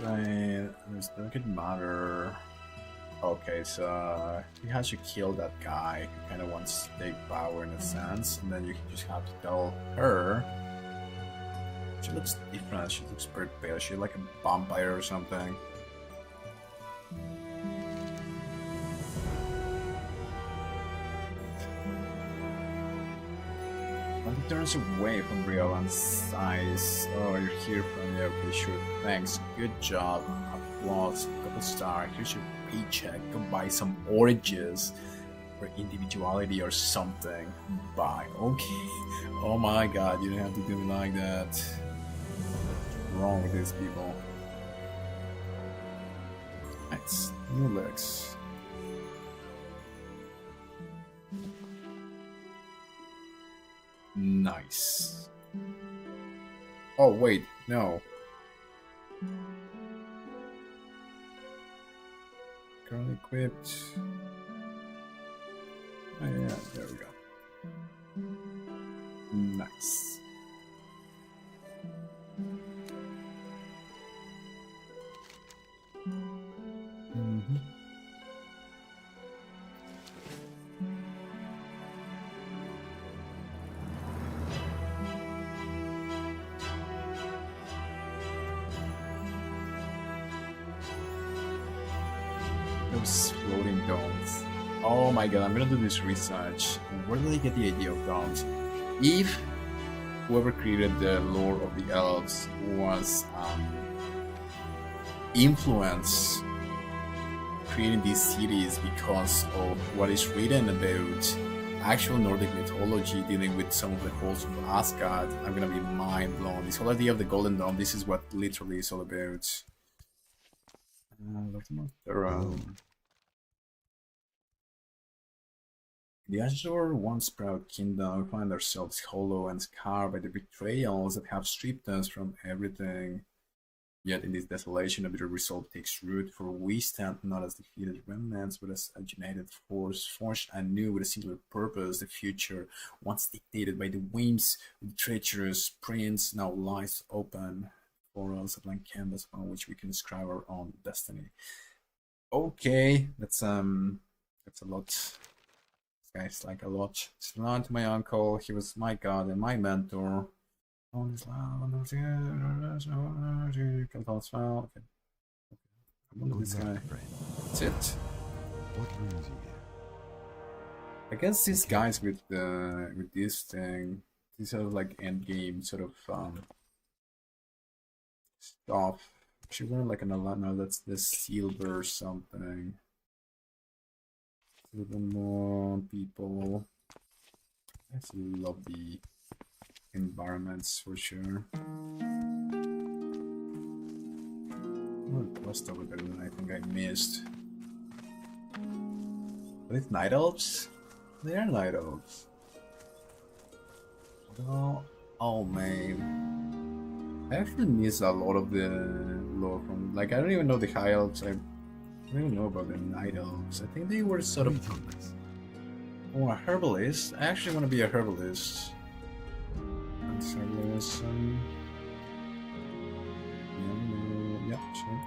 Right, there's Delicate Matter. Okay, so he has to kill that guy who kind of wants to take power in a sense, and then you just have to tell her. She looks different, she looks pretty pale, she's like a vampire or something. He turns away from Riolan's size. Oh, you're here from me. Okay, sure. Thanks. Good job. Applause. Couple star. Here's your paycheck. Go buy some oranges for individuality or something. Bye. Okay. Oh my god, you don't have to do me like that. What's wrong with these people? Nice. New legs. Nice. Oh wait, no. Currently equipped. Oh yeah, there we go. Nice. Those floating domes. Oh my god, I'm gonna do this research. Where did they get the idea of domes? If whoever created the lore of the elves was influenced creating these cities because of what is written about actual Nordic mythology dealing with some of the halls of Asgard, I'm gonna be mind blown. This whole idea of the Golden Dome, this is what literally is all about. That's more thorough. The Azure once proud kingdom find ourselves hollow and scarred by the betrayals that have stripped us from everything. Yet in this desolation, a bitter resolve takes root, for we stand not as defeated remnants, but as a united force, forged anew with a singular purpose. The future, once dictated by the whims of the treacherous prince, now lies open for us, a blank canvas on which we can inscribe our own destiny. Okay, that's a lot. This guy's like a lot. It's not my uncle. He was my god and my mentor. All this loud, okay. I'm under this guy. That's it. What brings you here? I guess these guys with this thing, these sort of like end game sort of stuff. She wearing like an no, that's the silver something. Silver more people. I actually love the environments for sure. What was over there that I think I missed? Are these night elves? They are night elves. Oh man. I actually miss a lot of the lore from, like, I don't even know the high elves. I don't even know about the night elves. I think they were sort of a herbalist. I actually want to be a herbalist. Symbolism. Yeah, sure.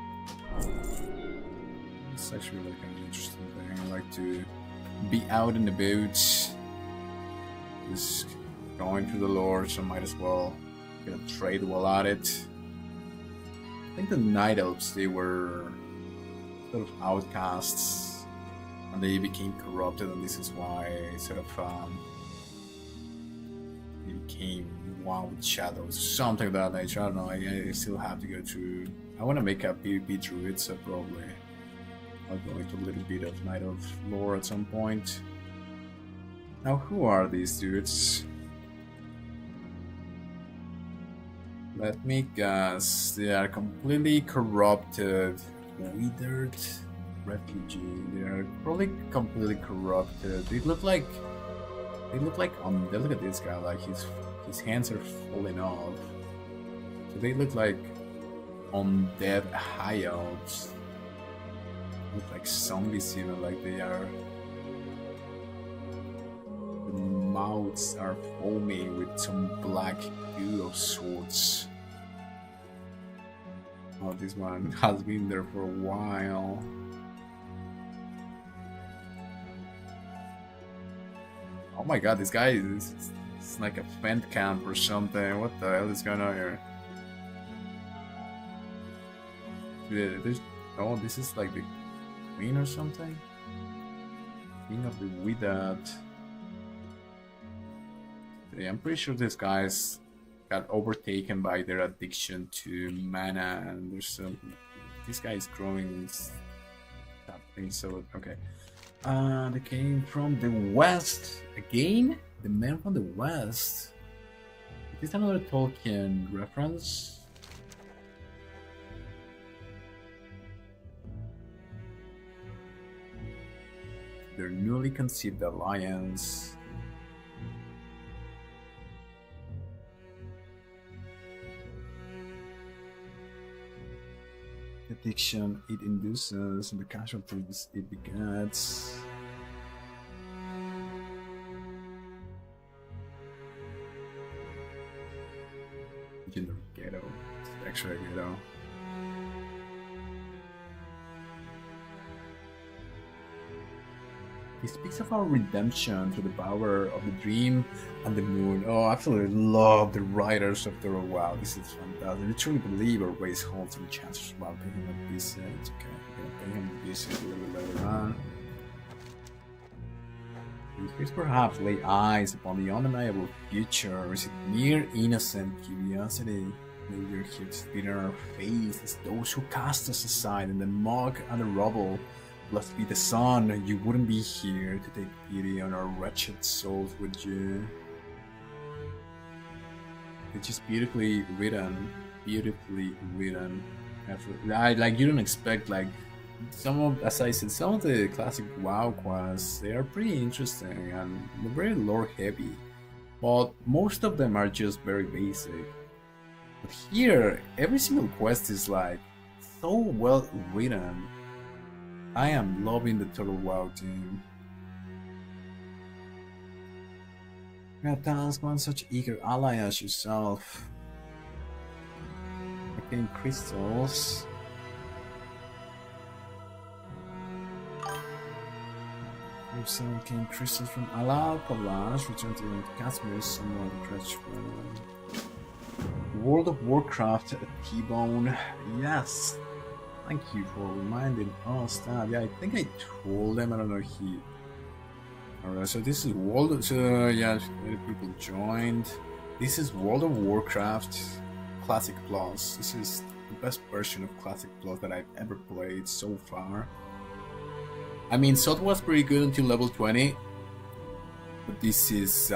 It's actually like an interesting thing. I like to be out and about, just going through the lore, so might as well get a trade while at it. I think the Night Elves, they were sort of outcasts, and they became corrupted, and this is why sort of they became one with shadows, something of that nature. I don't know. I still have to go through. I want to make a PvP druid, so probably I'll go into a little bit of Night Elf lore at some point. Now, who are these dudes? Let me guess. They are completely corrupted, withered refugee. They are probably completely corrupted. They look like look at this guy. Like his hands are falling off. So they look like undead high elves. Look like zombies even. Like they are. The mouths are foaming with some black goo of sorts. Oh, this one has been there for a while. Oh my god, this guy is it's like a vent camp or something. What the hell is going on here? Oh, this is like the queen or something? King of the Withered. Yeah, I'm pretty sure these guys got overtaken by their addiction to mana, and there's some. This guy is growing something, so okay. They came from the west again. The man from the west. Is this another Tolkien reference? Their newly conceived alliance. Addiction it induces, and the casualties it begets. Legendary ghetto. It's actually a ghetto. He speaks of our redemption through the power of the dream and the moon. Oh, I absolutely love the writers of the WoW. This is fantastic. I truly believe our race holds some chances while paying him a visit. Okay, I'm gonna pay him a visit a little bit later on. Please perhaps lay eyes upon the undeniable future. Is it mere innocent curiosity? Maybe you're here to spit in our face as those who cast us aside in the muck and the rubble. Blessed be the sun, you wouldn't be here to take pity on our wretched souls, would you? It's just beautifully written. Beautifully written. Like, you don't expect, like, some of, as I said, some of the classic WoW quests, they are pretty interesting and they're very lore heavy. But most of them are just very basic. But here, every single quest is like so well written. I am loving the total WoW team. You gotta ask one such eager ally as yourself. Arcane crystals. We've seen arcane crystals from Alal Palash. Return to Casimir, someone stretch World of Warcraft T-Bone. Yes. Thank you for reminding us that. Yeah, I think I told them. I don't know if he. Alright, so this is World. So yeah, many people joined. This is World of Warcraft Classic Plus. This is the best version of Classic Plus that I've ever played so far. I mean, Sot was pretty good until level 20, but this is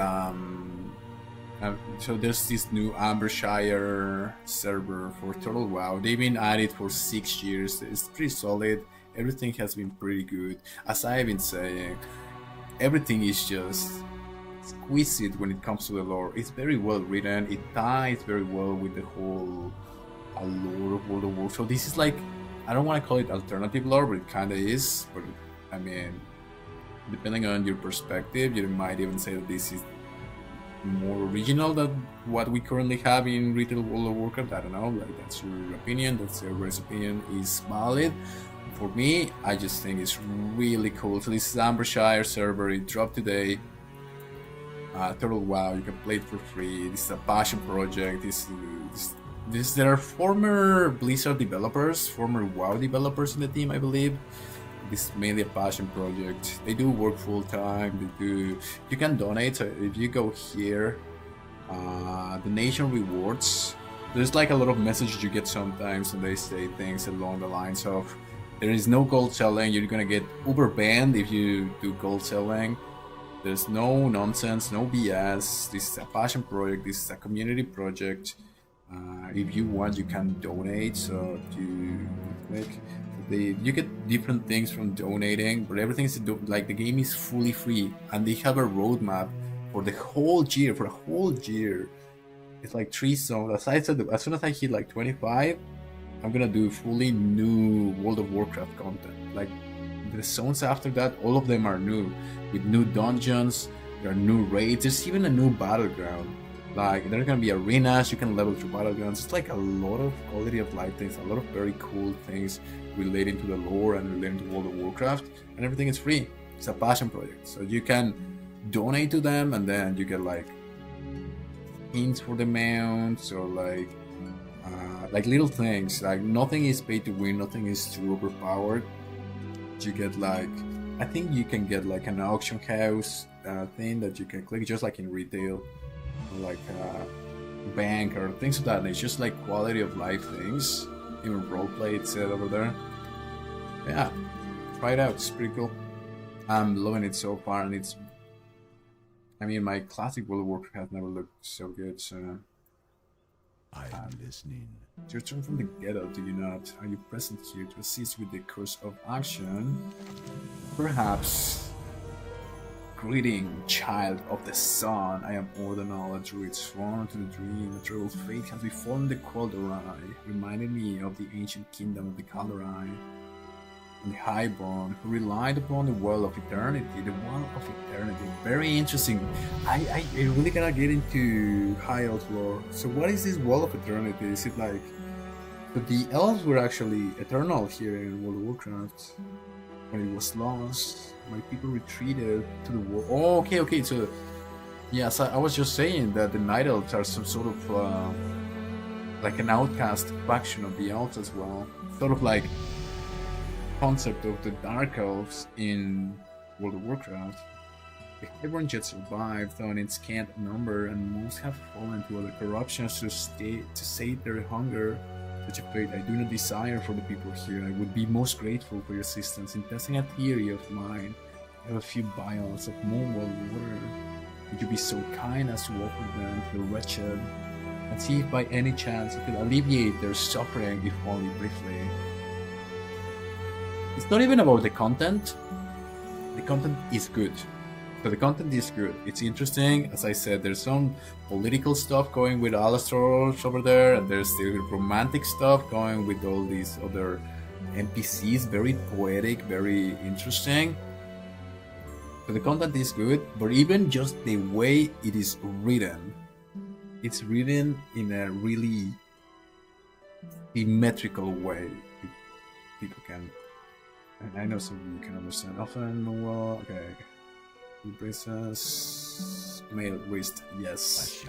so there's this new Ambershire server for Total WoW. They've been at it for 6 years. It's pretty solid. Everything has been pretty good. As I've been saying, everything is just exquisite when it comes to the lore. It's very well written. It ties very well with the whole lore of World of War. So this is like, I don't want to call it alternative lore, but it kind of is. But I mean, depending on your perspective, you might even say that this is more original than what we currently have in retail World of Warcraft. I don't know, like, that's your opinion, that's everybody's opinion is valid. For me, I just think it's really cool. So this is Ambershire server, it dropped today. Total WoW, you can play it for free. This is a passion project. There are former Blizzard developers, former WoW developers in the team, I believe. This is mainly a passion project. They do work full time. You can donate. So if you go here, donation rewards. There's like a lot of messages you get sometimes, and they say things along the lines of, there is no gold selling. You're gonna get uber banned if you do gold selling. There's no nonsense, no BS. This is a passion project. This is a community project. If you want, you can donate. So you get different things from donating, but everything is like, the game is fully free, and they have a roadmap for the whole year. For a whole year, it's like 3 zones. As I said, as soon as I hit like 25, I'm gonna do fully new World of Warcraft content. Like, the zones after that, all of them are new, with new dungeons. There are new raids. There's even a new battleground. Like, there are gonna be arenas. You can level through battlegrounds. It's like a lot of quality of life things, a lot of very cool things relating to the lore and relating to World of Warcraft, and everything is free. It's a passion project, so you can donate to them, and then you get like hints for the mounts, or like little things. Like, nothing is pay to win, nothing is too overpowered. You get like, I think you can get like an auction house thing that you can click, just like in retail, or like bank or things like that. And it's just like quality of life things. Even roleplay, it said over there. Yeah, try it out. It's pretty cool. I'm loving it so far, and it's. I mean, my classic World of Warcraft has never looked so good. So. I'm listening. It's your turn from the ghetto, do you not? Are you present here to assist with the course of action? Perhaps. Greeting, child of the sun. I am Ordinal, a druid sworn to the dream. A terrible fate has befallen the Calderai, reminding me of the ancient kingdom of the Calderai, and the Highborn, who relied upon the Well of Eternity. The Well of Eternity, very interesting. I really gotta get into High Elf lore. So what is this Well of Eternity? Is it like... But the Elves were actually eternal here in World of Warcraft. when it was lost, my people retreated to the war. Oh, okay, okay. So, yes, I was just saying that the Night Elves are some sort of like an outcast faction of the Elves as well. Sort of like concept of the Dark Elves in World of Warcraft. The Highborn yet survived, though in its scant number, and most have fallen to other corruptions to sate their hunger. Such a fate I do not desire for the people here. I would be most grateful for your assistance in testing a theory of mine. I have a few vials of Moonwell water. Would you be so kind as to offer them to the wretched, and see if by any chance you could alleviate their suffering, if only briefly? It's not even about the content. The content is good. So the content is good. It's interesting. As I said, there's some political stuff going with Alastor over there, and there's still romantic stuff going with all these other NPCs. Very poetic, very interesting. So the content is good, but even just the way it is written, it's written in a really symmetrical way. People can, and I know some of you can understand. Often, well, okay. Braces, male wrist, yes.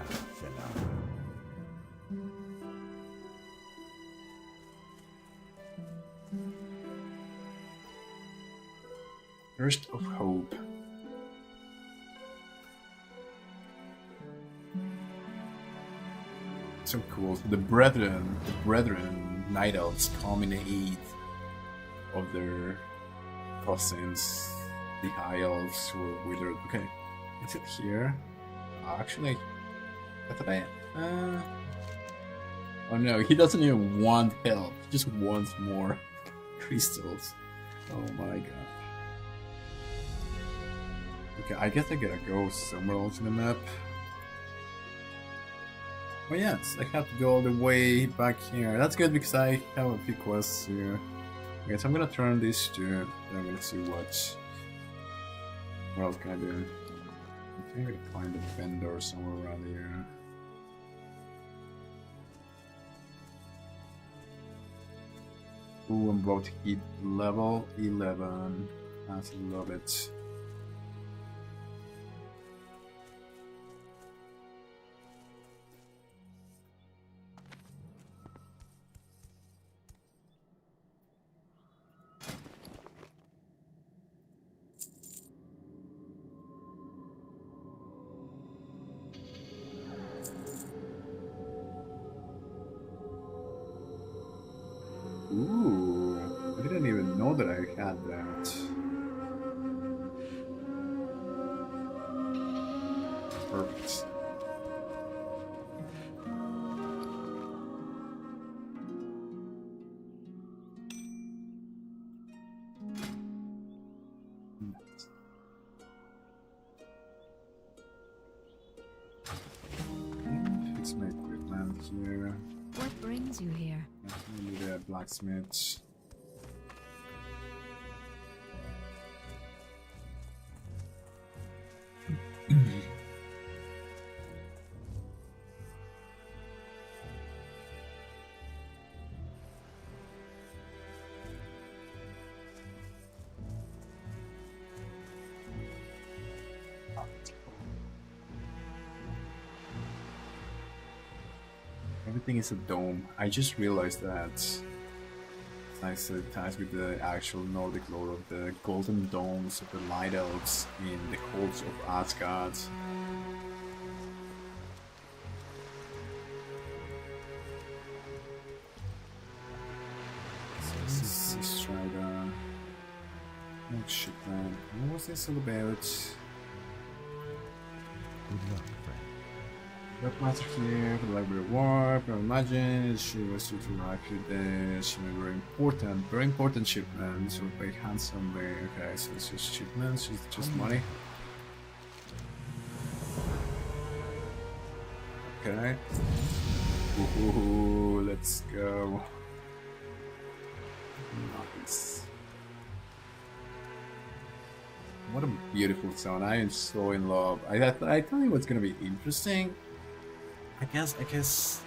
Burst of hope. So cool. The brethren, Night Elves come in aid of their cousins. The High Elves who are withered. Okay, is it here? Actually, I thought oh no, he doesn't even want help. He just wants more crystals. Oh my god. Okay, I guess I gotta go somewhere else in the map. Oh yes, I have to go all the way back here. That's good because I have a few quests here. Okay, so I'm gonna turn this to, and I'm gonna see what else can I do? I think I can find a vendor somewhere around here. Ooh, I'm about to hit level 11. I love it. Ooh, I didn't even know that I had that. Perfect. Fix my equipment here. What brings you here? I need a blacksmith. Everything is a dome. I just realized that. I said it ties with the actual Nordic lore of the golden domes of the Light Elves in the halls of Asgard. So this is Strider. Oh shit, man. What was this all about? Good luck, friend. Master here for the Library of Warp. I imagine she was due to arrive for this. She made very important shipments. So paid handsomely. Okay, so it's just shipments, it's just money. Okay. Ooh, let's go. Nice. What a beautiful sound. I am so in love. I tell you what's gonna be interesting. I guess,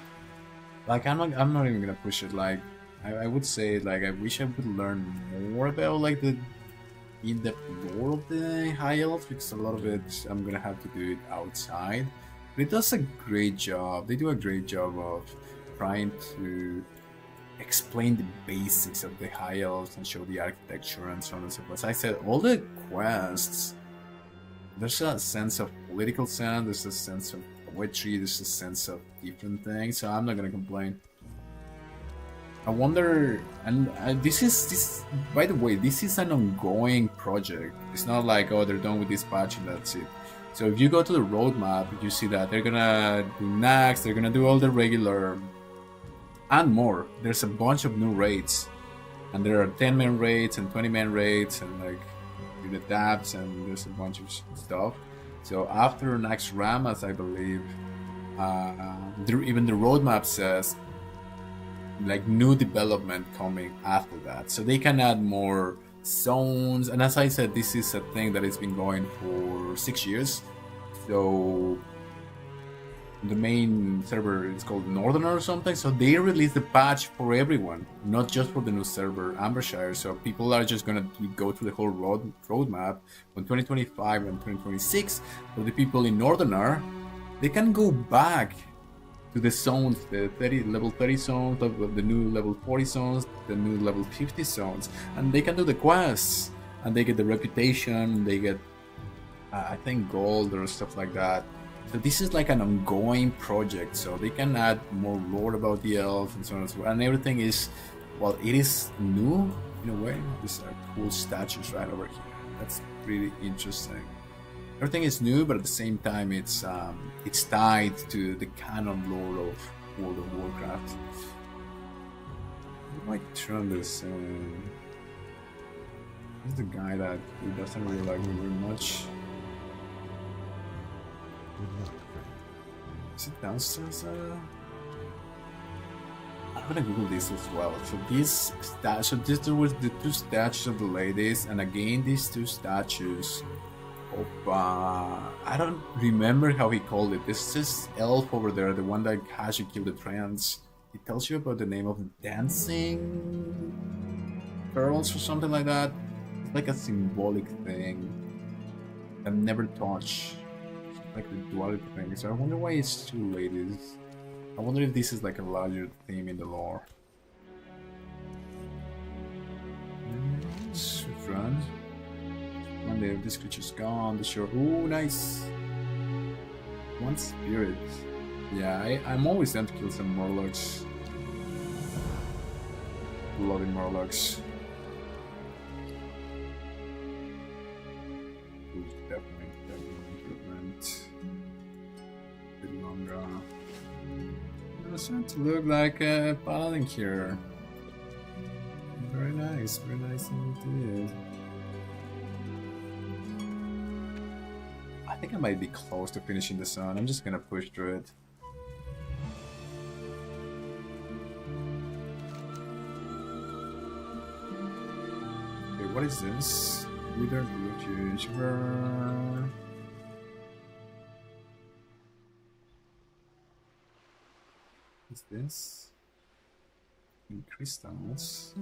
like I'm not even gonna push it. Like I would say, like I wish I would learn more about like the in-depth lore of the High Elves because a lot of it I'm gonna have to do it outside. But it does a great job. They do a great job of trying to explain the basics of the High Elves and show the architecture and so on and so forth. As I said, all the quests, there's a sense of political sense, there's a sense of poetry, there's a sense of different things, so I'm not gonna complain. I wonder, and this by the way, this is an ongoing project. It's not like, oh, they're done with this patch and that's it. So if you go to the roadmap, you see that they're gonna do next, they're gonna do all the regular and more. There's a bunch of new raids, and there are 10-man raids and 20-man raids, and like with adapts, and there's a bunch of stuff. So after next Ramas, I believe, even the roadmap says like new development coming after that, so they can add more zones. And as I said, this is a thing that has been going for 6 years. So the main server is called Northerner or something, so they released the patch for everyone, not just for the new server Ambershire. So people are just gonna go through the whole roadmap on 2025 and 2026. For the people in Northerner, they can go back to the zones, the level 30 zones, the new level 40 zones, the new level 50 zones, and they can do the quests, and they get the reputation, they get I think gold or stuff like that. So this is like an ongoing project, so they can add more lore about the elves and so on and so forth. And everything is, well, it is new in a way. These are cool statues right over here. That's really interesting. Everything is new, but at the same time, it's tied to the canon lore of World of Warcraft. I might turn this. This is the guy that who doesn't really like me very much. Good luck, friend. Is it downstairs? I'm gonna Google this as well. So these there was the two statues of the ladies, and again these two statues of I don't remember how he called it. This is elf over there, the one that has you kill the trans. It tells you about the name of dancing girls or something like that. It's like a symbolic thing. I've never touched. Like the duality thing, so I wonder why it's two ladies. I wonder if this is like a larger theme in the lore. Run. One day this creature's gone, the shore. Ooh, nice! One spirit. Yeah, I'm always down to kill some Murlocs. Bloody Murlocs. Definitely improvement. Bit longer. I'm starting to look like a paladin here. Very nice indeed. I think I might be close to finishing the sun. I'm just gonna push through it. Okay, what is this? Withered Refuge. What's this? In crystals.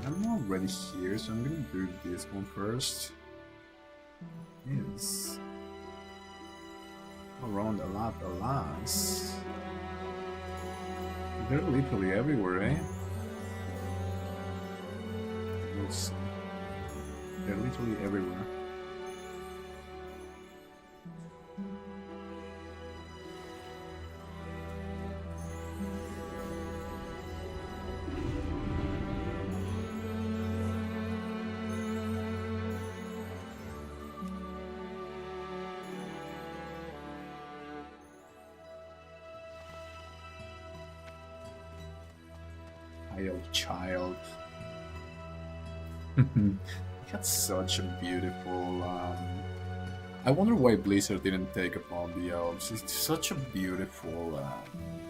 I'm already here, so I'm gonna do this one first. Yes. Around a lot, alas. They're literally everywhere, eh? We'll see. They're literally everywhere. Child. That's such a beautiful. I wonder why Blizzard didn't take upon the elves. It's such a beautiful,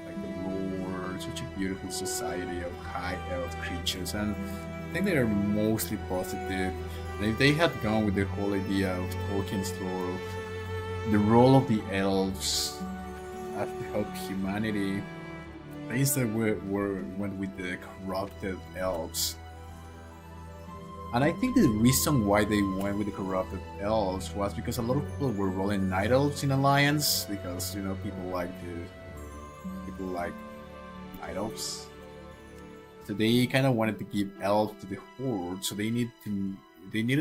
like the lore, such a beautiful society of high elf creatures, and I think they are mostly positive. And if they had gone with the whole idea of Tolkien's lore, the role of the elves to help humanity. They instead went with the corrupted elves. And I think the reason why they went with the corrupted elves was because a lot of people were rolling night elves in alliance because people like night elves. So they kind of wanted to give elves to the horde, so they needed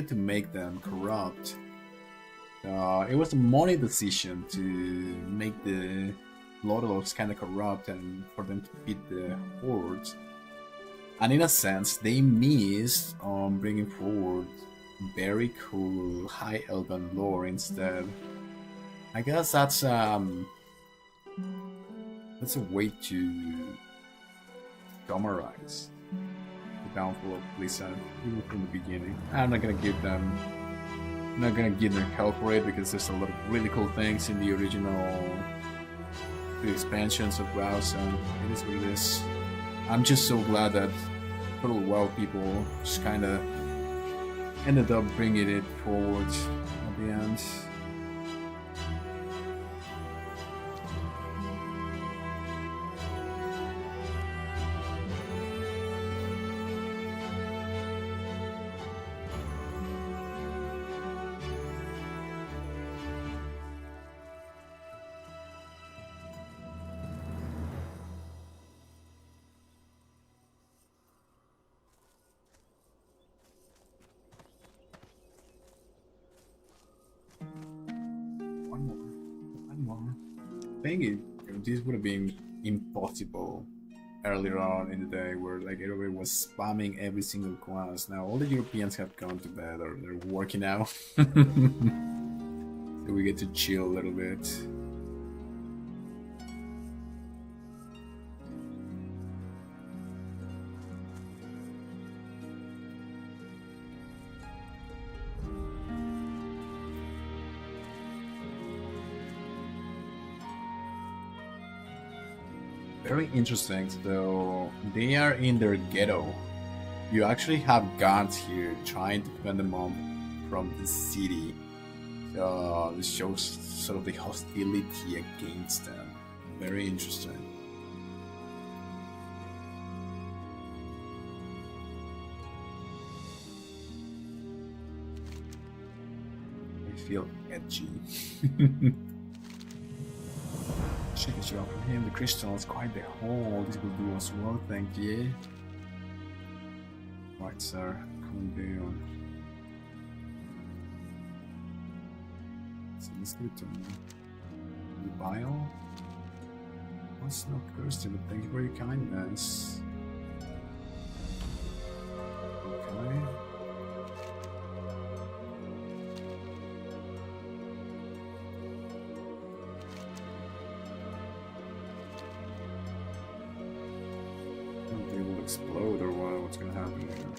to make them corrupt. It was a money decision to make the Lord Elves kind of corrupt and for them to beat the horde. And in a sense, they missed on bringing forward very cool high elven lore instead. I guess that's a way to summarize the downfall of Blizzard even from the beginning. I'm not gonna give them hell for it because there's a lot of really cool things in the original expansions of WoW, so it is what it is. I'm just so glad that total WoW people just kind of ended up bringing it forward at the end. This would have been impossible earlier on in the day where like everybody was spamming every single class. Now all the Europeans have gone to bed or they're working out. So we get to chill a little bit. Very interesting, though. They are in their ghetto. You actually have guards here trying to prevent them from the city. This shows sort of the hostility against them. Very interesting. I feel edgy. Check it out from him. The crystal is quite the hole. This will do us well, thank you. Right, sir. Calm down. So let's give it to me. The bile. That's not thirsty, but thank you for your kindness. Okay. Explode or what? What's gonna happen here?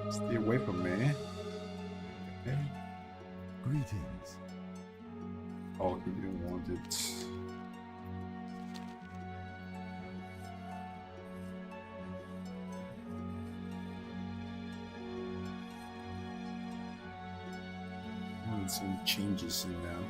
Stay away from me. Okay. Greetings. Oh, he didn't want it. Oh, some changes in now.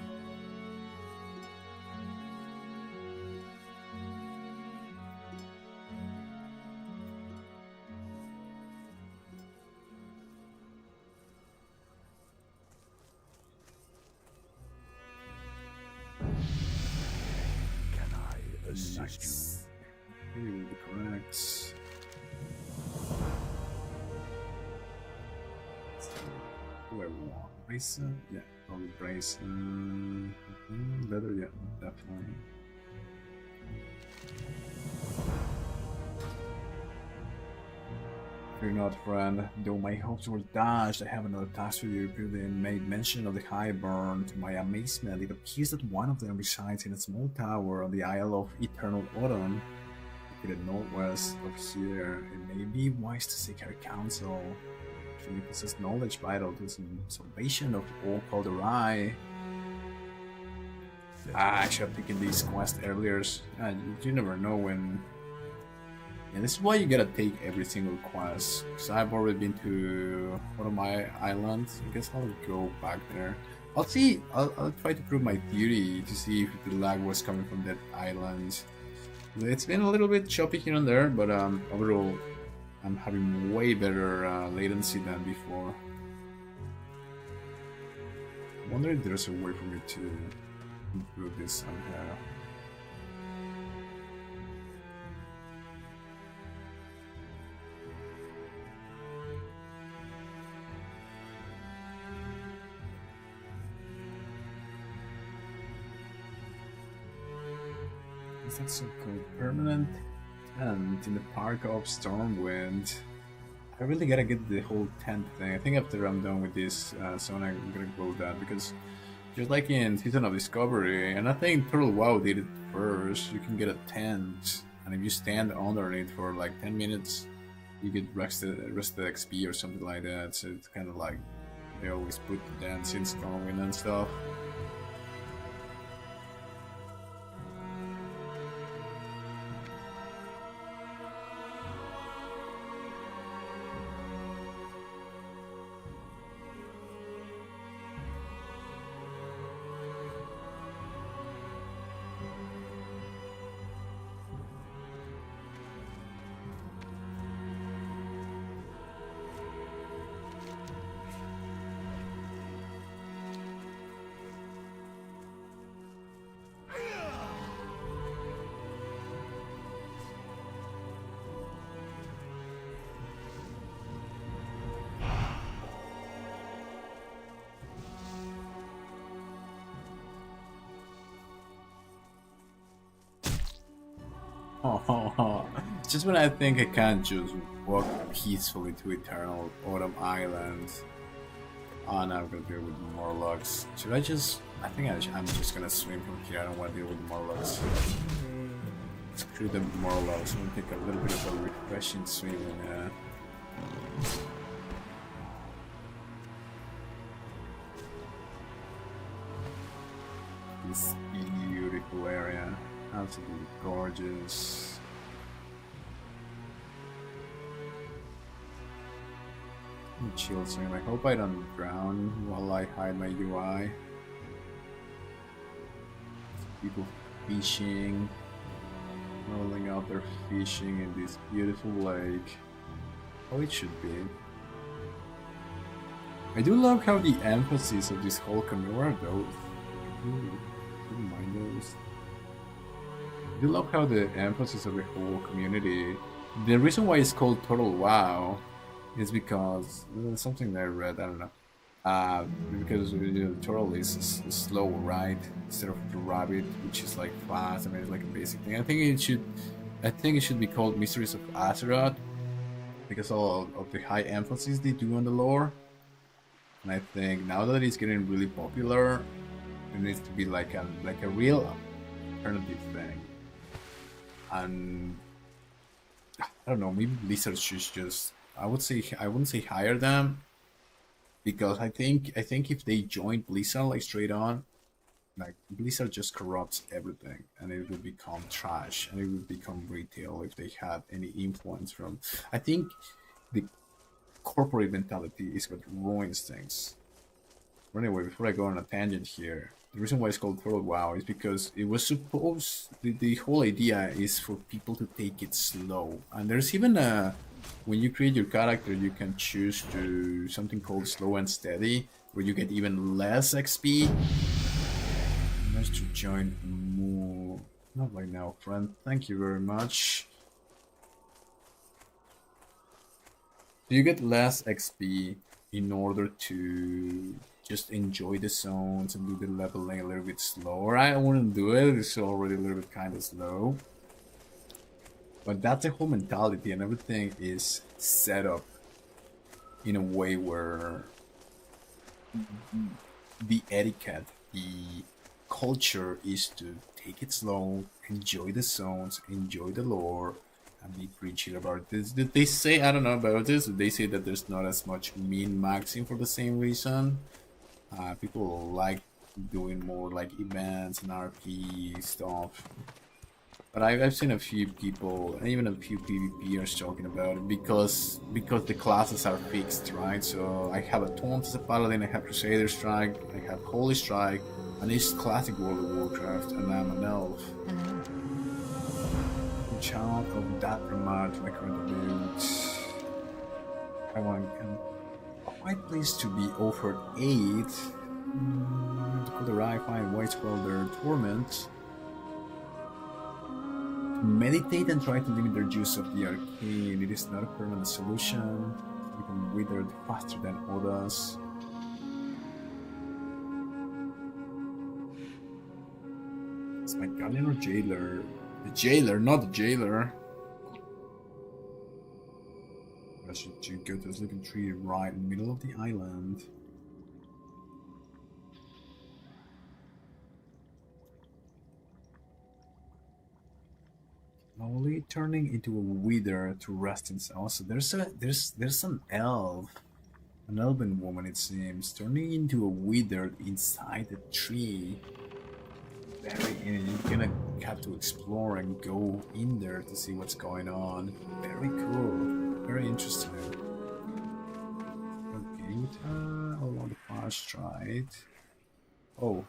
Assist you. You will be correct. Whoever want. Bracer? Yeah, probably bracer. Leather, yeah, definitely. Fear not, friend. Though my hopes were dashed, I have another task for you. Previously made mention of the High Burn. To my amazement, it appears that one of them resides in a small tower on the Isle of Eternal Autumn, to the northwest of here. It may be wise to seek her counsel. She possesses knowledge vital to the salvation of all called Arai. I should have taken these quests earlier. You never know when And this is why you gotta take every single quest. Because I've already been to one of my islands. I guess I'll go back there. I'll see. I'll try to prove my theory to see if the lag was coming from that island. It's been a little bit choppy here and there, but overall, I'm having way better latency than before. I wonder if there's a way for me to improve this somehow. Is that so called permanent tent in the park of Stormwind? I really gotta get the whole tent thing. I think after I'm done with this zone, I'm gonna go that because just like in Season of Discovery, and I think WoW did it first. You can get a tent, and if you stand underneath for like 10 minutes, you get rested XP or something like that. So it's kind of like they always put the dance in Stormwind and stuff. Just when I think I can't just walk peacefully to Eternal Autumn Island. Oh, now I'm gonna deal with Morlocks. Should I just... I think I'm just gonna swim from here. I don't want to deal with Morlocks. Screw the Morlocks. I'm gonna take a little bit of a refreshing swim in this beautiful area. Absolutely gorgeous. Chill swim. I hope I don't drown while I hide my UI. People fishing, rolling out their fishing in this beautiful lake. Oh, it should be. I do love how the emphasis of this whole community. Where are those? Didn't mind those. I do love how the emphasis of the whole community. The reason why it's called Total WoW is because something that I read. I don't know. Because the turtle is slow, right? Instead of the rabbit, which is like fast. I mean, it's like a basic thing. I think it should be called Mysteries of Azeroth because all of the high emphasis they do on the lore. And I think now that it's getting really popular, it needs to be like a real alternative thing. And I don't know, maybe Blizzard should just I wouldn't say hire them, because I think if they join Blizzard like straight on, like Blizzard just corrupts everything and it would become trash and it would become retail if they had any influence from. I think the corporate mentality is what ruins things. But anyway, before I go on a tangent here, the reason why it's called Total WoW is because it was supposed the whole idea is for people to take it slow, and there's even a when you create your character, you can choose to something called slow and steady, where you get even less XP. Nice to join more. Not right now, friend. Thank you very much. You get less XP in order to just enjoy the zones and do the leveling a little bit slower. I wouldn't do it. It's already a little bit kind of slow. But that's the whole mentality, and everything is set up in a way where the etiquette, the culture is to take it slow, enjoy the zones, enjoy the lore, and be pretty chill about this. Did they say, I don't know about this, they say that there's not as much min-maxing for the same reason. People like doing more like events and RP stuff. But I've seen a few people, and even a few PvPers talking about it because the classes are fixed, right? So I have a Taunt as a Paladin, I have Crusader Strike, I have Holy Strike, and it's classic World of Warcraft, and I'm an Elf. Hello. Child of that remark to my current build. I'm quite pleased to be offered 8. Could arrive find White Welder Torment. Meditate and try to limit their use of the arcane. It is not a permanent solution. You can wither faster than others. It's my guardian or jailer? The jailer, not the jailer. I should go to this looking tree right in the middle of the island. Slowly turning into a wither to rest in sun. Also, there's an elf, an elven woman it seems, turning into a wither inside the tree. You're gonna have to explore and go in there to see what's going on. Very cool, very interesting. Okay, along the past, right? Oh,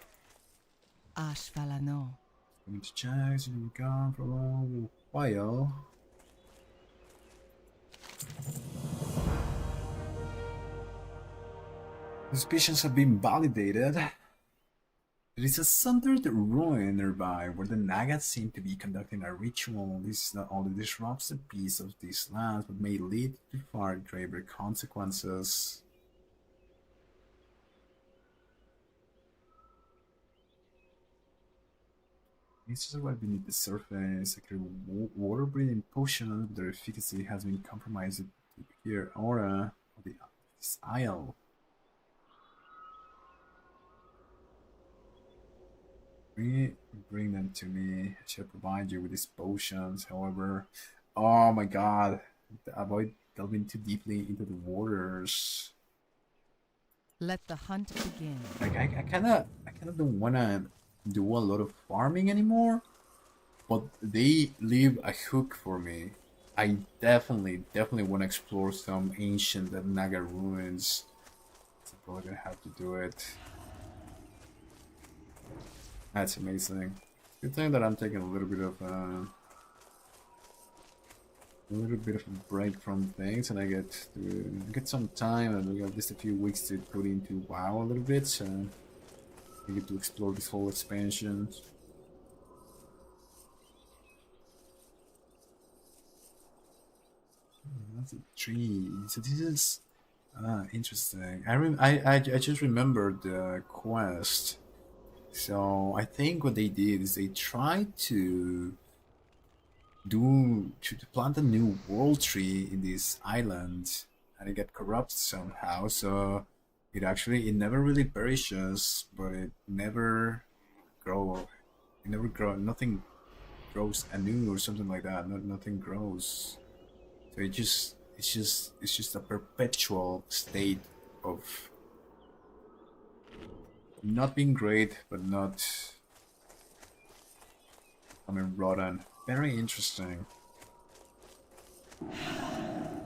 Ashvala no. going to check, so we've been gone for a long while. Suspicions have been validated. There is a sundered ruin nearby where the Nagats seem to be conducting a ritual. This not only disrupts the peace of these lands, but may lead to far graver consequences. This is right beneath the surface. A water-breathing potion, their efficacy has been compromised to the pure aura of this isle. Bring them to me. I shall provide you with these potions. However, oh my god, avoid delving too deeply into the waters. Let the hunt begin. Like I kind of don't wanna do a lot of farming anymore, but they leave a hook for me. I definitely want to explore some ancient Naga ruins. So I'm probably gonna have to do it. That's amazing. Good thing that I'm taking a little bit of a break from things, and I get some time, and we got just a few weeks to put into WoW a little bit, so I get to explore this whole expansion. That's a tree. So this is interesting. I just remembered the quest. So I think what they did is they tried to plant a new world tree in this island, and it got corrupted somehow. So it never really perishes, but it never grow. Nothing grows anew or something like that. Nothing grows. So it's just a perpetual state of not being great, but not becoming rotten. Very interesting.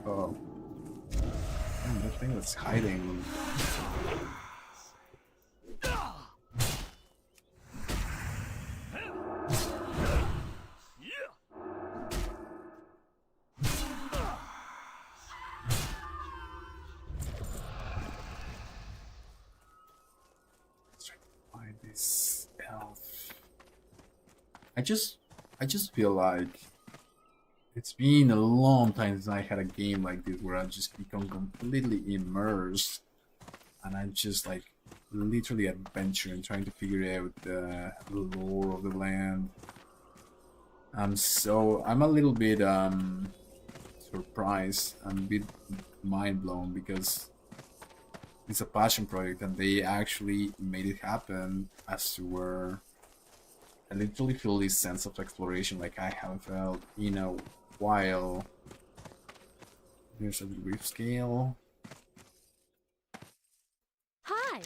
Oh, that thing that's hiding. This elf. I just feel like it's been a long time since I had a game like this where I just become completely immersed, and I'm just like literally adventuring, trying to figure out the lore of the land. I'm a little bit surprised. I'm a bit mind blown because it's a passion project and they actually made it happen, as to where I literally feel this sense of exploration like I haven't felt in a while. Here's a brief scale. Hi.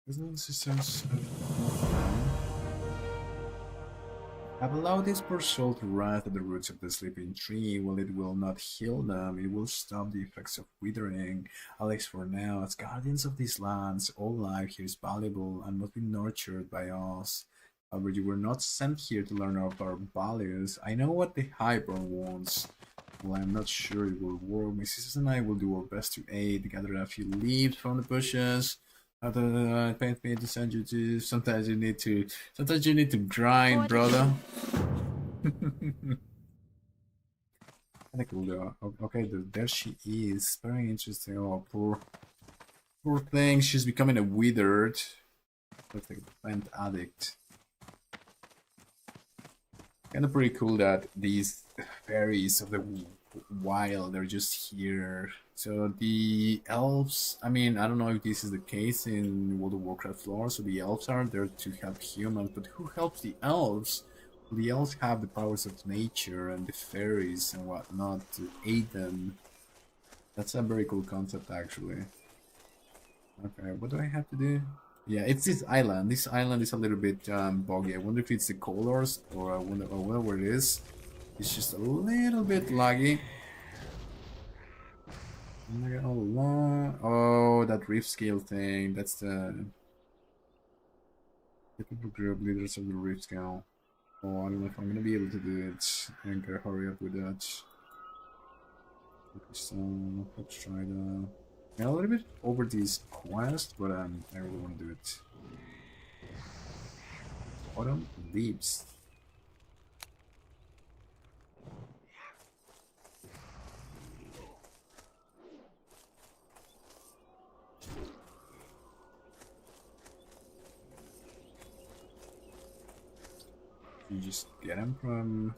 Isn't this a sense of I've allowed this poor soul to rest at the roots of the sleeping tree. While it will not heal them, it will stop the effects of withering. At least for now, as guardians of these lands, all life here is valuable and must be nurtured by us. However, you were not sent here to learn of our values. I know what the Highborn wants. Well, I'm not sure it will work. My sisters and I will do our best to aid, gather a few leaves from the bushes. Paint me to send you to. Sometimes you need to grind, brother. Kinda cool though. Okay, there she is. Very interesting. Oh, poor thing. She's becoming a withered. Looks like a plant addict. Kinda pretty cool that these fairies of the wild are just here. So the elves, I mean, I don't know if this is the case in World of Warcraft lore, so the elves are there to help humans, but who helps the elves? The elves have the powers of nature and the fairies and whatnot to aid them. That's a very cool concept, actually. Okay, what do I have to do? Yeah, it's this island. This island is a little bit buggy. I wonder if it's the colors or I wonder where it is. It's just a little bit laggy. All along. Oh, that rift scale thing. That's the typical group leaders of the rift scale. Oh, I don't know if I'm gonna be able to do it. I'm gonna hurry up with that. So let's try the. Yeah, a little bit over this quest, but I really want to do it. Autumn leaves. You just get them from.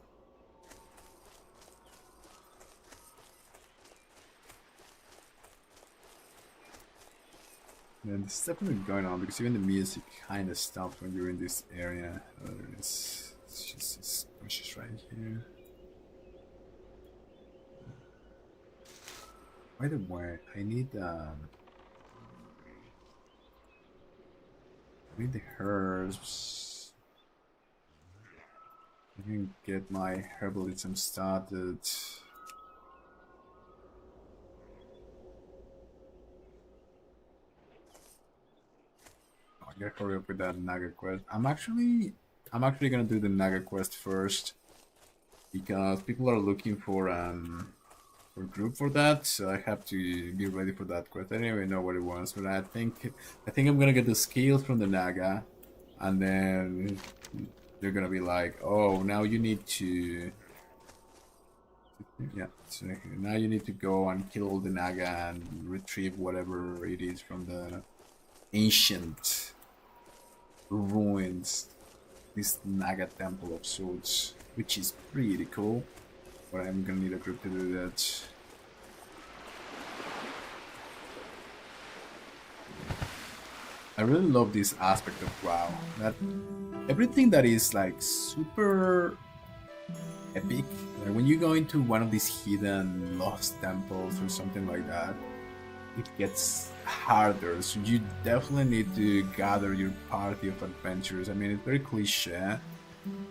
And there's definitely going on because even the music kind of stops when you're in this area. It's just right here. By the way, I need the herbs. I can get my herbalism started. I gotta hurry up with that Naga quest. I'm actually gonna do the Naga quest first because people are looking for a group for that, so I have to be ready for that quest. I don't even know what it was, but I think I'm gonna get the skills from the Naga, and then they're gonna be like, oh, now you need to. Yeah, so now you need to go and kill all the Naga and retrieve whatever it is from the ancient ruins, this Naga temple of sorts, which is pretty cool, but I'm gonna need a group to do that. I really love this aspect of WoW, that everything that is like super epic, like when you go into one of these hidden lost temples or something like that, it gets harder, so you definitely need to gather your party of adventurers. I mean, it's very cliche,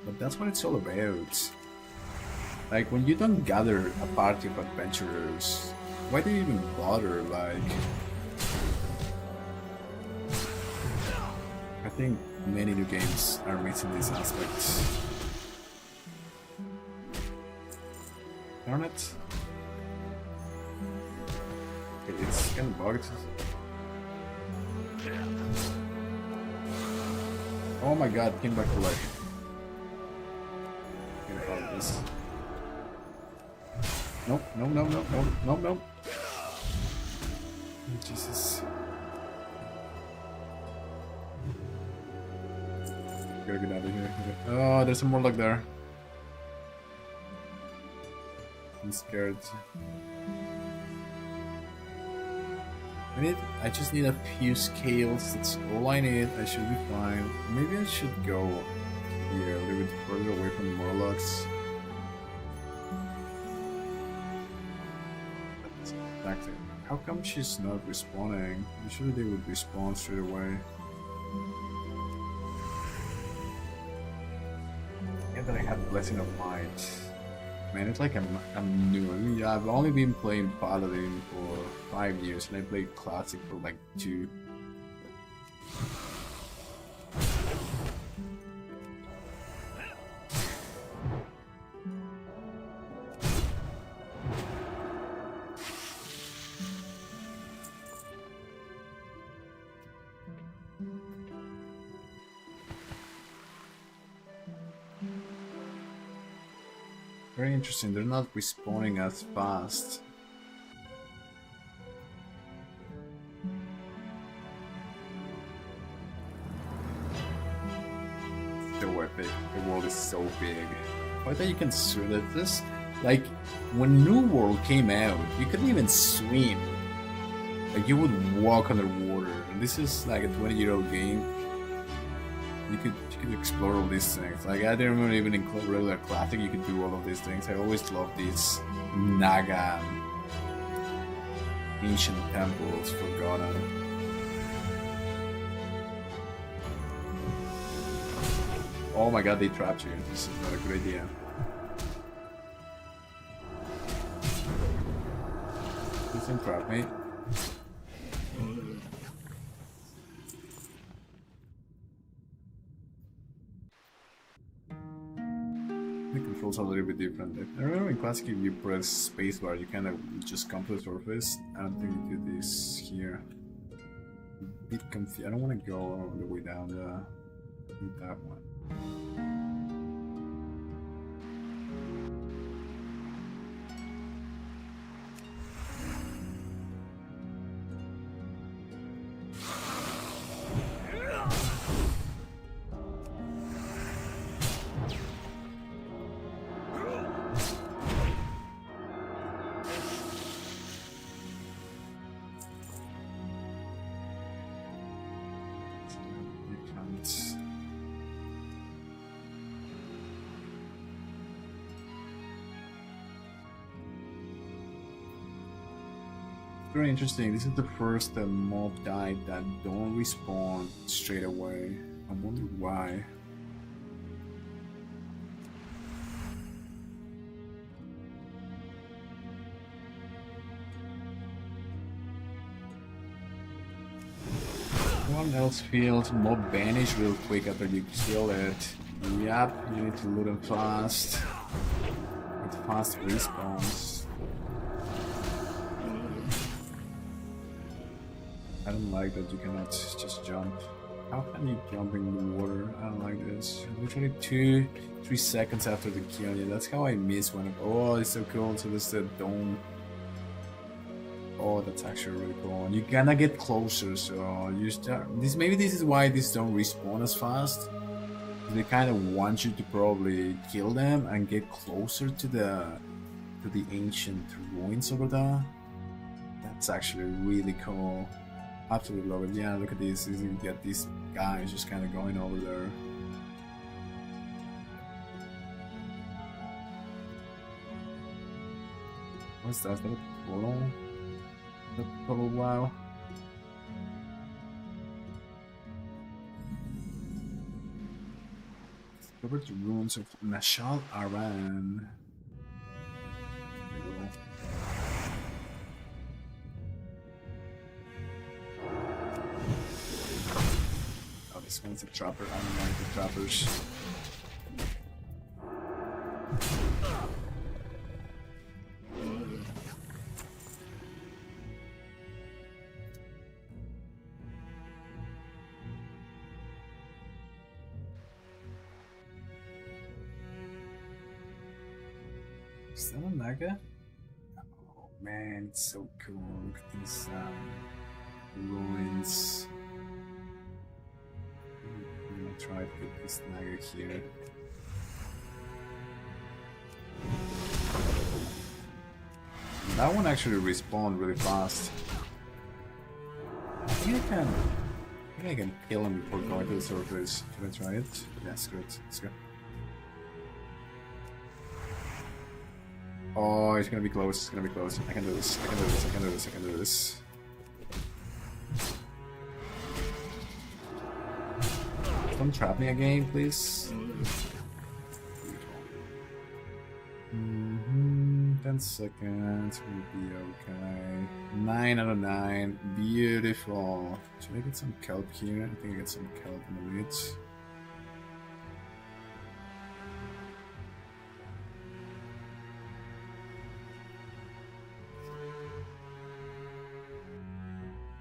but that's what it's all about. Like, when you don't gather a party of adventurers, why do you even bother? Like, I think many new games are missing this aspect. Darn it. It's kind of bugged. Oh my god, came back to life. Get about this. Nope, nope. Jesus. Gotta get out of here. Oh, there's some more luck there. I'm scared. I just need a few scales, that's all I need, I should be fine. Maybe I should go here a little bit further away from the Morlocks. Exactly. How come she's not respawning? Usually they would respawn straight away. Get that I have Blessing of Might. Man, it's like I'm new. I mean, I've only been playing Paladin for 5 years, and I played Classic for like 2. Very interesting, they're not respawning as fast. So epic, the world is so big. Why that you can swim at this? Like, when New World came out, you couldn't even swim. Like, you would walk underwater. And this is like a 20-year-old game. You could explore all these things. Like, I didn't remember even in regular Classic you could do all of these things. I always loved these Naga ancient temples forgotten. Oh my god, they trapped you. This is not a good idea. Please don't trap me. The controls are a little bit different. I remember in Classic if you press spacebar you kind of just come to the surface. I don't think you do this here. A bit confused. I don't want to go all the way down that one. Very interesting. This is the first mob type that don't respawn straight away. I wonder why. One else feels mob vanish real quick after you kill it. Yep, you need to loot them fast. With fast respawns. I don't like that you cannot just jump. How can you jump in the water? I don't like this. Literally 2-3 seconds after the kill. Yeah, that's how I miss when oh, it's so cool. So this is the dome. Oh, that's actually really cool. And you gonna get closer, so you start this. Maybe this is why these don't respawn as fast. They kind of want you to probably kill them and get closer to the ancient ruins over there. That's actually really cool. Absolutely love it. Yeah, look at this. You get these guys just kind of going over there. What's that? Is that a portal? The portal, wow. Discovered the ruins of Nashal Aran. This one's a trapper. I don't like the trappers. Is that a Naga? Oh man, it's so cool. Look at these ruins. Try to get this Naga here. That one actually respawned really fast. I think I can kill him before going to the surface. Should I try it? Yes, good. Let's go. Oh, it's gonna be close. It's gonna be close. I can do this. I can do this. I can do this. I can do this. Don't trap me again, please. 10 seconds will be okay. 9 out of 9. Beautiful. Should I get some kelp here? I think I get some kelp in the mid.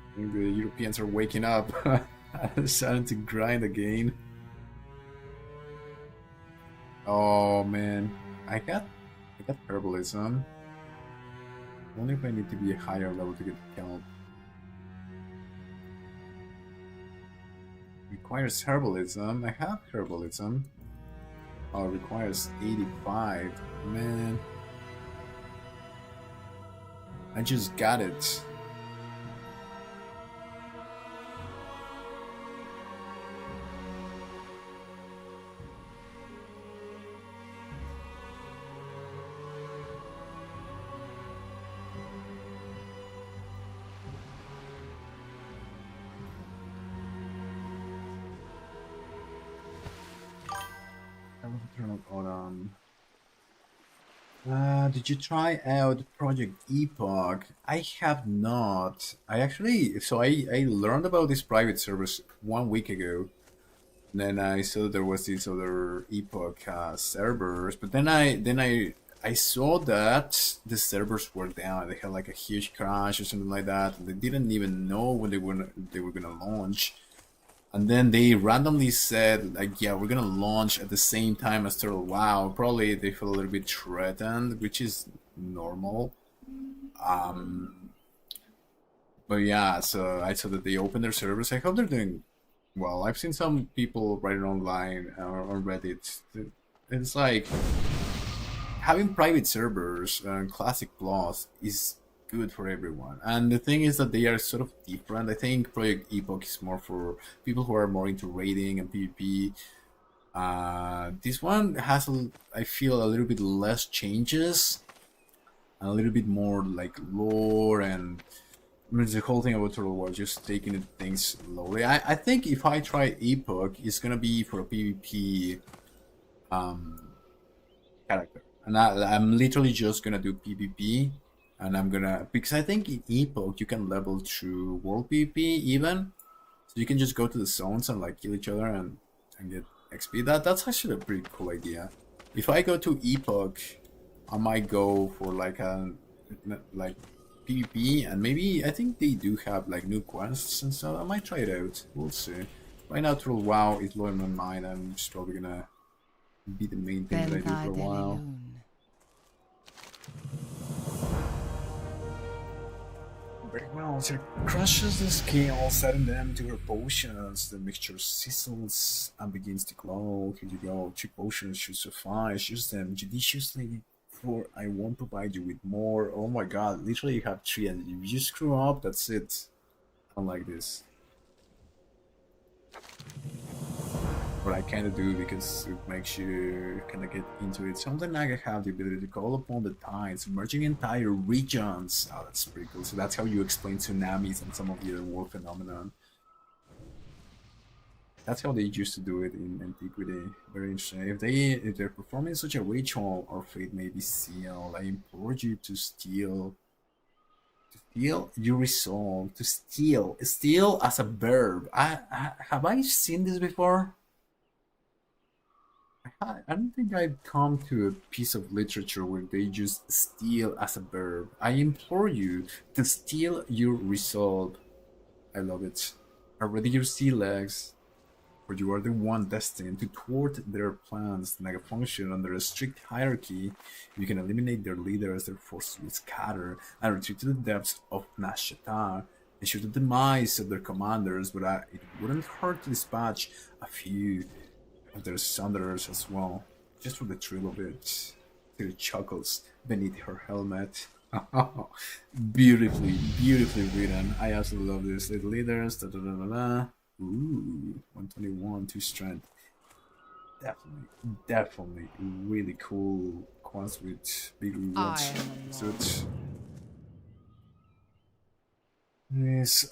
I think the Europeans are waking up. Starting to grind again. Oh man. I got herbalism. Only if I need to be a higher level to get kelp. Requires herbalism. I have herbalism. Oh, requires 85. Man. I just got it. Did you try out Project Epoch? I have not. I learned about these private servers 1 week ago. And then I saw there was these other Epoch servers, but then I saw that the servers were down. They had like a huge crash or something like that. And they didn't even know when they were gonna launch. And then they randomly said, like, yeah, we're gonna launch at the same time as TWoW. Probably they feel a little bit threatened, which is normal. But yeah, so I saw that they opened their servers. I hope they're doing well. I've seen some people writing online on Reddit. It's like having private servers and classic plus is good for everyone. And the thing is that they are sort of different. I think Project Epoch is more for people who are more into raiding and PvP. This one has, I feel, a little bit less changes, and a little bit more like lore, and I mean, the whole thing about Total War, just taking things slowly. I think if I try Epoch, it's gonna be for a PvP character, and I'm literally just gonna do PvP. And I'm gonna, because I think in Epoch you can level through world PvP even, so you can just go to the zones and like kill each other and get XP. That's actually a pretty cool idea. If I go to Epoch, I might go for like PvP, and maybe I think they do have like new quests and so I might try it out. We'll see. Right now, WoW is low in my mind. I'm just probably gonna be the main thing that I do for a while. Very well, she crushes the scales, setting them to her potions. The mixture sizzles and begins to glow. Here you go, 2 potions should suffice. Use them judiciously, for I won't provide you with more. Oh my god, literally you have 3, and if you screw up, that's it. I don't like this. What I kind of do, because it makes you kind of get into it. Something like I have the ability to call upon the tides, merging entire regions. Oh, that's pretty cool. So that's how you explain tsunamis and some of the other world phenomenon. That's how they used to do it in antiquity. Very interesting. If they're performing such a ritual, or fate may be sealed, I implore you to steal your resolve. To steal as a verb. Have I seen this before? I don't think I've come to a piece of literature where they just steal as a verb. I implore you to steal your resolve. I love it. Already your sea legs, for you are the one destined to thwart their plans. Like a function under a strict hierarchy, you can eliminate their leaders, their forces will scatter, and retreat to the depths of Nashatar, ensure the demise of their commanders, but it wouldn't hurt to dispatch a few of their sunderers as well, just for the thrill of it. Till chuckles beneath her helmet. Beautifully written. I absolutely love this. The leaders, Ooh, 121, 2 strength. Definitely really cool quants with big rewards. Yes,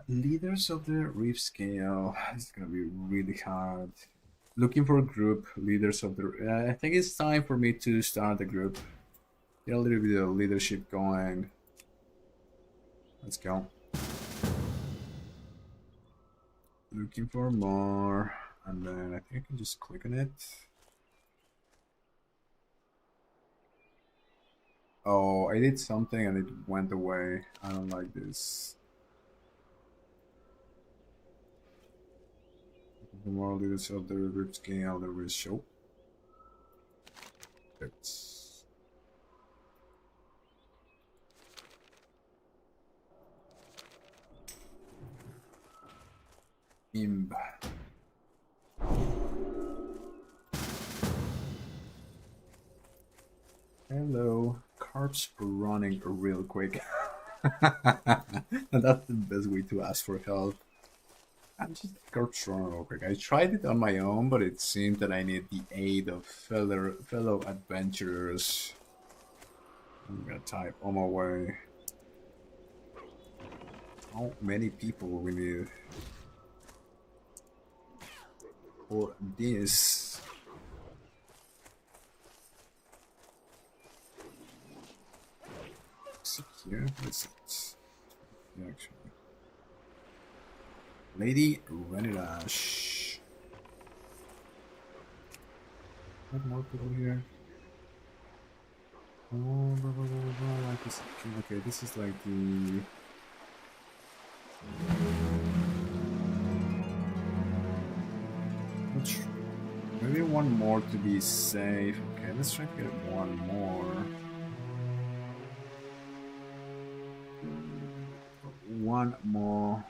leaders of the Reef Scale. It's gonna be really hard. Looking for a group, leaders of the. I think it's time for me to start a group. Get a little bit of leadership going. Let's go. Looking for more, and then I think I can just click on it. Oh, I did something and it went away. I don't like this. The more leaders of the groups gain out the risk show. It's imb. Hello, carps running real quick. And that's the best way to ask for help. I'm just carps running real quick. I tried it on my own, but it seemed that I need the aid of fellow adventurers. I'm gonna type on my way. How many people we need for this? Is it here? What's it? Yeah, actually. Lady Renirash. What more people here? Oh, blah, blah, blah, blah, like this. Okay, this is like the. Maybe one more to be safe. Okay, let's try to get one more. One more.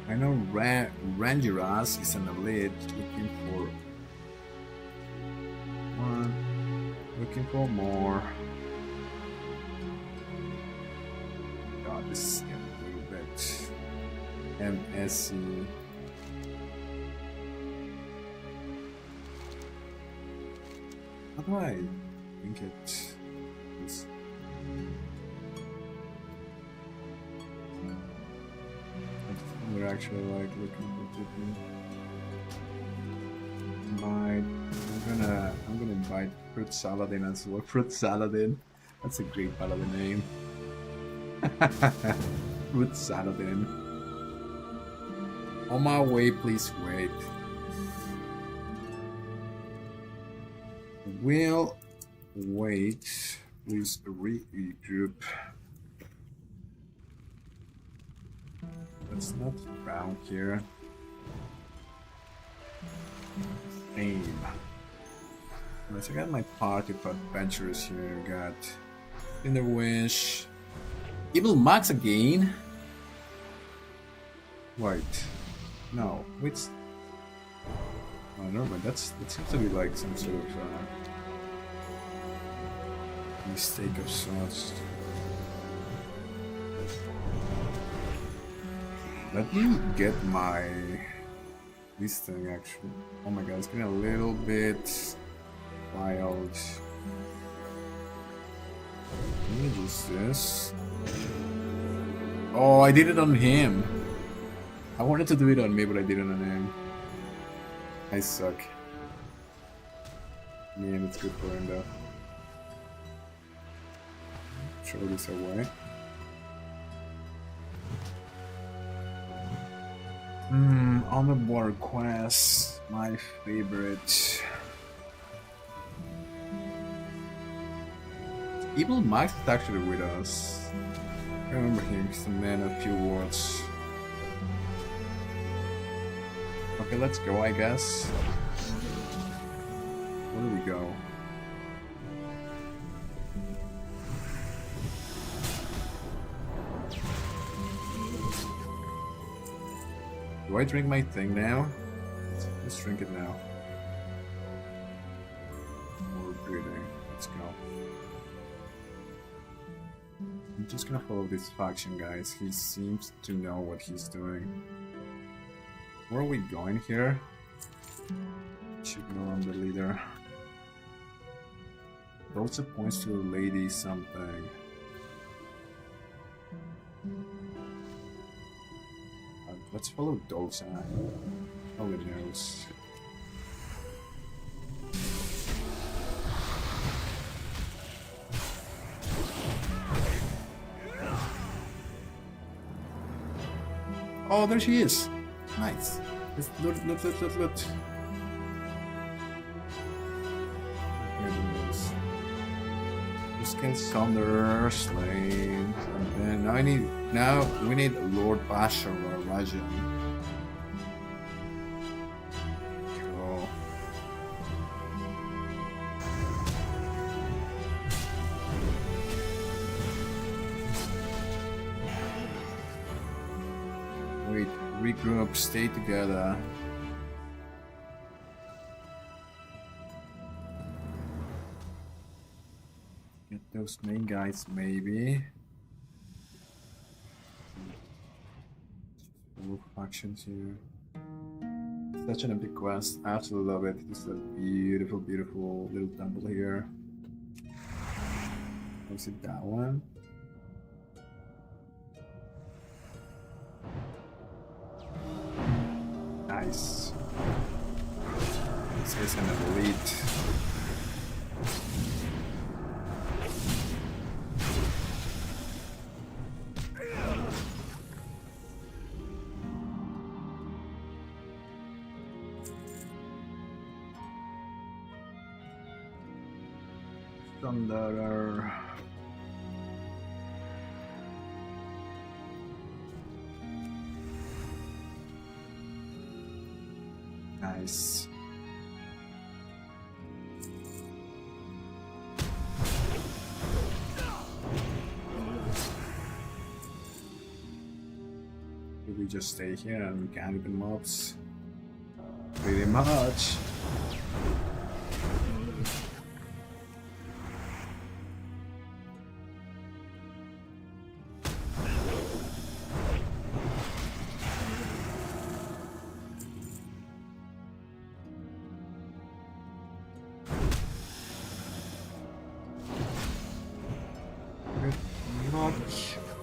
I know Rangiras is an elite looking for one. Looking for more. God, this is getting a little bit. MSC. How do I think it is? We're actually like looking for different. I'm gonna invite Fruit Saladin as well. Fruit Saladin. That's a great paladin name. Fruit Saladin. On my way, please wait. We'll wait. Please regroup. Let's not round here. Aim. Let's I got my party of adventurers here. I got Inner Wish. Evil Max again? Wait. No. Wait. Oh, no, but that seems to be like some sort of mistake of sorts. Let me get my this thing actually. Oh my god, it's getting a little bit wild. Let me just this. Oh, I did it on him. I wanted to do it on me, but I did it on him. I suck. Man, it's good for him though. Throw this away. On the board quest, my favorite. Evil Max is actually with us. I remember him, he's the man of few words. Okay, let's go, I guess. Where do we go? Do I drink my thing now? Let's drink it now. More breathing. Let's go. I'm just gonna follow this faction, guys. He seems to know what he's doing. Where are we going here? Should go on the leader. Also points to a lady something. Let's follow Dolsa. Nobody knows. Oh, there she is. Nice. Let's loot. Just get Sunder slain. And then now we need Lord Bashar or Rajan. Cool. Wait, regroup, stay together. Get those main guys, maybe. Four factions here. Such an epic quest. I absolutely love it. This is a beautiful, beautiful little temple here. Was it that one? Nice. This is an elite. Thunderer. Nice. We just stay here and we can open mobs. Pretty much.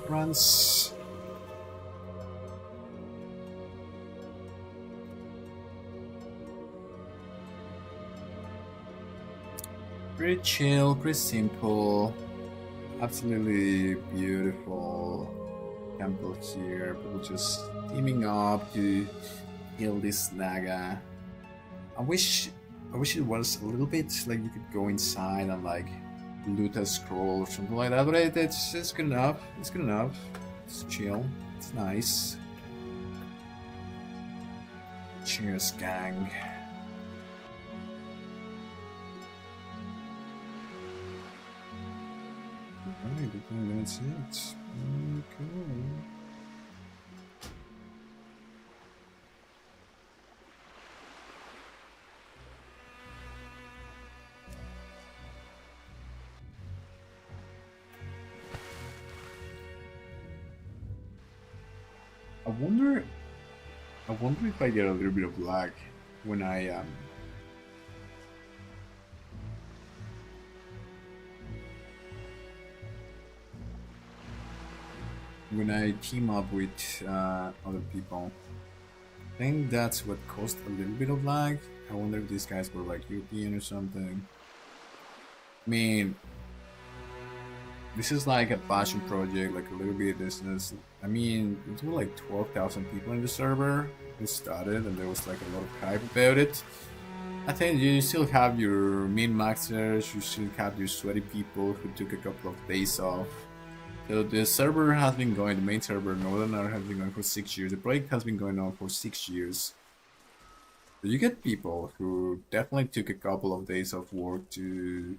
Runs. Pretty chill, pretty simple, absolutely beautiful temple here. People just teaming up to kill this Naga. I wish it was a little bit like you could go inside and like loot a scroll or something like that, but it's good enough. It's good enough. It's chill. It's nice. Cheers, gang. Alright, I think that's it. Okay. I wonder if I get a little bit of lag when I team up with other people. I think that's what caused a little bit of lag. I wonder if these guys were like European or something. I mean, this is like a passion project, like a little bit of business. I mean, there were like 12,000 people in the server who started, and there was like a lot of hype about it. I think you still have your min-maxers, you still have your sweaty people who took a couple of days off. So the server has been going, the main server, Northern has been going for 6 years. The project has been going on for 6 years. So you get people who definitely took a couple of days of work to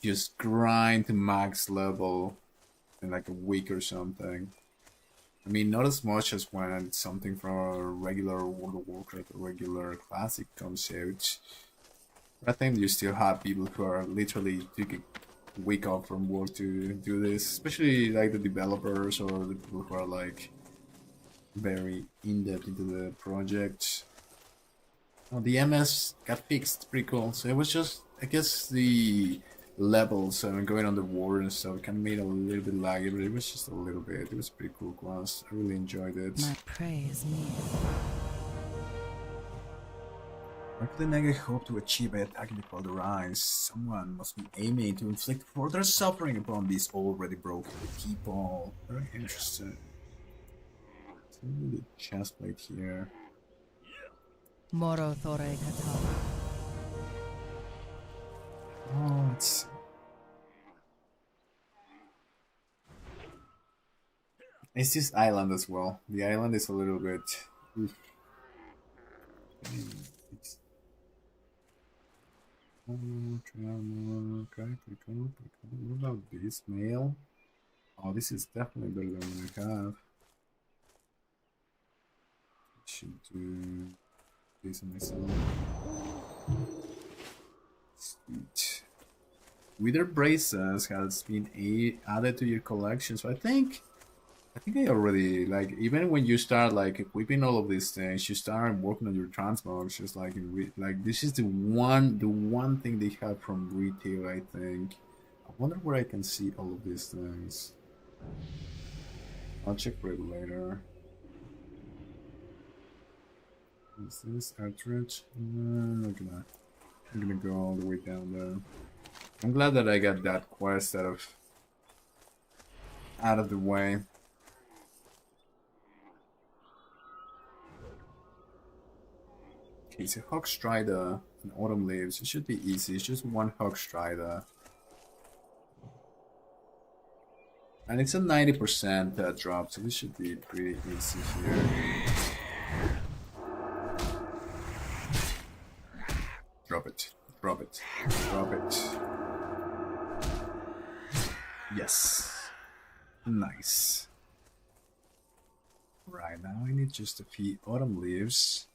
just grind to max level in like a week or something. I mean, not as much as when something from a regular World of Warcraft or regular Classic comes out. But I think you still have people who are literally took a week off from work to do this, especially like the developers or the people who are like very in-depth into the project. Well, the MS got fixed, pretty cool. So it was just, I guess, the levels and going on the war and stuff kind of made a little bit laggy, but it was just a little bit. It was a pretty cool class. I really enjoyed it. My prey is near. What could the Naga hope to achieve by attacking the Further Eyes? Someone must be aiming to inflict further suffering upon these already broken people. Very interesting. The chest plate here. Moro Thore Katara. Oh, let's. It's this island as well. The island is a little bit. Oof. It's... Okay, pretty cool. What about this mail? Oh, this is definitely better than what I have. Should do this myself. Sweet. Wither braces has been added to your collection, so I think I already like even when you start like equipping all of these things, you start working on your transmogs. Just like like this is the one thing they have from retail. I think. I wonder where I can see all of these things. I'll check for it later. Is this cartridge? I'm gonna go all the way down there. I'm glad that I got that quest out of the way. Okay, so Hog Strider and Autumn Leaves. It should be easy. It's just one Hog Strider. And it's a 90% drop, so this should be pretty easy here. Drop it. Drop it. Drop it. Yes. Nice. Right, now I need just a few autumn leaves.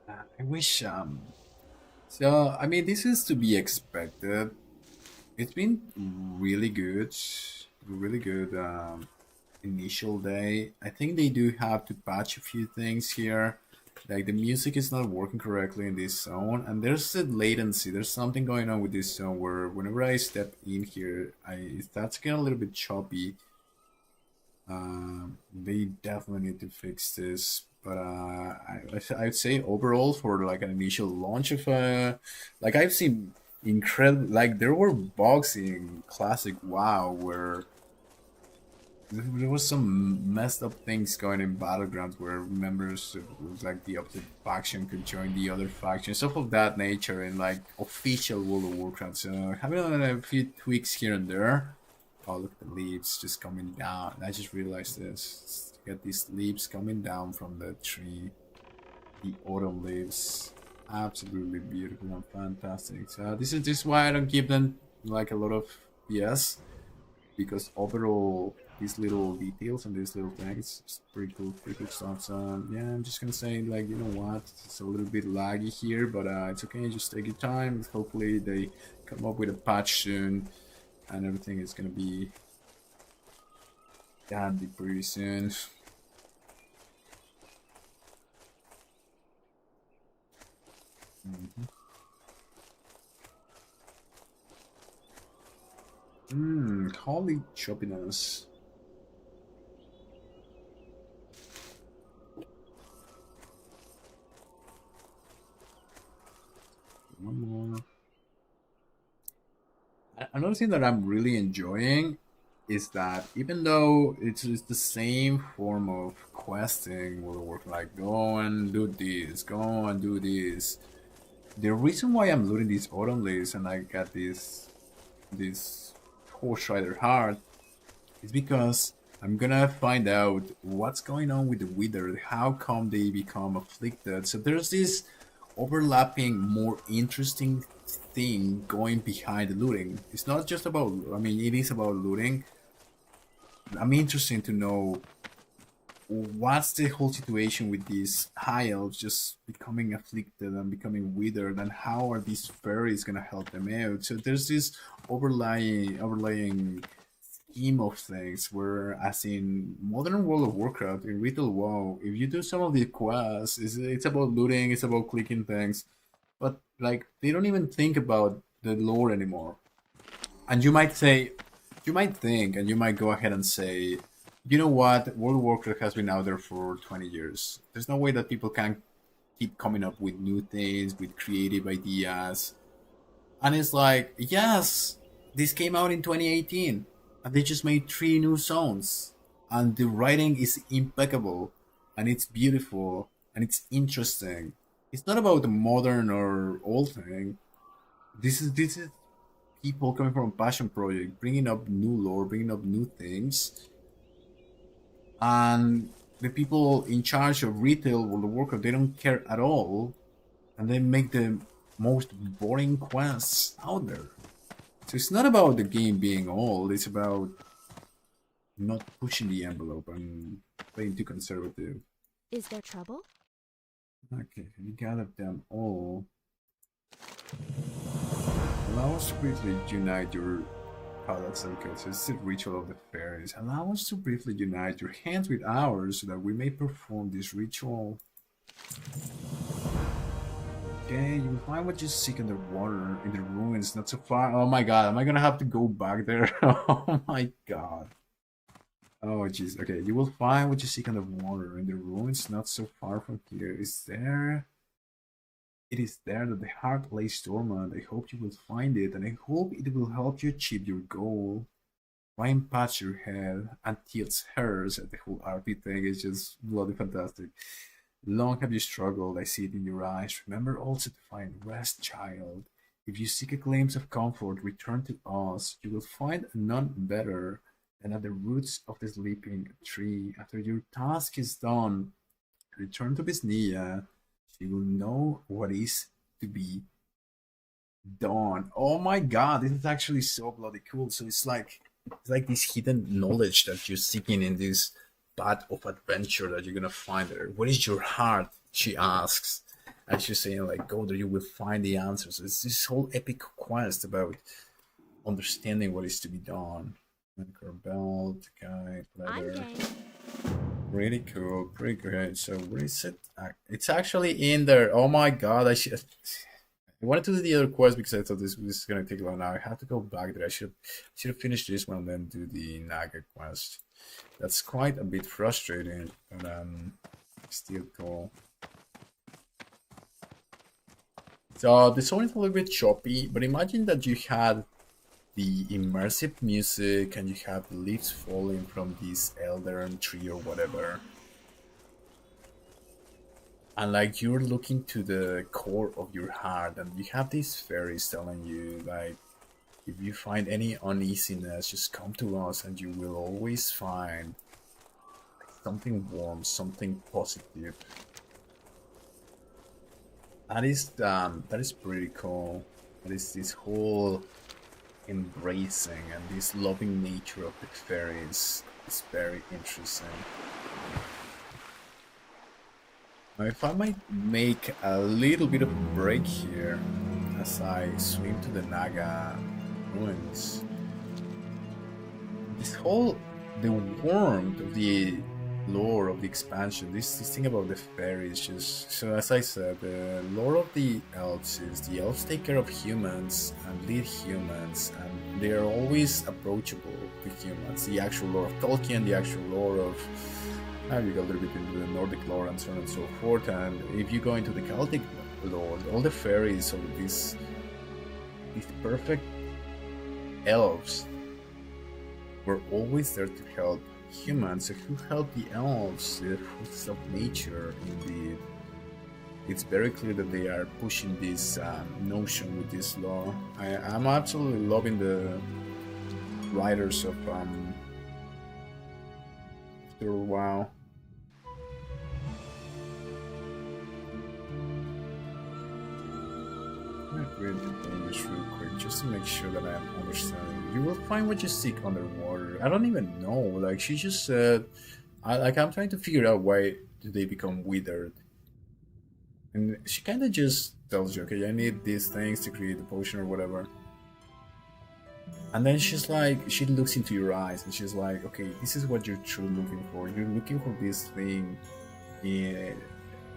I wish, so, I mean, this is to be expected. It's been really good, initial day. I think they do have to patch a few things here. Like the music is not working correctly in this zone, and there's a latency. There's something going on with this zone where whenever I step in here, it starts getting a little bit choppy. They definitely need to fix this. But I'd say overall for like an initial launch of like I've seen incredible, like there were bugs in classic WoW where there was some messed up things going in battlegrounds where members of like the opposite faction could join the other faction, stuff of that nature in like official World of Warcraft. So having a few tweaks here and there. Oh, look at the leaves just coming down. I just realized this. Get these leaves coming down from the tree. The autumn leaves. Absolutely beautiful and fantastic. So this is why I don't give them like a lot of PS. Because overall, these little details and these little things, it's pretty cool stuff. So yeah, I'm just gonna say like, you know what, it's a little bit laggy here, but it's okay, just take your time. Hopefully they come up with a patch soon and everything is gonna be dandy pretty soon. Holy choppiness. One more. Another thing that I'm really enjoying is that even though it's the same form of questing where we're like go and do this, go and do this. The reason why I'm looting these autumn leaves and I got this Horse Rider heart is because I'm gonna find out what's going on with the Wither, how come they become afflicted. So there's this overlapping, more interesting thing going behind the looting. It's not just about, I mean, it is about looting. I'm interested to know what's the whole situation with these high elves just becoming afflicted and becoming withered, and how are these fairies gonna help them out? So there's this overlaying scheme of things where, as in modern World of Warcraft, in retail WoW, if you do some of the quests, it's about looting, it's about clicking things, but like they don't even think about the lore anymore. And you might think, and you might go ahead and say, you know what, World of Warcraft has been out there for 20 years. There's no way that people can keep coming up with new things, with creative ideas. And it's like, yes, this came out in 2018, and they just made 3 new songs, and the writing is impeccable, and it's beautiful, and it's interesting. It's not about the modern or old thing. This is people coming from a passion project, bringing up new lore, bringing up new things, and the people in charge of retail or the worker, they don't care at all, and they make the most boring quests out there. So it's not about the game being old, it's about not pushing the envelope and playing too conservative. Is there trouble? Okay, you gathered them all. Allow us to briefly unite your products and codes. It's the ritual of the fairies. Allow us to briefly unite your hands with ours so that we may perform this ritual. Okay, you will find what you seek underwater in the ruins not so far. Oh my god, am I gonna have to go back there? Oh my god. Oh jeez, okay, you will find what you seek underwater in the ruins not so far from here. It is there that the heart lays dormant. I hope you will find it, and I hope it will help you achieve your goal. Ryan pats your head and tilts hers. The whole RP thing is just bloody fantastic. Long have you struggled, I see it in your eyes. Remember also to find rest, child. If you seek a glimpse of comfort, return to us. You will find none better than at the roots of the sleeping tree. After your task is done, return to Bisnia. She will know what is to be done. Oh my god, this is actually so bloody cool. So it's like this hidden knowledge that you're seeking in this path of adventure that you're gonna find there. What is your heart? She asks. And she's saying like, go there, you will find the answers. It's this whole epic quest about understanding what is to be done. Anchor belt, guide, leather. I'm game. Really cool, pretty great. So where is it? It's actually in there. Oh my god, I wanted to do the other quest because I thought this is gonna take long. Now I have to go back there. I should have finished this one and then do the Naga quest. That's quite a bit frustrating, but still cool. So the song is a little bit choppy, but imagine that you had the immersive music and you have leaves falling from this elder tree or whatever, and like you're looking to the core of your heart and you have these fairies telling you like, if you find any uneasiness, just come to us and you will always find something warm, something positive. That is pretty cool. That is this whole embracing and this loving nature of the fairies is very interesting. Now if I might make a little bit of a break here as I swim to the Naga ruins. The warmth of the lore of the expansion, this thing about the fairies, just so as I said, the lore of the elves is the elves take care of humans and lead humans, and they are always approachable to humans. The actual lore of Tolkien, the actual lore of you go a little bit into the Nordic lore and so on and so forth, and if you go into the Celtic lore, all the fairies or these perfect elves were always there to help humans. So who help the elves, the forces of nature, indeed. It's very clear that they are pushing this notion with this law. I'm absolutely loving the writers of WoW. I'm gonna read this real quick just to make sure that I'm understanding. You will find what you seek underwater. I don't even know. Like she just said, I'm trying to figure out why do they become withered. And she kind of just tells you, okay, I need these things to create the potion or whatever. And then she's like, she looks into your eyes and she's like, okay, this is what you're truly looking for. You're looking for this thing in,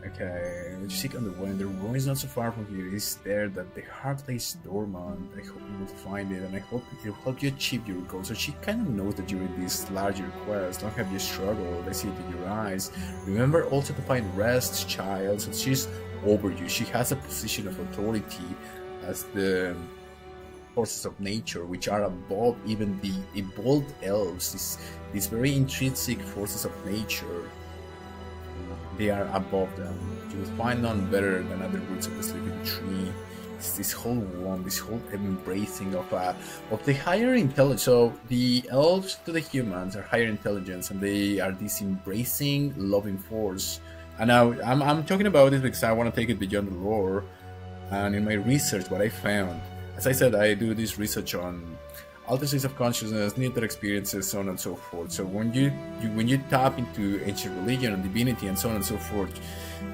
okay, you seek on the wind. The ruin is not so far from here. It's there that the heart lays dormant. I hope you will find it, and I hope it will help you achieve your goal. So she kind of knows that you're in this larger quest. Don't have you struggled. I see it in your eyes. Remember also to find rest, child. So she's over you. She has a position of authority as the forces of nature, which are above even the evolved elves. These very intrinsic forces of nature, they are above them. You will find none better than at the roots of the sleeping tree. It's this whole warmth, this whole embracing of the higher intelligence. So the elves to the humans are higher intelligence, and they are this embracing, loving force. And now I'm talking about this because I want to take it beyond the lore. And in my research, what I found, as I said, I do this research on altered states of consciousness, near-death experiences, so on and so forth. So when you tap into ancient religion and divinity and so on and so forth,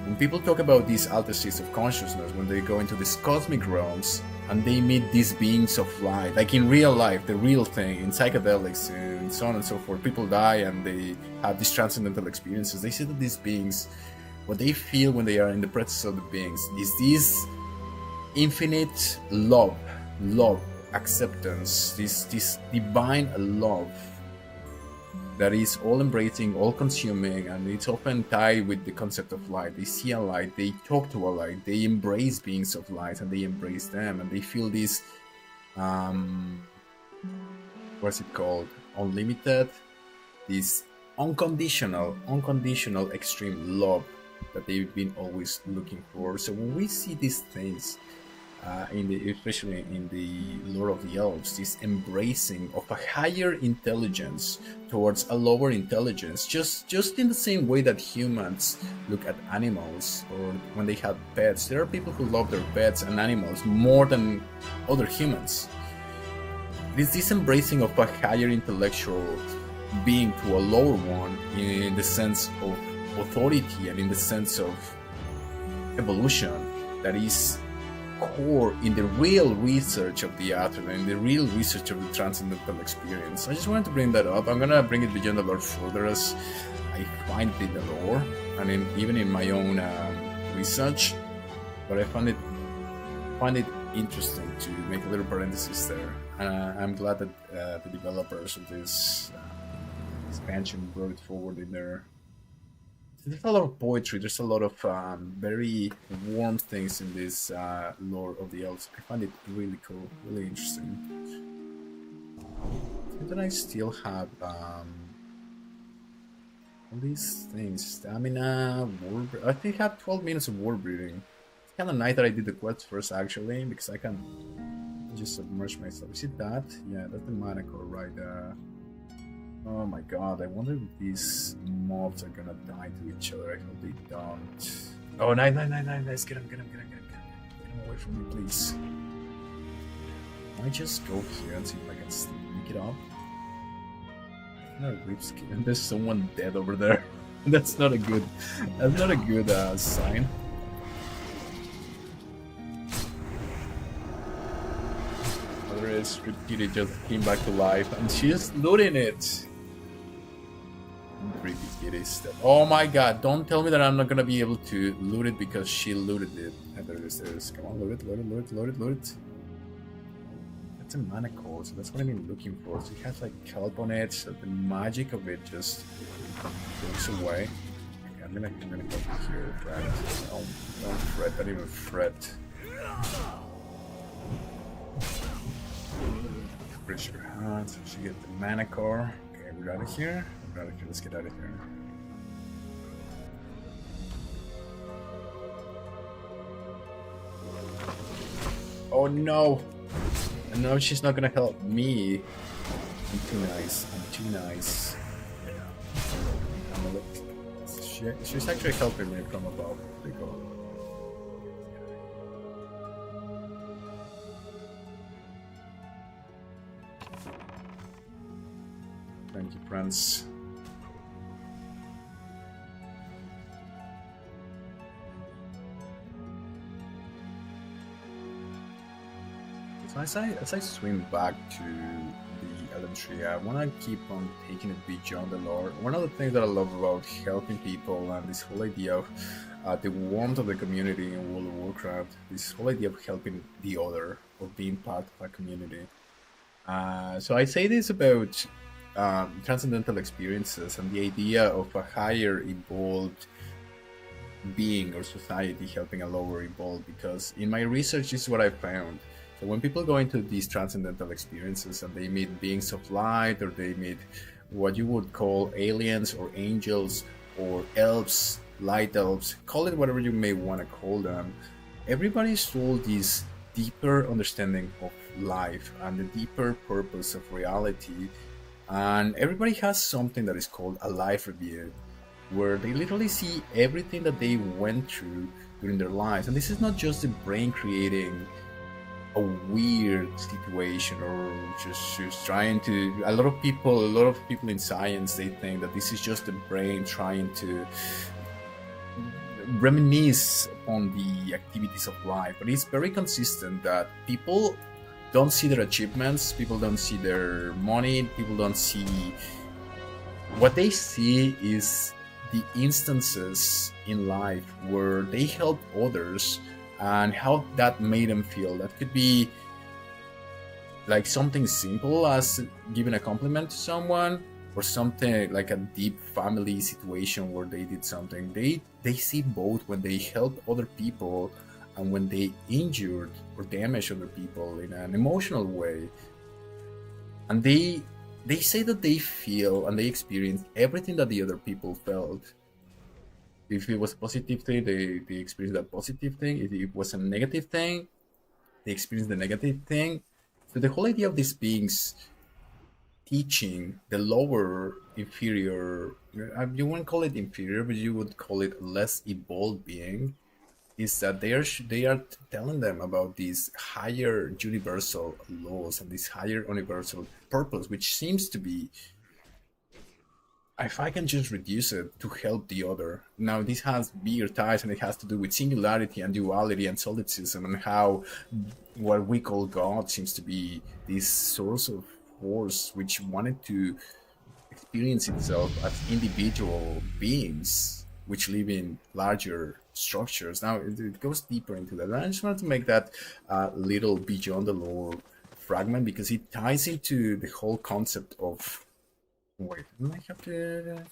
when people talk about these altered states of consciousness, when they go into these cosmic realms and they meet these beings of light, like in real life, the real thing, in psychedelics and so on and so forth, people die and they have these transcendental experiences. They say that these beings, what they feel when they are in the presence of the beings, is this infinite love, acceptance, this divine love that is all embracing, all consuming, and it's often tied with the concept of light. They see a light, they talk to a light, they embrace beings of light, and they embrace them, and they feel this what's it called, unlimited, this unconditional extreme love that they've been always looking for. So when we see these things, especially in the lore of the elves, this embracing of a higher intelligence towards a lower intelligence, just in the same way that humans look at animals, or when they have pets, there are people who love their pets and animals more than other humans. It is this embracing of a higher intellectual being to a lower one, in the sense of authority and in the sense of evolution, that is core in the real research of the afterlife, in the real research of the transcendental experience. I just wanted to bring that up. I'm gonna bring it beyond the lore further as I find it in the lore and even in my own research. But I find it interesting to make a little parenthesis there. I'm glad that the developers of this expansion brought it forward in there. There's a lot of poetry, there's a lot of very warm things in this lore of the elves. I find it really cool, really interesting. And then I still have all these things. Stamina, I think I have 12 minutes of war breathing. It's kind of nice that I did the quest first, actually, because I can just submerge myself. Is it that? Yeah, that's the mana core right there. Oh my god, I wonder if these mobs are gonna die to each other. I hope they don't. Oh, nice. Get him away from me, please. Can I just go here and see if I can sneak it up? And there's someone dead over there. That's not a good sign. There is Kitty just came back to life and she's looting it. Creepy kitty step. Oh my god, don't tell me that I'm not gonna be able to loot it because she looted it. And there it is. Come on, loot it. That's a mana core, so that's what I've been looking for. So it has like kelp on it, so the magic of it just goes away. Okay, I'm gonna go here, Fred. Don't fret, don't even fret. Raise your hand, so she get the mana core. Okay, we're out of here. Let's get out of here. Oh no! No, she's not gonna help me. I'm too nice. I'm a little... She's actually helping me from above. There you go. Thank you, friends. So as I swim back to the Elven tree, I want to keep on taking it beyond the lore. One of the things that I love about helping people and this whole idea of the warmth of the community in World of Warcraft, this whole idea of helping the other, of being part of a community. So I say this about transcendental experiences and the idea of a higher evolved being or society helping a lower evolve, because in my research this is what I found. So when people go into these transcendental experiences and they meet beings of light, or they meet what you would call aliens or angels or elves, light elves, call it whatever you may want to call them, everybody's told this deeper understanding of life and the deeper purpose of reality. And everybody has something that is called a life review, where they literally see everything that they went through during their lives. And this is not just the brain creating a weird situation, or just trying to, a lot of people in science, they think that this is just the brain trying to reminisce on the activities of life. But it's very consistent that people don't see their achievements, people don't see their money, people don't see, what they see is the instances in life where they helped others and how that made them feel. That could be like something simple as giving a compliment to someone, or something like a deep family situation where they did something. They see both when they help other people and when they injured or damage other people in an emotional way. And they say that they feel and they experience everything that the other people felt. If it was a positive thing, they experience that positive thing. If it was a negative thing, they experience the negative thing. So the whole idea of these beings teaching the lower, inferior, you wouldn't call it inferior, but you would call it less evolved being, is that they are telling them about these higher universal laws and this higher universal purpose, which seems to be, if I can just reduce it, to help the other. Now, this has bigger ties, and it has to do with singularity and duality and solipsism, and how what we call God seems to be this source of force which wanted to experience itself as individual beings which live in larger structures. Now, it goes deeper into that. I just wanted to make that little beyond the lore fragment, because it ties into the whole concept of, wait, do I have to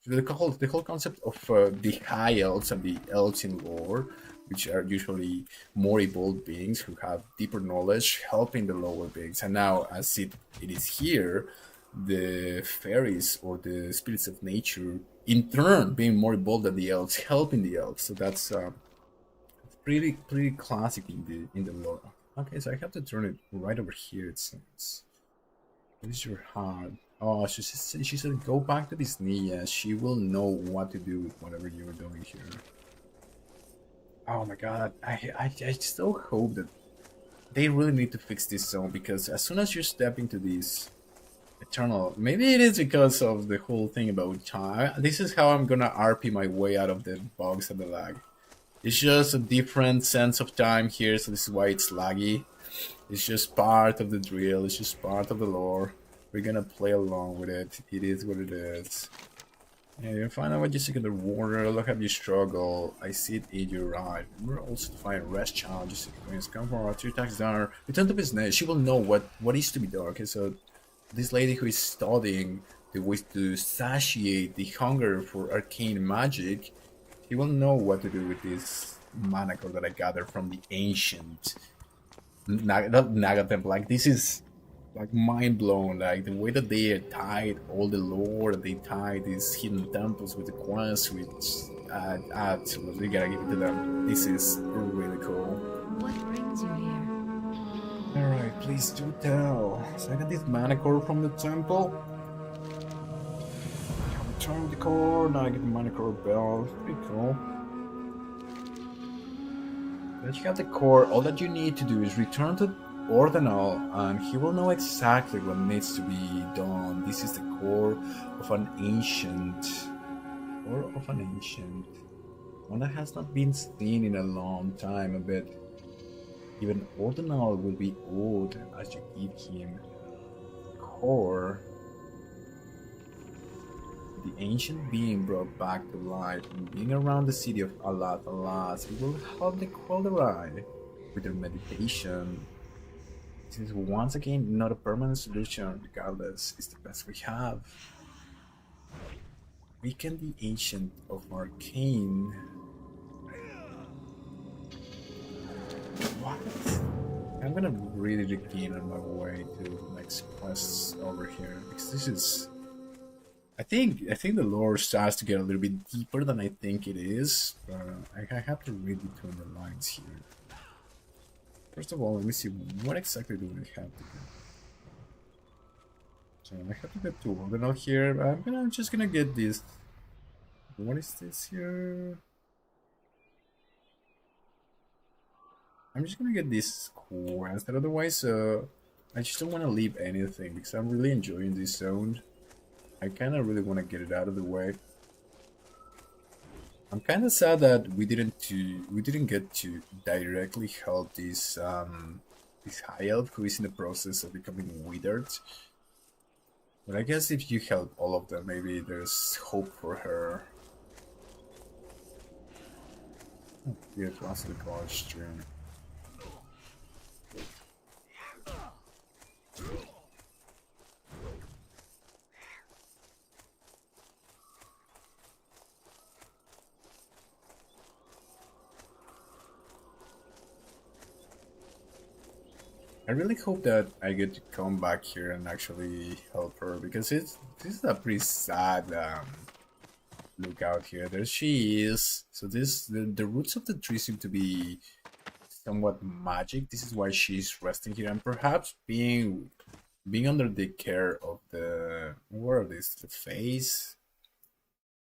the whole concept of the high elves and the elves in lore, which are usually more evolved beings who have deeper knowledge, helping the lower beings. And now, as it is here, the fairies or the spirits of nature, in turn, being more evolved than the elves, helping the elves. So that's pretty classic in the lore. Okay, so I have to turn it right over here. It seems. What is your heart? Oh, she said go back to this Nia. She will know what to do with whatever you're doing here. Oh my god, I still hope that they really need to fix this zone, because as soon as you step into this eternal, maybe it is because of the whole thing about time. This is how I'm gonna RP my way out of the bugs and the lag. It's just a different sense of time here, so this is why it's laggy. It's just part of the drill, it's just part of the lore. We're gonna play along with it. It is what it is. Yeah, you find out what you seek in the water. Look how you struggle. I see it in your eye. Remember also to find rest challenge. You seek coins. Come for 2 attacks down. Return to business. She will know what is to be done. Okay, so this lady who is studying the ways to satiate the hunger for arcane magic, she will know what to do with this manacle that I gathered from the ancient Naga temple. Like, this is like mind blown, like the way that they tied all the lore, they tied these hidden temples with the quests, which we gotta give it to them. This is really cool. What brings you here? Alright, please do tell. So I got this manicore from the temple. I return the core, now I get the manicore bell. Pretty cool. Once you have the core, all that you need to do is return to Ordinal, and he will know exactly what needs to be done. This is the core of an ancient, one that has not been seen in a long time. A bit. Even Ordinal will be old as you give him core. The ancient being brought back to life, and being around the city of Alas, it will help the Qualderai with their meditation. This is once again not a permanent solution, regardless, it's the best we have. Weaken the ancient of arcane. I'm gonna really begin on my way to the next quest over here because this is. I think the lore starts to get a little bit deeper than I think it is. I have to read between the lines here. First of all, let me see what exactly do I have to do. So I have to get to Ordinal here. I'm just gonna get this. What is this here? I'm just gonna get this quest. Otherwise, I just don't want to leave anything because I'm really enjoying this zone. I kind of really want to get it out of the way. I'm kind of sad that we didn't get to directly help this this high elf who is in the process of becoming withered. But I guess if you help all of them, maybe there's hope for her. Oh, yeah, it was the college stream. I really hope that I get to come back here and actually help her because this is a pretty sad look out here. There she is. So the roots of the tree seem to be somewhat magic. This is why she's resting here and perhaps being under the care of the what are these, the face?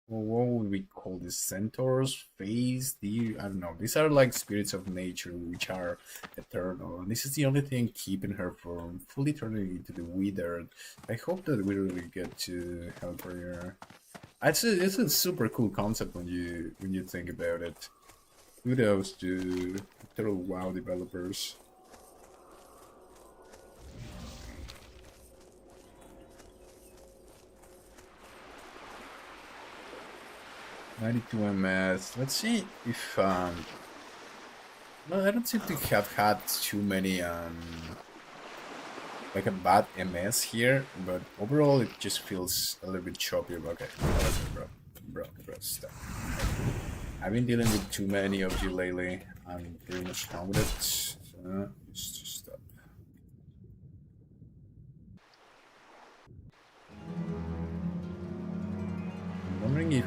Well, what would we call these? Centaurs, face, deer? I don't know. These are like spirits of nature which are eternal. And this is the only thing keeping her from fully turning into the withered. I hope that we really get to help her here. It's a super cool concept when you think about it. Kudos to TWoW developers. $92 MS. Let's see if no, I don't seem to have had too many like a bad MS here, but overall it just feels a little bit choppy. Okay, bro, stop. I've been dealing with too many of you lately. I'm pretty much done with it. So just stop. I'm wondering if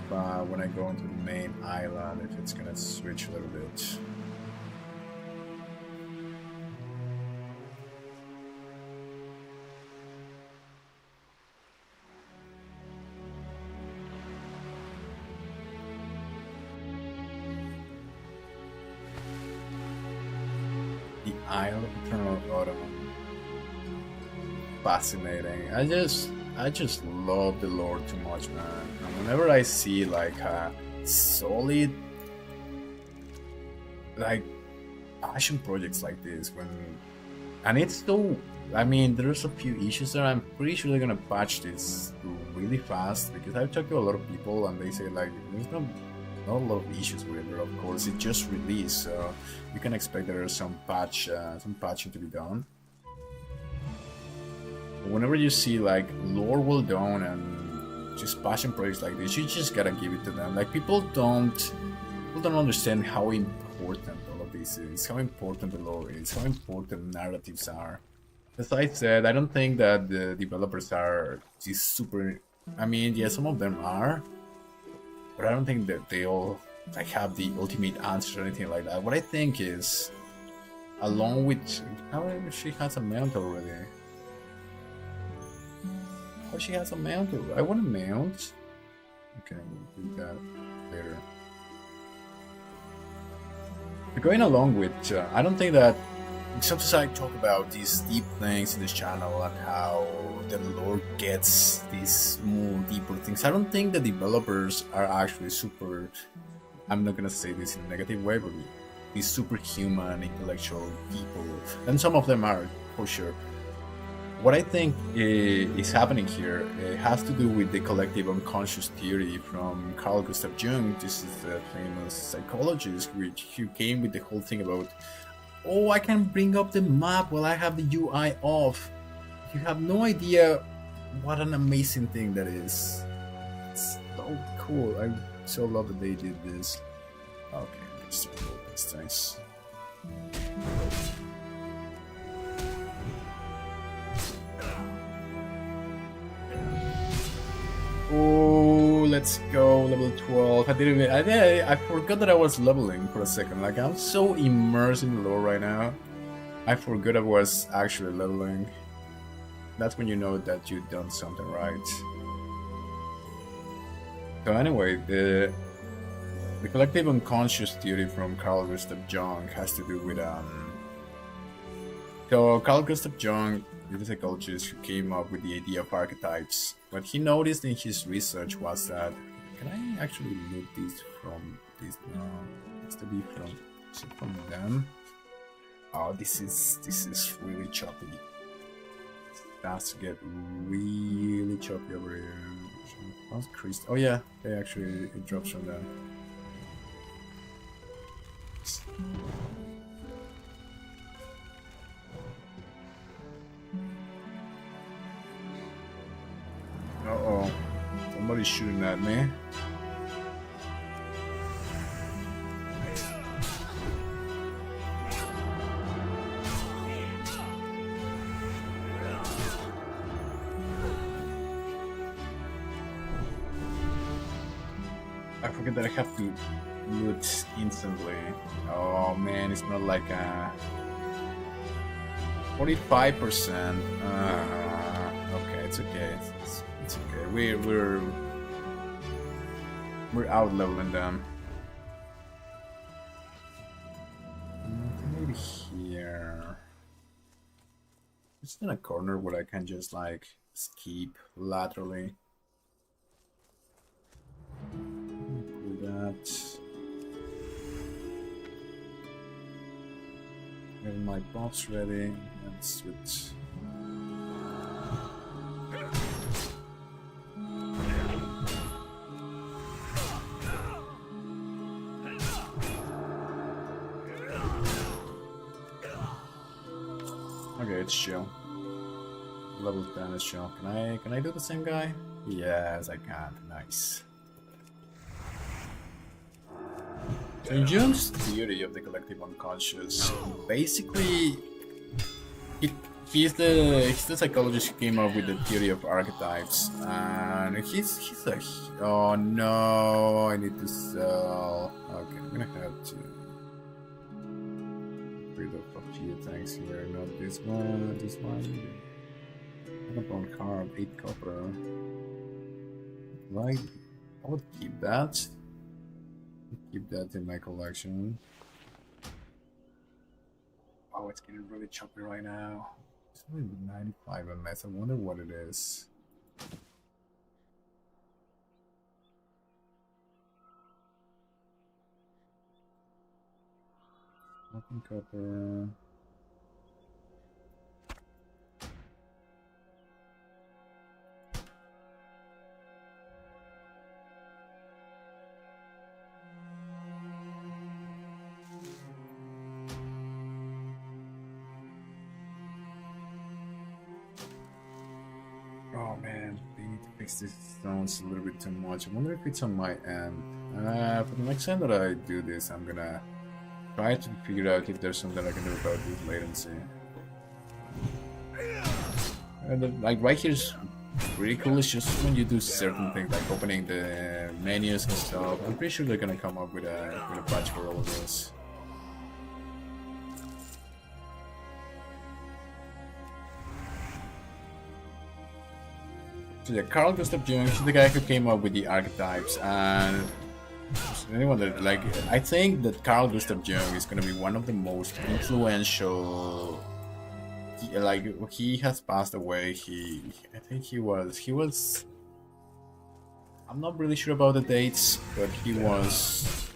when I go into the main island, if it's gonna switch a little bit. The Isle of Eternal Autumn. Fascinating. I just love the lore too much, man. And whenever I see like a solid, like passion projects like this, and it's so, I mean, there's a few issues there. I'm pretty sure they're gonna patch this really fast because I've talked to a lot of people and they say like there's not a lot of issues with it. But of course, it just released, so you can expect there's some patching to be done. Whenever you see like lore well done and just passion projects like this, you just gotta give it to them. Like people don't understand how important all of this is, how important the lore is, how important narratives are. As I said, I don't think that the developers are just super. I mean, yeah, some of them are, but I don't think that they all like have the ultimate answer or anything like that. What I think is, along with how she has a mount already. Oh, she has a mount. I want a mount. Okay, we'll do that later. But going along with, I don't think that sometimes I talk about these deep things in this channel and how the lore gets these more deeper things. I don't think the developers are actually super. I'm not gonna say this in a negative way, but these superhuman, intellectual people, and some of them are for sure. What I think is happening here has to do with the collective unconscious theory from Carl Gustav Jung. This is the famous psychologist who came with the whole thing about, oh, I can bring up the map while I have the UI off. You have no idea what an amazing thing that is. It's so cool. I so love that they did this. Okay, let's do this. Nice. let's go, level 12. I forgot that I was leveling for a second. Like, I'm so immersed in the lore right now. I forgot I was actually leveling. That's when you know that you've done something right. So anyway, the collective unconscious theory from Carl Gustav Jung has to do with So Carl Gustav Jung is a psychologist who came up with the idea of archetypes. What he noticed in his research was that, can I actually loot these from this? No, it's to be from, is it from them? Oh, this is really choppy. That's to get really choppy over here. How's Christ? Oh yeah, they actually, it drops from them. Uh-oh. Somebody's shooting at me. I forget that I have to loot instantly. Oh man, it's not like a 45%. Okay, it's okay. It's okay. We're out leveling them. Maybe here. It's in a corner where I can just like skip laterally. Do that. Get my buffs ready and switch. Okay, it's chill. Level 10 is chill. Can I do the same guy? Yes, I can. Nice. So in Jung's theory of the collective unconscious, basically, he's the psychologist who came up with the theory of archetypes, and he's like, oh no, I need to sell. Okay, I'm gonna have to rid of a few things here. Not this one, this one. What about carb? 8 copper. Right, I would keep that. Keep that in my collection. Oh, it's getting really choppy right now. It's only 95 MS. I wonder what it is. Nothing copper. Oh man, they need to fix these stones a little bit too much. I wonder if it's on my end. For the next time that I do this, I'm gonna try to figure out if there's something I can do about this latency. Like right here is pretty cool. It's just when you do certain things, like opening the menus and stuff. I'm pretty sure they're gonna come up with a patch for all of this. So yeah, Carl Gustav Jung is the guy who came up with the archetypes, and anyone that like, I think that Carl Gustav Jung is gonna be one of the most influential. He has passed away. I think he was. I'm not really sure about the dates, but he was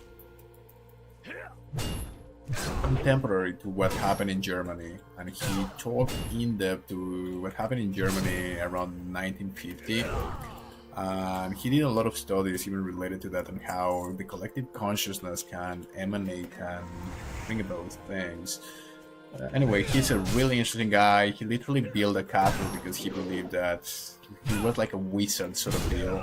contemporary to what happened in Germany, and he talked in depth to what happened in Germany around 1950, and he did a lot of studies even related to that and how the collective consciousness can emanate and bring about things. Anyway, he's a really interesting guy. He literally built a castle because he believed that he was like a wizard sort of deal.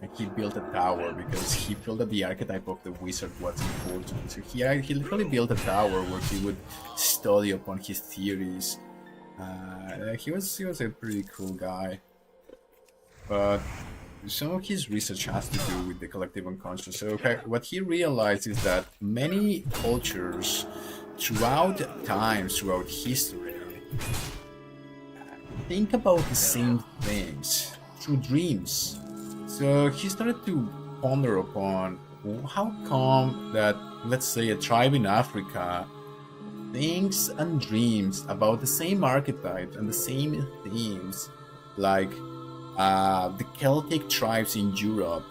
And he built a tower because he felt that the archetype of the wizard was important. So he literally built a tower where he would study upon his theories. He was a pretty cool guy. But some of his research has to do with the collective unconscious. So what he realized is that many cultures throughout time, throughout history, think about the same things through dreams. So he started to ponder upon how come that, let's say, a tribe in Africa thinks and dreams about the same archetypes and the same themes like the Celtic tribes in Europe,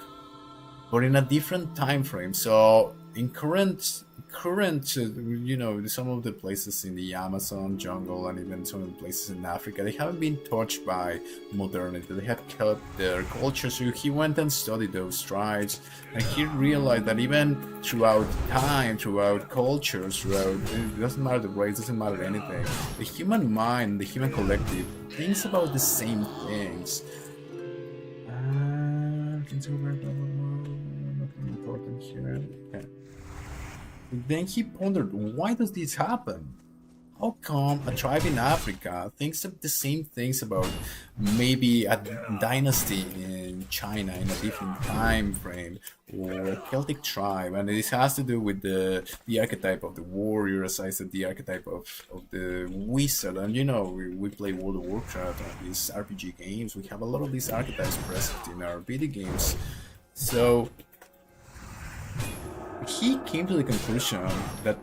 but in a different time frame. So in current, some of the places in the Amazon jungle and even some of the places in Africa, they haven't been touched by modernity. They have kept their culture. So he went and studied those tribes, and he realized that even throughout time, throughout cultures, it doesn't matter the race, doesn't matter anything. The human mind, the human collective, thinks about the same things. Nothing important here. Okay. Then he pondered, why does this happen? How come a tribe in Africa thinks of the same things about maybe a dynasty in China in a different time frame, or a Celtic tribe? And this has to do with the archetype of the warrior, as I said, the archetype of the wizard. And we play World of Warcraft and these RPG games. We have a lot of these archetypes present in our video games. So he came to the conclusion that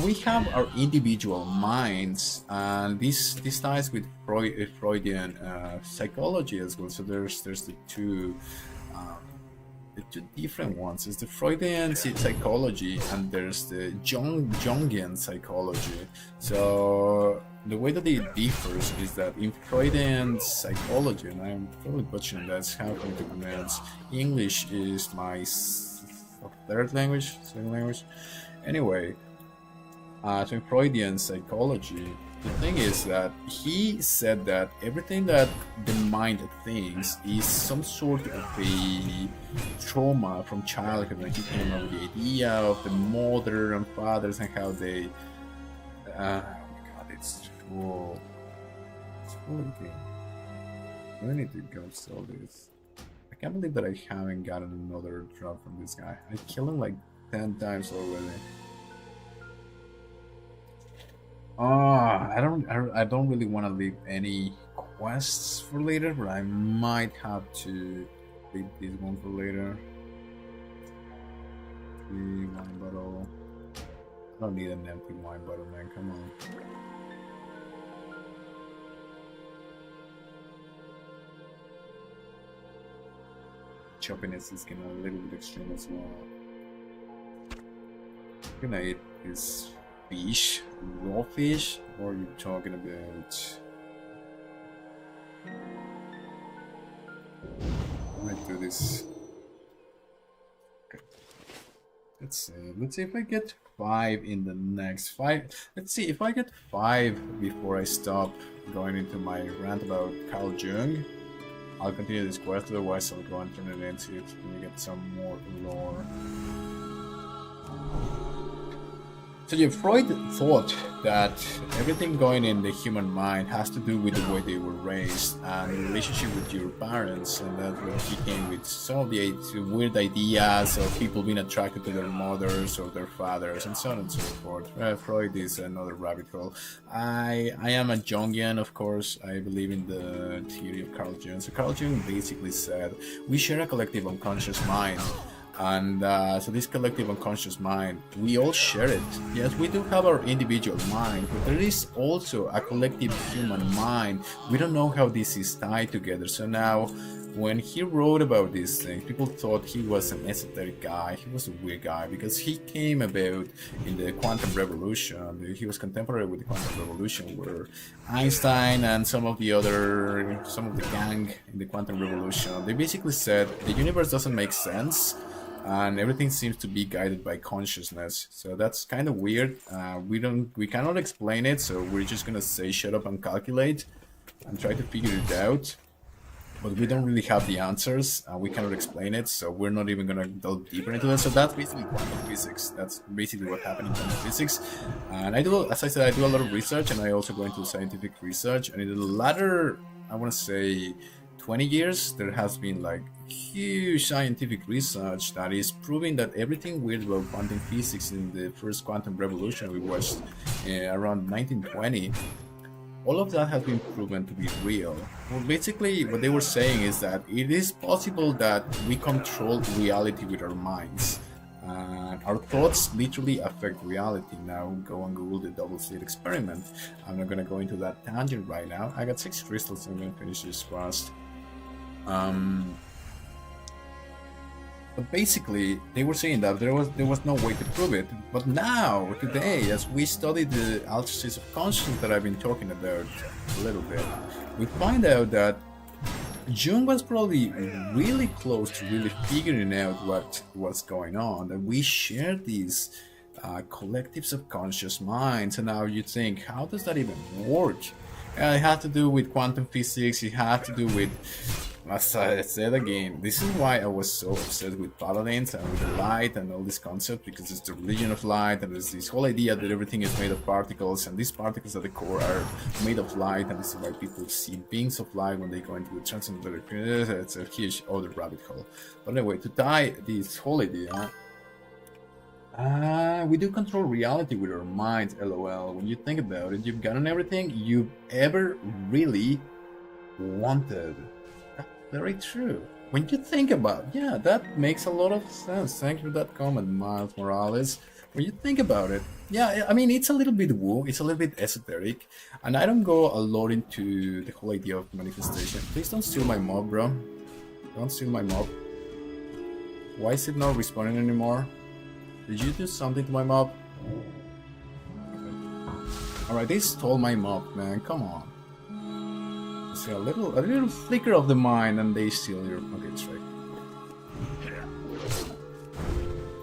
we have our individual minds, and this ties with Freudian psychology as well. So there's the two different ones. There's the Freudian psychology, and there's the Jungian psychology. So the way that it differs is that in Freudian psychology, and I'm probably butchering that's how to pronounce. English is my third language, second language. Anyway. So in Freudian psychology, the thing is that he said that everything that the mind thinks is some sort of a trauma from childhood. When he came up with the idea of the mother and fathers and how they... oh my god, it's full. It's full again. I need to go sell this. I can't believe that I haven't gotten another drop from this guy. I killed him like 10 times already. I don't really want to leave any quests for later, but I might have to leave this one for later. The wine bottle. I don't need an empty wine bottle, man. Come on. Choppiness is getting a little bit extreme as well. I'm gonna eat this fish, raw fish, or are you talking about? I might do this. Okay. Let's see if I get 5 in the next 5. Let's see if I get 5 before I stop going into my rant about Carl Jung. I'll continue this quest, otherwise I'll go and turn it in, see if we get some more lore. So yeah, Freud thought that everything going in the human mind has to do with the way they were raised and the relationship with your parents, and that's where he came with some of the weird ideas of people being attracted to their mothers or their fathers and so on and so forth. Freud is another rabbit hole. I am a Jungian, of course. I believe in the theory of Carl Jung. So Carl Jung basically said we share a collective unconscious mind. And so this collective unconscious mind, we all share it. Yes, we do have our individual mind, but there is also a collective human mind. We don't know how this is tied together. So now, when he wrote about these things, people thought he was an esoteric guy. He was a weird guy because he came about in the quantum revolution. He was contemporary with the quantum revolution, where Einstein and some of the gang in the quantum revolution, they basically said the universe doesn't make sense. And everything seems to be guided by consciousness. So that's kind of weird. We cannot explain it, so we're just gonna say shut up and calculate and try to figure it out. But we don't really have the answers. We cannot explain it, so we're not even gonna delve deeper into it. So that's basically quantum physics. That's basically what happened in quantum physics. And as I said, I do a lot of research, and I also go into scientific research. And in the latter, I want to say, 20 years, there has been like huge scientific research that is proving that everything weird about quantum physics in the first quantum revolution we watched around 1920, all of that has been proven to be real. Well, basically, what they were saying is that it is possible that we control reality with our minds. Our thoughts literally affect reality. Now go and Google the double slit experiment. I'm not gonna go into that tangent right now. I got 6 crystals, so I'm gonna finish this fast. But basically, they were saying that there was no way to prove it. But now, today, as we study the altered states of consciousness that I've been talking about a little bit, we find out that Jung was probably really close to really figuring out what was going on. That we share these collective subconscious minds, and now you think, how does that even work? It had to do with quantum physics. It had to do with, as I said again, this is why I was so obsessed with paladins and with the light and all this concept, because it's the religion of light, and there's this whole idea that everything is made of particles, and these particles at the core are made of light, and this is why people see beings of light when they go into the transcendental. It's a huge other rabbit hole. But anyway, to tie this whole idea, we do control reality with our minds, lol. When you think about it, you've gotten everything you've ever really wanted. That's very true. When you think about it, yeah, that makes a lot of sense. Thank you for that comment, Miles Morales. When you think about it, yeah, I mean, it's a little bit woo, it's a little bit esoteric, and I don't go a lot into the whole idea of manifestation. Please don't steal my mob, bro. Don't steal my mob. Why is it not responding anymore? Did you do something to my mob? Alright, they stole my mob, man. Come on. See a little flicker of the mind, and they steal your. Okay, it's right.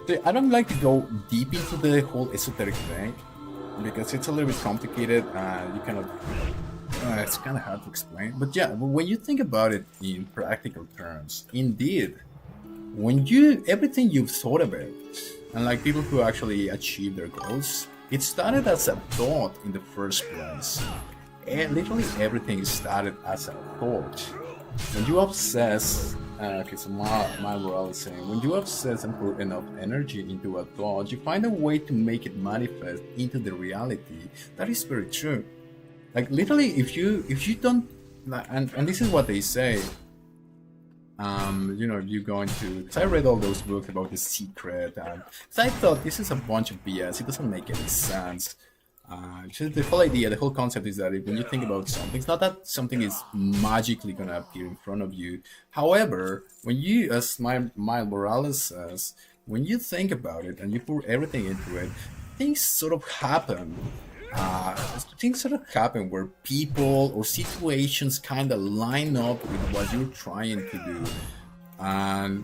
See, I don't like to go deep into the whole esoteric thing because it's a little bit complicated. You cannot. It's kind of hard to explain. But yeah, when you think about it in practical terms, indeed, when everything you've thought about. And like people who actually achieve their goals, it started as a thought in the first place. And literally everything started as a thought. When you obsess, okay, so my world is saying, when you obsess and put enough energy into a thought, you find a way to make it manifest into the reality. That is very true. Like literally, if you don't, and this is what they say. You know, you're going to. Cause I read all those books about The Secret, and so I thought this is a bunch of BS. It doesn't make any sense. Just the whole idea, the whole concept is that when you think about something, it's not that something is magically gonna appear in front of you. However, when you, as Miles Morales says, when you think about it and you put everything into it, things sort of happen. Things sort of happen where people or situations kind of line up with what you're trying to do, and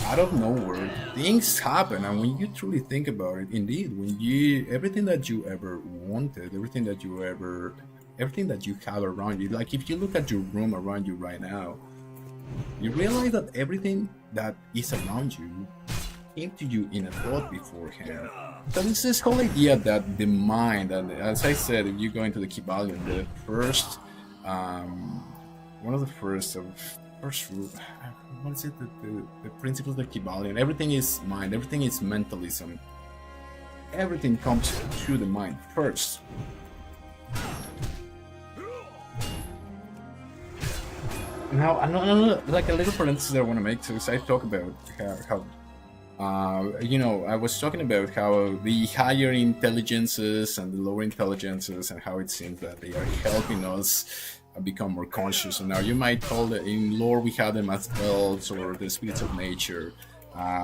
out of nowhere things happen. And when you truly think about it, indeed, when you everything that you ever wanted, everything that you have around you, like if you look at your room around you right now, you realize that everything that is around you came to you in a thought beforehand. So it's this whole idea that the mind, and as I said, if you go into the Kybalion, the first, one of the first what is it? The principles of the Kybalion. Everything is mind. Everything is mentalism. Everything comes through the mind first. Now, another, like a little parenthesis I want to make, so I talk about how you know, I was talking about how the higher intelligences and the lower intelligences, and how it seems that they are helping us become more conscious. And now you might call it, in lore we have them as elves or the spirits of nature.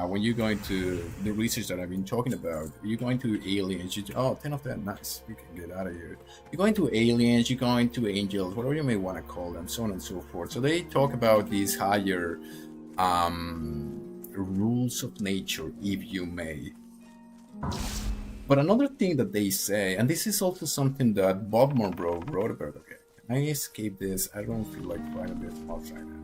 When you go into the research that I've been talking about, you go into aliens, 10 of them, nice, we can get out of here. You go into aliens, you go into angels, whatever you may want to call them, so on and so forth. So they talk about these higher rules of nature, if you may. But another thing that they say, and this is also something that Bob Monroe wrote about. Okay, can I escape this? I don't feel like fighting this boss right now.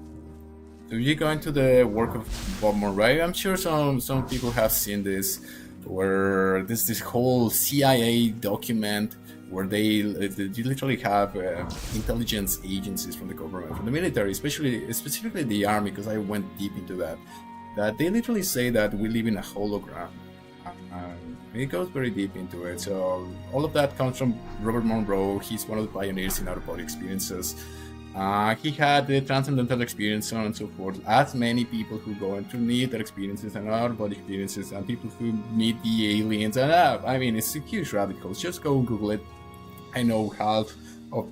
So you go into the work of Bob Monroe. I'm sure some people have seen this, where this whole CIA document where they literally have intelligence agencies from the government, from the military, specifically the army, because I went deep into that. That they literally say that we live in a hologram. It goes very deep into it. So all of that comes from Robert Monroe. He's one of the pioneers in out-of-body experiences. He had the transcendental experience, so on and so forth. As many people who go into near-death experiences and out-of-body experiences, and people who meet the aliens, and I mean, it's a huge rabbit hole. Just go Google it. I know half of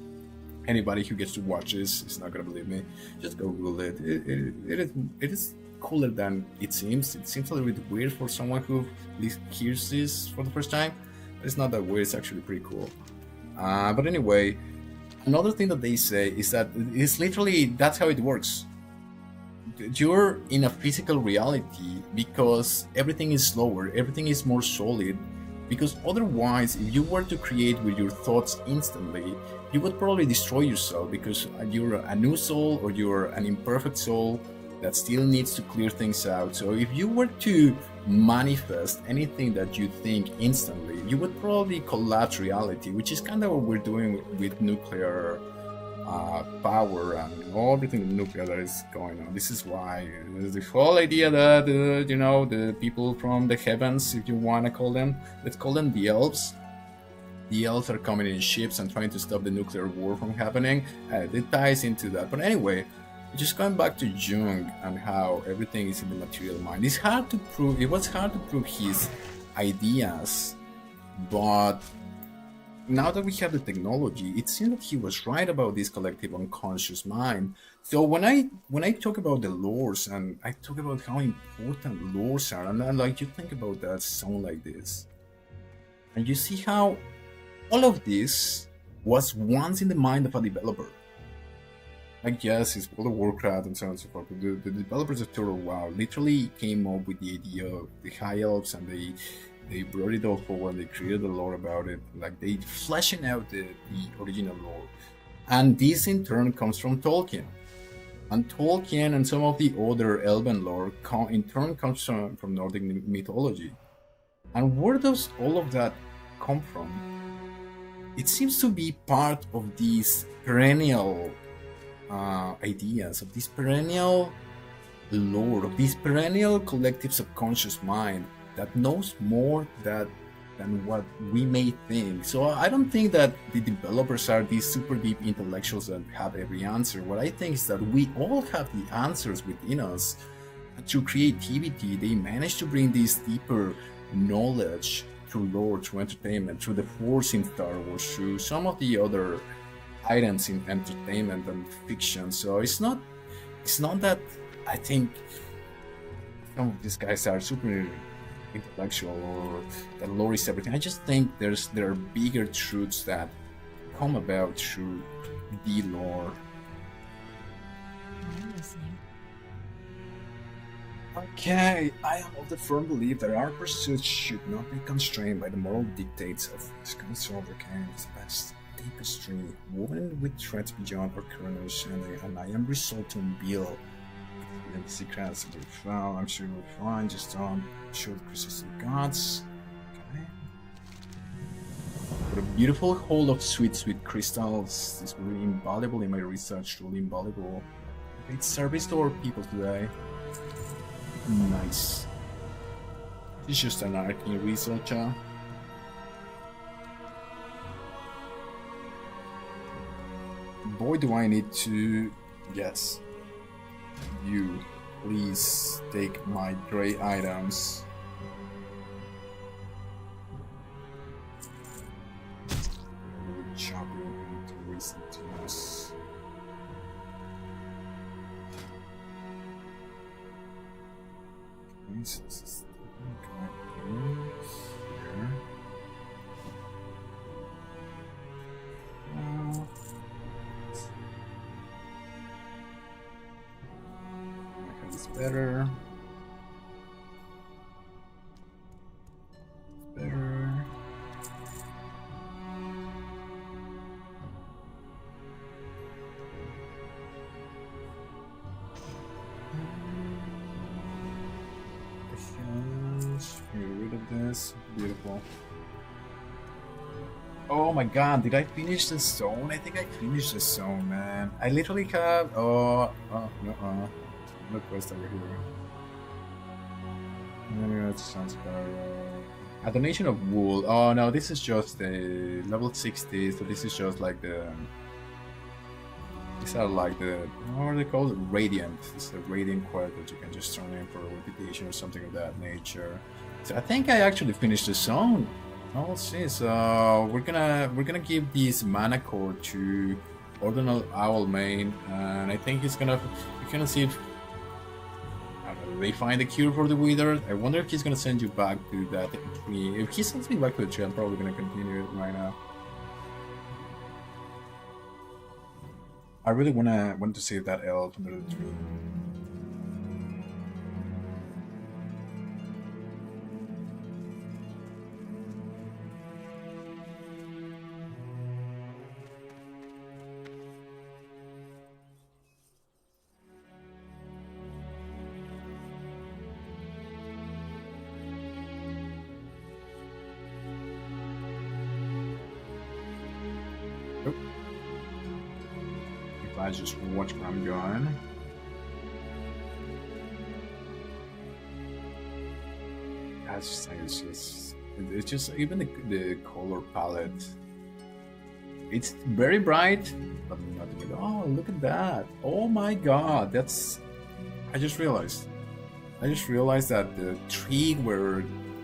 anybody who gets to watch this is not gonna believe me. Just go Google it. It is cooler than it seems. It seems a little bit weird for someone who at least hears this for the first time. It's not that weird. It's actually pretty cool. But anyway. Another thing that they say is that it's literally that's how it works. You're in a physical reality because everything is slower, everything is more solid. Because otherwise, if you were to create with your thoughts instantly, you would probably destroy yourself because you're a new soul or you're an imperfect soul that still needs to clear things out. So if you were to manifest anything that you think instantly, you would probably collapse reality, which is kind of what we're doing with nuclear power and everything nuclear that is going on. This is why the whole idea that the people from the heavens, if you want to call them, let's call them the elves. The elves are coming in ships and trying to stop the nuclear war from happening. It ties into that. But anyway, just going back to Jung and how everything is in the material mind. It's hard to prove. It was hard to prove his ideas, but now that we have the technology, it seems that he was right about this collective unconscious mind. So when I talk about the lores and I talk about how important lores are, and like you think about that song like this, and you see how all of this was once in the mind of a developer. Like, yes, it's World of Warcraft and so on and so forth. The developers of TWoW literally came up with the idea of the High Elves, and they brought it all forward. They created the lore about it, like they fleshing out the original lore. And this in turn comes from Tolkien. And Tolkien and some of the other Elven lore in turn comes from Nordic mythology. And where does all of that come from? It seems to be part of these perennial ideas, of this perennial lore, of this perennial collective subconscious mind that knows more than what we may think. So I don't think that the developers are these super deep intellectuals that have every answer. What I think is that we all have the answers within us. Through creativity, they manage to bring this deeper knowledge through lore, through entertainment, through the Force in Star Wars, through some of the other items in entertainment and fiction. So it's not that I think some of these guys are super intellectual or that lore is everything. I just think there are bigger truths that come about through the lore. I'm listening. Okay, I am of the firm belief that our pursuits should not be constrained by the moral dictates of this console is best tapestry, woven with threads beyond our current understanding, and I am resolved to unveil the secrets of the foul. I'm sure we'll find, just don't show the crystals of gods. Okay. What a beautiful hole of sweet crystals. This will be invaluable in my research, truly invaluable. Great service to our people today. Nice. It's just an arcane researcher. Boy, do I need to... Yes. You, please take my gray items. Chopping into recent use. Okay, so this is going here. It's better. It's better. Get rid of this. Beautiful. Oh my god, did I finish the zone? I think I finished the zone, man. I literally have... Oh, no, no quest over here. It sounds better. A donation of wool. Oh no, this is just a level 60, so this is just like the... These are like the... What are they called? Radiant. This is a radiant quest that you can just turn in for reputation or something of that nature. So I think I actually finished the zone. Oh, let's see. So we're gonna give this mana core to Ordinal Owl main, and I think he's gonna... We're gonna see if... I don't know, they find a cure for the Wither. I wonder if he's gonna send you back to that tree. If he sends me back to the tree, I'm probably gonna continue it right now. I really want to save that elf under the tree. I just watch where I'm going. It's just even the color palette. It's very bright, but not really. Oh, look at that! Oh my God, that's. I just realized that the tree where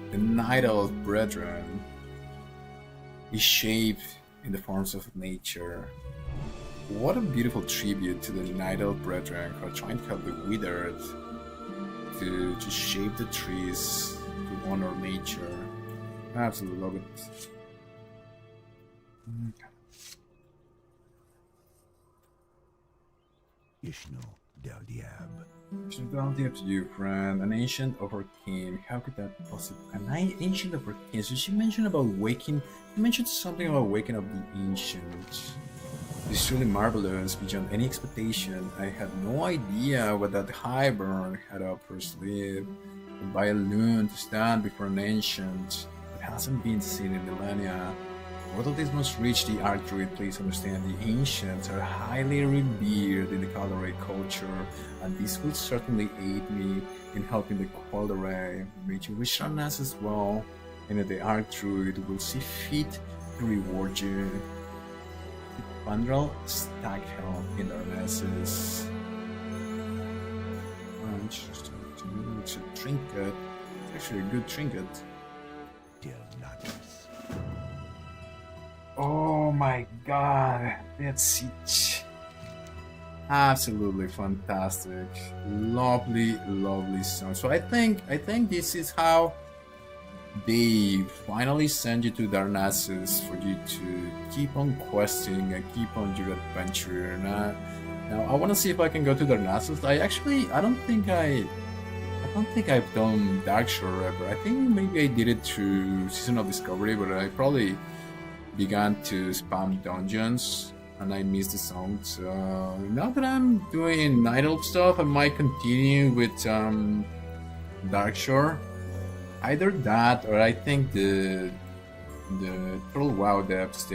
the Night Elf Brethren is shaped in the forms of nature. What a beautiful tribute to the Night Elf Brethren who are trying to help the withered to shape the trees to honor nature. I absolutely love it. Ishno Del Diab. To you, friend. An ancient of our kin. How could that possibly? An ancient of our kin. So she mentioned about waking. She mentioned something about waking up the ancient. It's truly marvelous, beyond any expectation. I had no idea what that Highborn had up her sleeve. And by a loon to stand before an ancient that hasn't been seen in millennia. Although this must reach the Archdruid, please understand the ancients are highly revered in the Calderay culture, and this will certainly aid me in helping the Calderay. May you wish on us as well, and that the Archdruid will see fit to reward you. Vandral Staghelm in Darnassus. Interesting. It's a trinket. It's actually a good trinket. Del Natus. Oh my God, that's it. Absolutely fantastic. Lovely, lovely song. So I think this is how they finally send you to Darnassus for you to keep on questing and keep on your adventure. Now I want to see if I can go to Darnassus. I don't think I've done Darkshore ever. I think maybe I did it through Season of Discovery, but I probably began to spam dungeons and I missed the song. So now that I'm doing Night Elf stuff, I might continue with Darkshore. Either that, or I think the TWoW devs,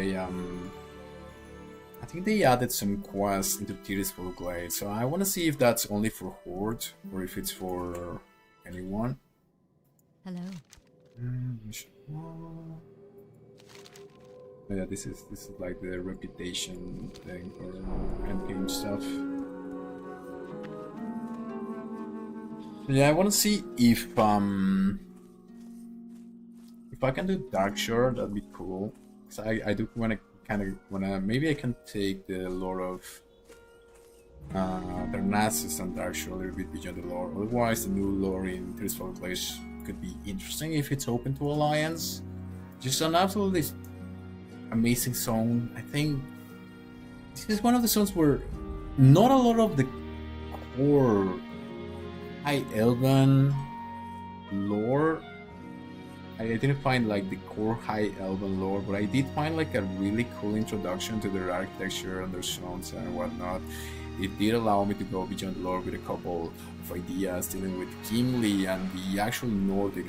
I think they added some quests into Tearsful Glade. So I want to see if that's only for Horde or if it's for anyone. Hello. Yeah, this is like the reputation thing for campaign stuff. Yeah, I want to see if I can do Darkshore, that'd be cool. So I do want to maybe I can take the lore of Darnassus and Darkshore a little bit beyond the lore. Otherwise, the new lore in Tearsful Glade could be interesting if it's open to Alliance. Just an absolutely amazing song. I think this is one of the songs where not a lot of the core High Elven lore. I didn't find like the core High Elven lore, but I did find like a really cool introduction to their architecture and their songs and whatnot. It did allow me to go beyond the lore with a couple of ideas dealing with Gimli and the actual Nordic.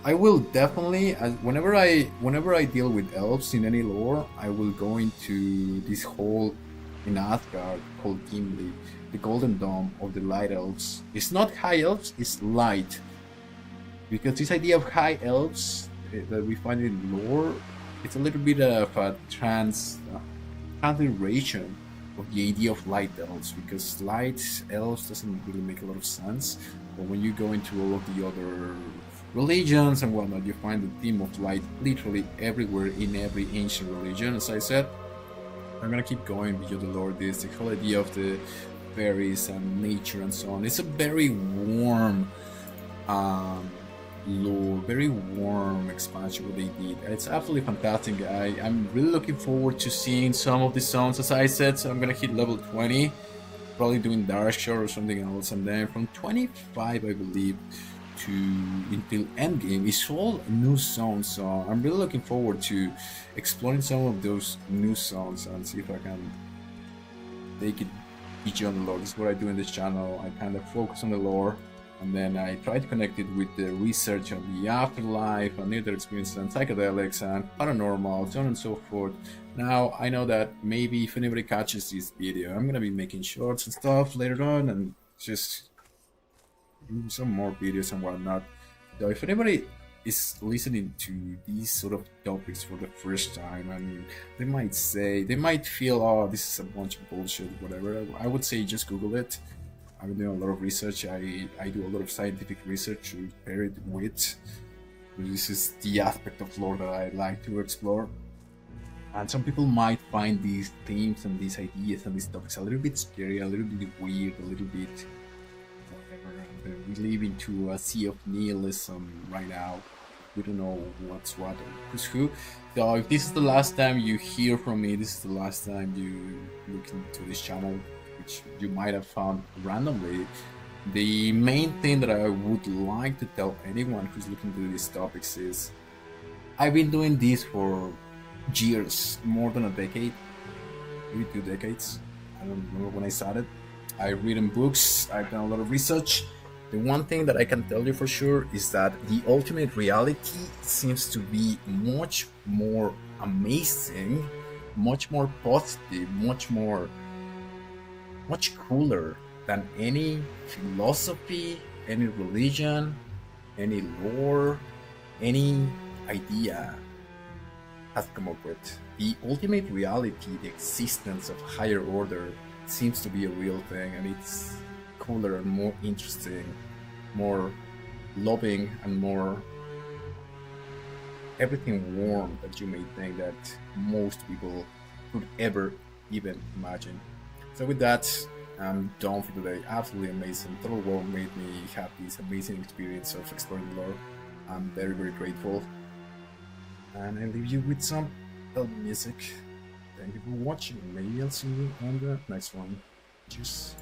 I will definitely, whenever I deal with elves in any lore, I will go into this hole in Asgard called Gimli, the Golden Dome of the Light Elves. It's not high elves, it's light. Because this idea of high elves that we find in lore, it's a little bit of a transliteration of the idea of light elves, because light elves doesn't really make a lot of sense. But when you go into all of the other religions and whatnot, you find the theme of light literally everywhere in every ancient religion. As I said, I'm gonna keep going beyond the lore. This the whole idea of the fairies and nature and so on. It's a very warm lore, very warm expansion what they did. It's absolutely fantastic. I'm really looking forward to seeing some of the zones. As I said, so I'm gonna hit level 20, probably doing Dark Shore or something else, and then from 25 I believe to until endgame is all new zones. So I'm really looking forward to exploring some of those new zones and see if I can take it beyond the lore. This is what I do in this channel. I kind of focus on the lore, and then I try to connect it with the research on the afterlife and near-death experiences and psychedelics and paranormal, so on and so forth. Now, I know that maybe if anybody catches this video, I'm gonna be making shorts and stuff later on and just do some more videos and whatnot. So if anybody is listening to these sort of topics for the first time and they might feel, oh, this is a bunch of bullshit, whatever, I would say just Google it. I've been doing a lot of research. I do a lot of scientific research to pair it with. This is the aspect of lore that I like to explore. And some people might find these themes and these ideas and these topics a little bit scary, a little bit weird, a little bit whatever. We live into a sea of nihilism right now. We don't know what's what or who's who. So if this is the last time you hear from me, this is the last time you look into this channel, which you might have found randomly, the main thing that I would like to tell anyone who's looking into these topics is I've been doing this for years, more than a decade, maybe 2 decades. I don't remember when I started. I've written books, I've done a lot of research. The one thing that I can tell you for sure is that the ultimate reality seems to be much more amazing, much more positive, much cooler than any philosophy, any religion, any lore, any idea has come up with. The ultimate reality, the existence of higher order, seems to be a real thing, and it's cooler and more interesting, more loving, and more everything warm that you may think that most people could ever even imagine. So with that, I'm done for today. Absolutely amazing. TWoW made me have this amazing experience of exploring the lore. I'm very, very grateful. And I leave you with some Elven music. Thank you for watching. Maybe I'll see you on the next one. Cheers.